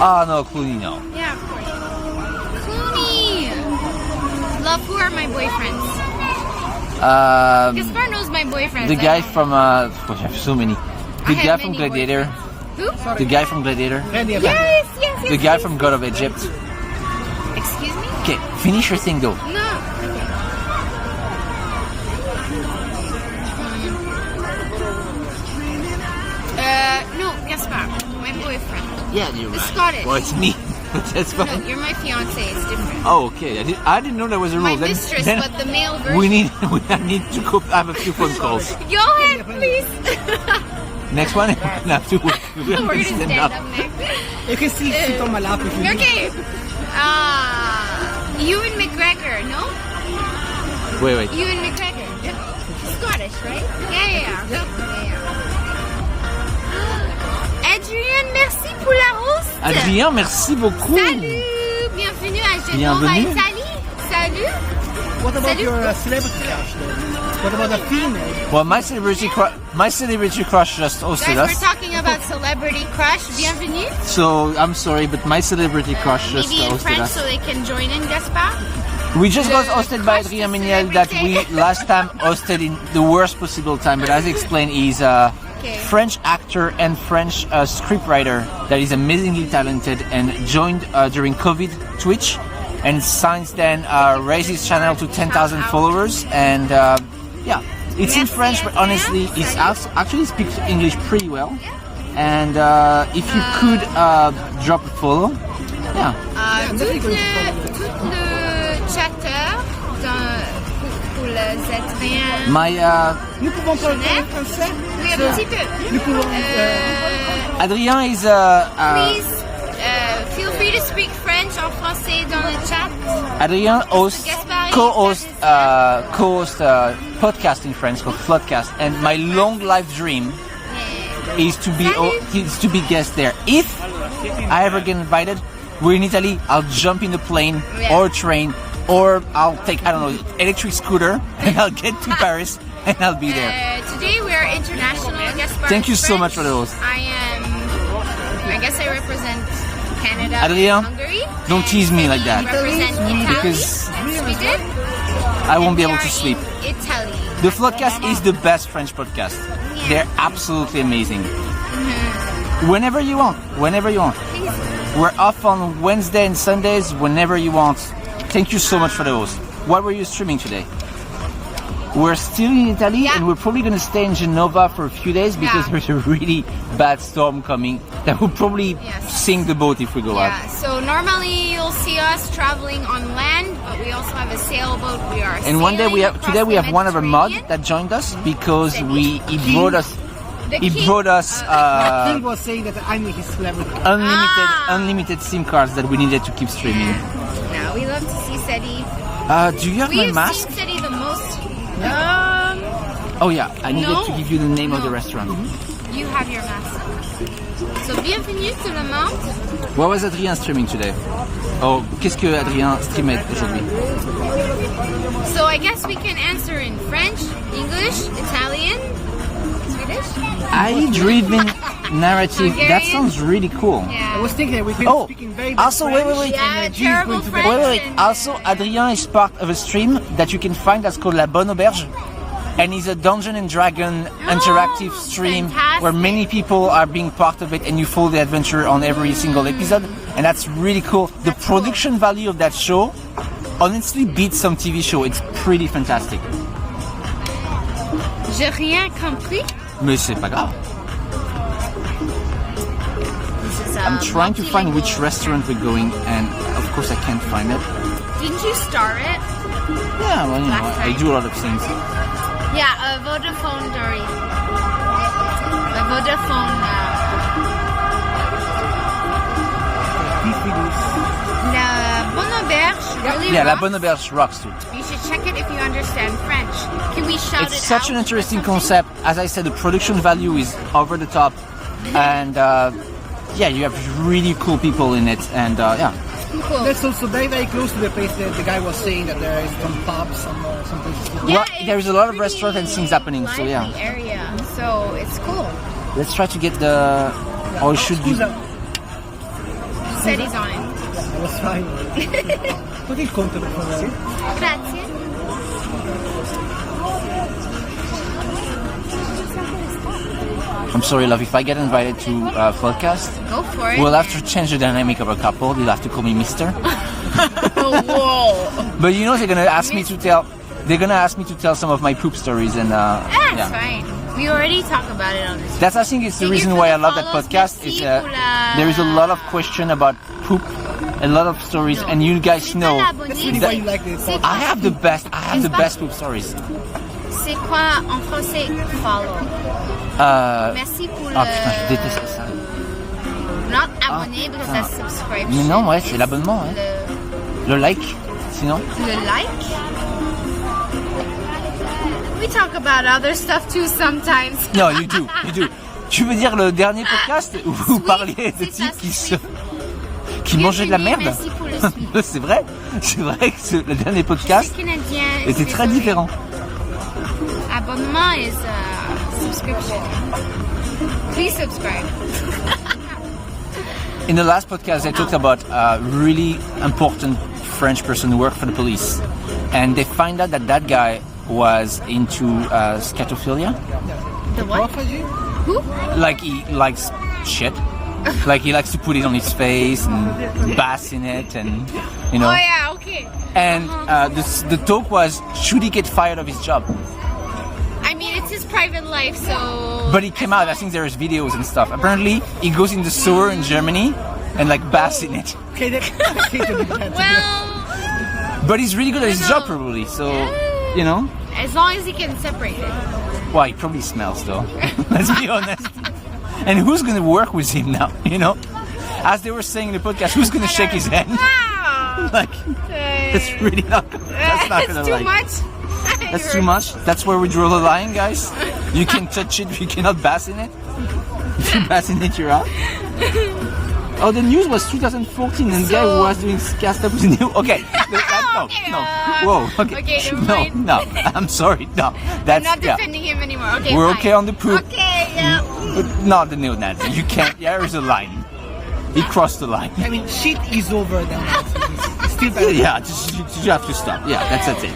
Oh no, Clooney, no. Yeah, of course. Clooney. Love, who are my boyfriends? Gaspar knows my boyfriends. The I guy know. from gosh, I have so many. The I guy have from many Gladiator. Who? The guy from Gladiator. Ready, Yes. The guy from God of Egypt. Excuse me? Okay, finish your thing though. No. No, Gaspar, my boyfriend. Yeah, you're The right. Scottish. Well, it's me. That's No, fine. you're my fiance. It's different. Oh, okay. I didn't know that was a rule. My Then- mistress, then but the male version. we need to go have a few phone calls. Johan, please. Next one, we're gonna have to work. We're gonna stand up next. You can still sit on my lap if you need. Okay. Ewan McGregor, no? Wait. Ewan McGregor. Scottish, right? Yeah. Adrien, merci pour la host. Adrien, merci beaucoup. Salut, bienvenue à Genova, Bienvenue. Italie. Salut. What about Salut. your celebrity crush though? What about a female? Well, my celebrity crush just hosted Guys, we're us. talking about celebrity crush. Bienvenue. So I'm sorry, but my celebrity crush just Maybe in hosted French us. so they can join in, Gaspar. We just got The hosted by crush Adrien to Méniel that we celebrity. last time hosted in the worst possible time. But as explained, he's a Okay. French actor and French scriptwriter that is amazingly talented and joined during COVID Twitch, and since then raised his channel to 10,000 followers. And yeah, it's in Merci, French, but Adrien. honestly, he actually speaks English pretty well. And if you could drop a follow, yeah. Tout le chatter pour les Adrien. My Nous pouvons parler Genève. français. Oui, un petit peu. Nous pouvons. Adrien is Please feel free to speak French en français dans le chat. Adrien hosts Gaspard co-host is- co-host podcast in France called Floodcast, and my long life dream is to be guest there. If I ever get invited, we're in Italy. I'll jump in the plane Yeah. or train, or I'll take electric scooter, and I'll get to Paris, and I'll be there. Today we are international. Gaspard Thank you is so much French. for the host. I guess I represent Canada Adrien, and Hungary. don't tease me like that. Represent Italy Because and Sweden. I won't be And able we to are sleep. in Italy. The Floodcast is the best French podcast. Yeah. They're absolutely amazing. Whenever you want. We're off on Wednesday and Sundays whenever you want. Thank you so much for the host. What were you streaming today? We're still in Italy, Yeah. and we're probably going to stay in Genova for a few days because Yeah. there's a really bad storm coming that will probably Yes. sink the boat if we go out. Yeah, so normally you'll see us traveling on land, but we also have a sailboat. We are And one day sailing today across we the have one of our mod Mediterranean. that joined us because The he king. brought us The he king- brought us King was saying that I'm his celebrity. unlimited SIM cards that we needed to keep streaming. No, we love to see Seti. Do you have We my have mask? seen Seti the most. Oh yeah, I needed No. to give you the name of the No. restaurant. You have your mask. So, bienvenue to Le Mans. What was Adrien streaming today? Oh, qu'est-ce que Adrien streamait aujourd'hui? So, I guess we can answer in French, English, Italian, Swedish. AI-driven narrative. That Hungarian? sounds really cool. I Yeah. was thinking that we could Oh, speak in very also, good wait. French, Yeah, and G is terrible going to French. Wait. Also, Adrien is part of a stream that you can find that's called La Bonne Auberge. And it's a Dungeon and Dragon interactive stream fantastic. where many people are being part of it and you follow the adventure on every single episode. And that's really cool. The production value of that show honestly beats some TV show. It's pretty fantastic. J'ai rien compris. Mais c'est pas grave. This is, I'm trying to find which multilingual. restaurant we're going and of course I can't find it. Didn't you star it? Yeah, well, you know, Last I time. do a lot of things. Yeah, Vodafone, Dory. A Vodafone. La Bonne Auberge really Yeah, La rocks. Bonne Auberge rocks too. You should check it if you understand French. Can we shout It's it such out an or interesting something? concept. As I said, the production value is over the top, and yeah, you have really cool people in it, and yeah. Cool. That's also very, very close to the place that the guy was saying that there is some pubs, some places. Well, it's there's a lot of pretty restaurants and things happening, so yeah. lively area, so it's cool. Let's try to get the. Or should you? Scusa, Said he's on it. I was fine. Put il conto per favore. Grazie. I'm sorry, love. If I get invited to a podcast, Go for it. we'll have to change the dynamic of a couple. You'll have to call me Mister. Oh, whoa. But you know they're gonna ask me to tell. They're gonna ask me to tell some of my poop stories, and That's yeah. fine. We already talk about it on this. That's I think it's the Thank you reason for why the I love that follows. podcast. Merci Is pour la- there is a lot of question about poop, a lot of stories, and you guys C'est know. pas l'abonné, That's really c'est- why you like the c'est podcast. I have the best. I have the N'est-ce pas? best poop stories. C'est quoi en français? Follow. Merci pour le. Ah putain, je déteste ça. Not abonné because putain. that's subscription. Mais non, ouais, c'est l'abonnement, hein. Le like, sinon. Le like. We talk about other stuff too sometimes. Non, you do, you do. Tu veux dire le dernier podcast où vous Sweet, parliez de c'est ça, types qui sweet. mangeaient de la Bienvenue, merde? merci pour le sweet. C'est vrai que le dernier podcast C'est canadien. était très désolé. différent. Abonnement is subscription. Please subscribe. In the last podcast, I talked about a really important French person who worked for the police, and they find out that that guy was into scatophilia. The what? Autophagy? Who? Like he likes shit. Like he likes to put it on his face and bask in it, and you know. Oh yeah, okay. And the talk was, should he get fired of his job? I mean, it's his private life, so. But he came out. I think there's videos and stuff. Apparently, he goes in the sewer in Germany and like basks in it. Okay, that's okay. Well, But he's really good at his No. job, probably. So, you know. as long as he can separate it. Well, he probably smells though. Let's be honest. And who's gonna work with him now? You know, as they were saying in the podcast, who's gonna shake his hand? Wow. Like, it's really not. That's not gonna It's too like. much. That's too much. That's where we draw the line, guys. You can touch it, you cannot bask in it. If you bask in it, you're out. Oh, the news was 2014, and the guy who was doing cast-up was new. Okay, no, Okay, no. Whoa, okay, okay, never mind. no. I'm sorry, no. That's I'm not yeah. defending him anymore. Okay, We're fine. okay on the poop. Okay, yeah. But not the neo-Nazi. You can't. There is a line. He crossed the line. I mean, shit is over than that. It's still better. Yeah, just you have to stop. Yeah, that's it.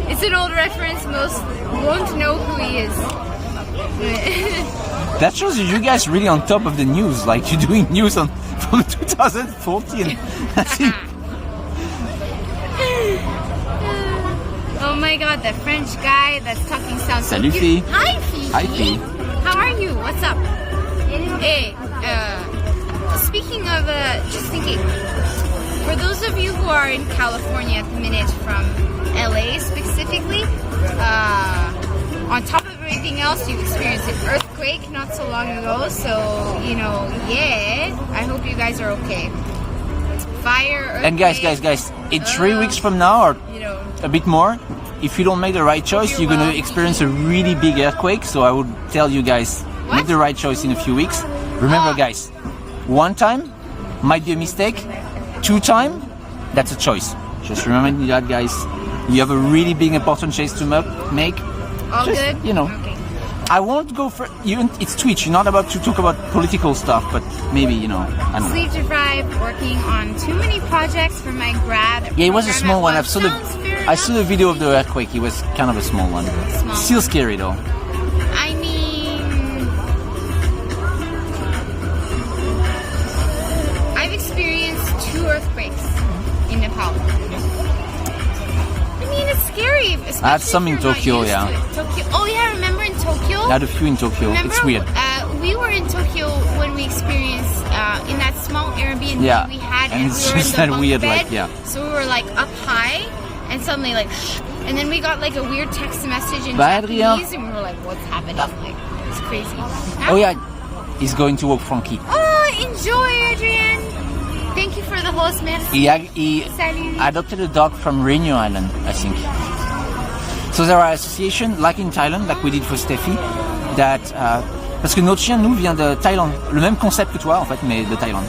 It's an old reference. Most won't know who he is. That shows you guys really on top of the news. Like you're doing news on from 2014. That's it. Oh my god, the French guy that's talking sounds so Salut, cute. fille. Hi, Fifi. Hi, fille. How are you? What's up? Hey, speaking of, just thinking, for those of you who are in California at the minute from LA specifically, on top of everything else, you experienced an earthquake not so long ago, so, you know, yeah, I hope you guys are okay. Fire, earthquake, And guys, in 3 weeks from now, or you know, a bit more, if you don't make the right choice, you're going to experience a really big earthquake. So I would tell you guys, make the right choice in a few weeks. Remember, guys, 1 time might be a mistake. 2 time, that's a choice. Just remember that, guys. You have a really big important choice to make. All Just, good? you know. Okay. I won't go for you. It's Twitch. You're not about to talk about political stuff, but maybe, you know. I don't know. Sleep deprived, working on too many projects for my grad. Yeah, it was a program small at one. once. Sounds fair I saw the enough. video of the earthquake. It was kind of a small one. Small. Still scary though. I mean, I've experienced 2 earthquakes in Nepal. I mean, it's scary. I had some in especially if you're Tokyo, not used to it. Tokyo. Oh yeah, remember in Tokyo? I had a few in Tokyo. Remember, It's weird. We were in Tokyo when we experienced in that small Airbnb Yeah, we had, and and it's we were just in the that bunk weird, bed, like, yeah. So we were like up high, and suddenly like, and then we got like a weird text message in Bye, Adrien. Japanese, and we were like, "What's happening?" Like, it's crazy. Oh yeah, he's going to walk Frankie. Oh, enjoy, Adrian. Thank you for the host, merci. He Salut. adopted a dog from Rainier Island, I think. So there are associations, like in Thailand, like we did for Steffi, that parce que notre chien nous vient de Thaïlande, le même concept que toi en fait, mais de Thaïlande.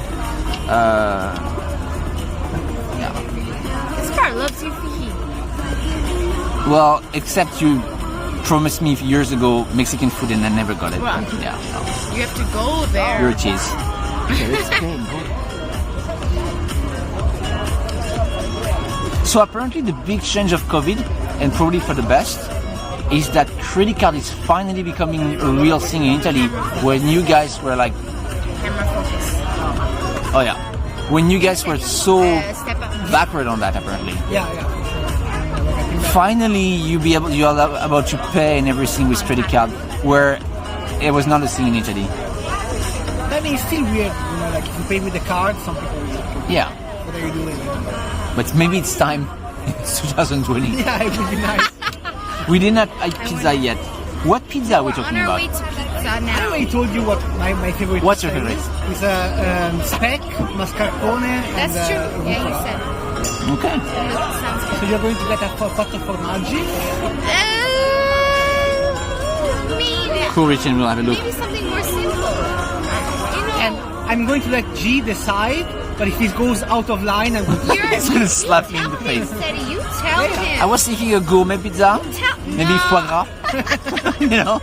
Gaspar loves you, Fihi. Well, except you promised me years ago Mexican food and I never got it. Well, Yeah, no. You have to go there. You're a cheese. Okay, let's play. So apparently the big change of COVID, and probably for the best, is that credit card is finally becoming a real thing in Italy, when you guys were like, Camera focus. oh yeah, when you guys were so Step up. backward on that apparently. Yeah, for sure. Finally you are about to pay and everything with credit card, where it was not a thing in Italy. I mean, it's still weird, you know, like if you pay with the card, some people will like, Yeah, what are you doing? but maybe it's time. It's 2020. Yeah, it would be nice. We did not eat pizza yet. What pizza are we We're on talking our about? way to pizza I now. already told you what my favorite What's your pizza favorite? is. It's a speck, mascarpone, That's and true. Yeah, you rucola. said. Okay. Sounds good. So you're going to get a quattro formaggi. Maybe, Cool, Richard, we'll have a look. maybe something more simple. You know, And I'm going to let G decide, but if he goes out of line, I'm going to... you're, He's gonna slap me in tell the him, face. Steady, you tell him. I was thinking a gourmet pizza, maybe no. foie gras, you know,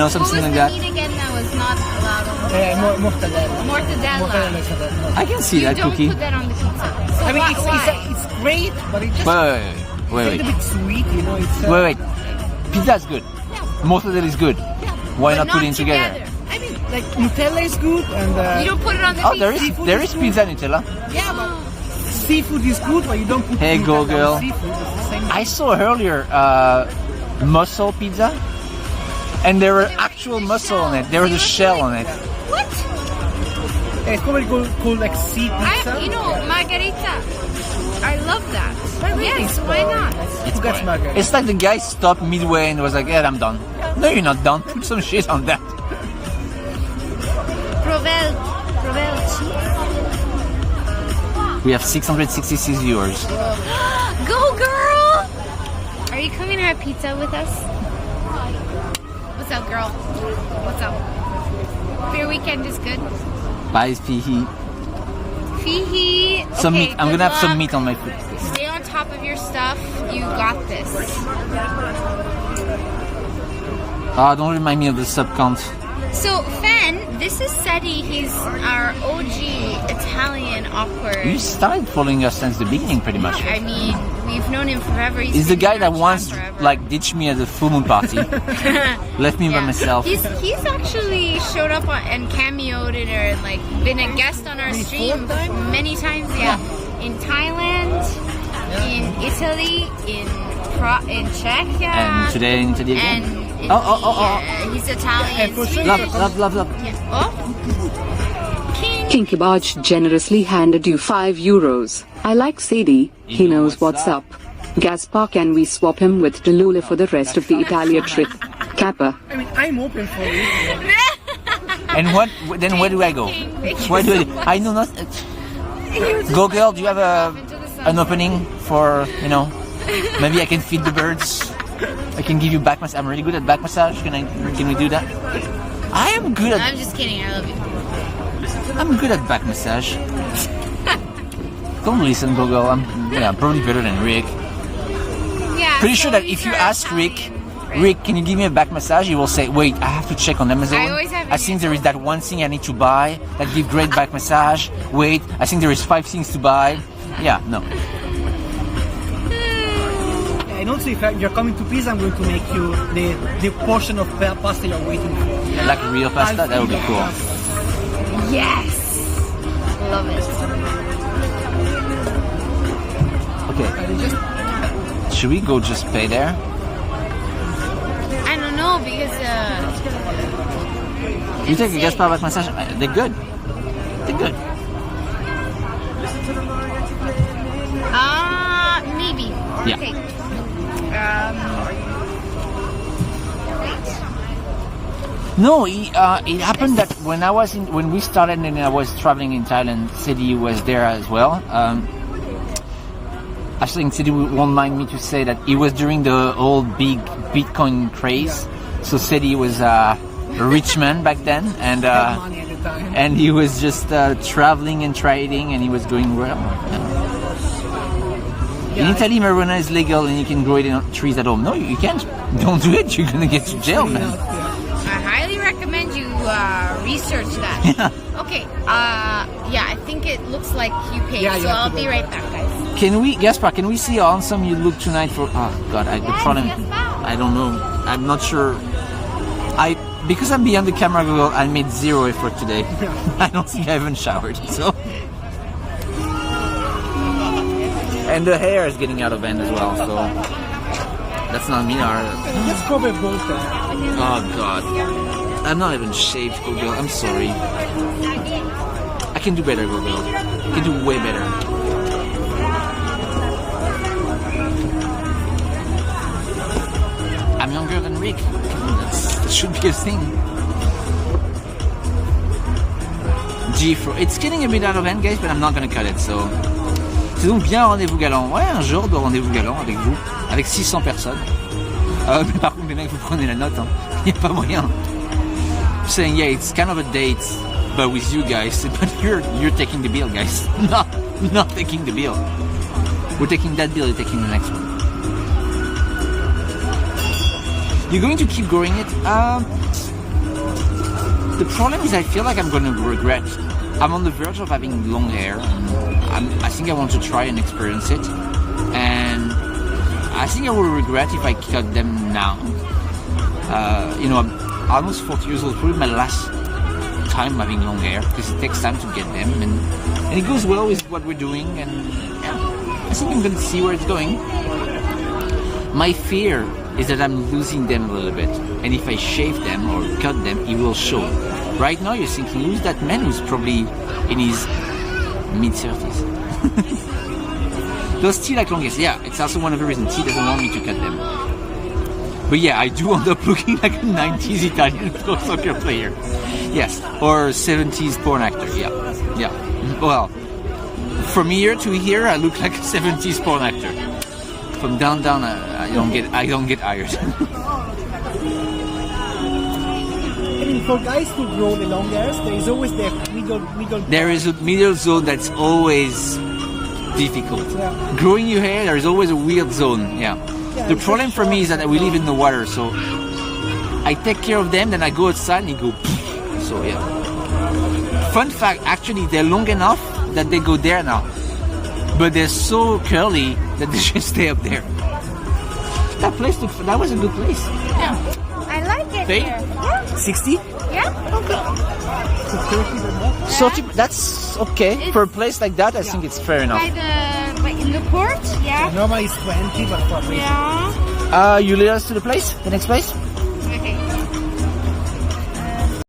What something was like the that. meat again that was not allowed on the mortadella. mortadella? Mortadella is not- I can see You that don't cookie. put that on the pizza. So I mean, why? it's great, but it just Wait. it's a bit sweet, you know. It's, Wait. Pizza is good. Mortadella is good. Why But not put it together? I mean, like Nutella is good, and You don't put it on the Oh, pizza. there is pizza Nutella. yeah, but seafood is good, but you don't put Hey, go Nutella girl. on seafood. It's the same. I saw earlier mussel pizza, and there were actual mussel on it. There was a shell on it. What? It's probably called like sea pizza. Margarita. I love that. Yes, why not? Who gets margarita? It's like the guy stopped midway and was like, "Yeah, I'm done." No, you're not done. Put some shit on that. Provel cheese. We have 666 viewers. Go, girl! Are you coming to have pizza with us? What's up, girl? What's up? Your weekend is good? Bye, Fihi. Fihi. Some Okay, meat. I'm good gonna have some luck. meat on my food. Stay on top of your stuff. You got this. Don't remind me of the sub count. So, Fen, this is Seti. He's our OG Italian awkward. You started following us since the beginning, pretty much. I mean, we've known him forever. He's the been guy in that our once chat forever. like ditched me at the full moon party, left me by Yeah. myself. He's actually showed up and cameoed in our, like, been a guest on our stream many times. Yeah, in Thailand, in Italy, in Czechia, And today in Italy again. and in, Oh. he's Italian. for sure. Swedish. Love. Yeah. Oh. King. Kinkibaj generously handed you €5. I like Sadie. He knows what's up. Gaspar, can we swap him with Delula for the rest of the Italia trip? Kappa. I mean, I'm open for it. And then where do I go? Where do I know not. Go girl, do you have an opening for Maybe I can feed the birds. I can give you back massage. I'm really good at back massage. Can we do that? I am good at. I'm just kidding. I love you. I'm good at back massage. Don't listen, Google. I'm probably better than Rick. Yeah. Pretty sure that if you ask Rick, can you give me a back massage? He will say, wait, I have to check on Amazon. I think there is that one thing I need to buy that give great back massage. Wait, I think there is 5 things to buy. Yeah, no. And also, if you're coming to Pisa, I'm going to make you the portion of pasta you're waiting for. Like real pasta? That would be cool. Yes. Love it. Okay. Should we go just pay there? I don't know because You take a Gaspar back massage? They're good. They're good. Maybe. Yeah. Okay. No, it happened that when we started and I was traveling in Thailand, Sidi was there as well. I think Sidi won't mind me to say that it was during the old big Bitcoin craze. So Sidi was a rich man back then, and he was just traveling and trading, and he was doing well. In Italy, marijuana is legal and you can grow it in trees at home. No, you can't. Don't do it. You're gonna get to jail, man. I highly recommend you research that. Yeah. Okay. I think it looks like you paid, so I'll be right back, guys. Gaspar, can we see how handsome you look tonight for... Oh, God, the problem... I don't know. I'm not sure. Because I'm behind the camera, Google, I made 0 effort today. I don't think I haven't showered, so... And the hair is getting out of hand as well, so... That's not me, Let's cover both there. Oh, God. I'm not even shaved, Google. I'm sorry. I can do better, Google. I can do way better. I'm younger than Rick. That should be a thing. It's getting a bit out of hand, guys, but I'm not gonna cut it, so... C'est donc bien un rendez-vous galant. Ouais, un jour de rendez-vous galant avec vous, avec 600 personnes. Mais par contre, les mecs, vous prenez la note, hein. Y a pas moyen. I'm saying, yeah, it's kind of a date, but with you guys. But you're taking the bill, guys. Not taking the bill. We're taking that bill, you're taking the next one. You're going to keep growing it? The problem is I feel like I'm going to regret. I'm on the verge of having long hair. I think I want to try and experience it. And I think I will regret if I cut them now. I'm almost 40 years old, probably my last time having long hair, because it takes time to get them. And it goes well with what we're doing. And yeah, I think I'm going to see where it's going. My fear is that I'm losing them a little bit, and if I shave them or cut them, it will show. Right now you're thinking, who's that man who's probably in his mid-30s? Does T like long hair? Yeah, it's also one of the reasons T doesn't want me to cut them. But yeah, I do end up looking like a 90s Italian pro soccer player. Yes, or 70s porn actor, yeah. Well, from here to here, I look like a 70s porn actor. From down, I don't get hired. For guys who grow the long hairs, there is always the middle. There is a middle zone that's always difficult. Yeah. Growing your hair, there is always a weird zone. Yeah. The problem for me is that we live in the water, so I take care of them, then I go outside and it go. So yeah. Fun fact, actually, they're long enough that they go there now. But they're so curly that they should stay up there. That was a good place. Yeah. I like it Pay? here. Yeah. 60? Yeah. So that's okay. For a place like that, I think it's fair enough. In the port? Yeah. Normally it's 20, but for Yeah. You lead us to the place? The next place?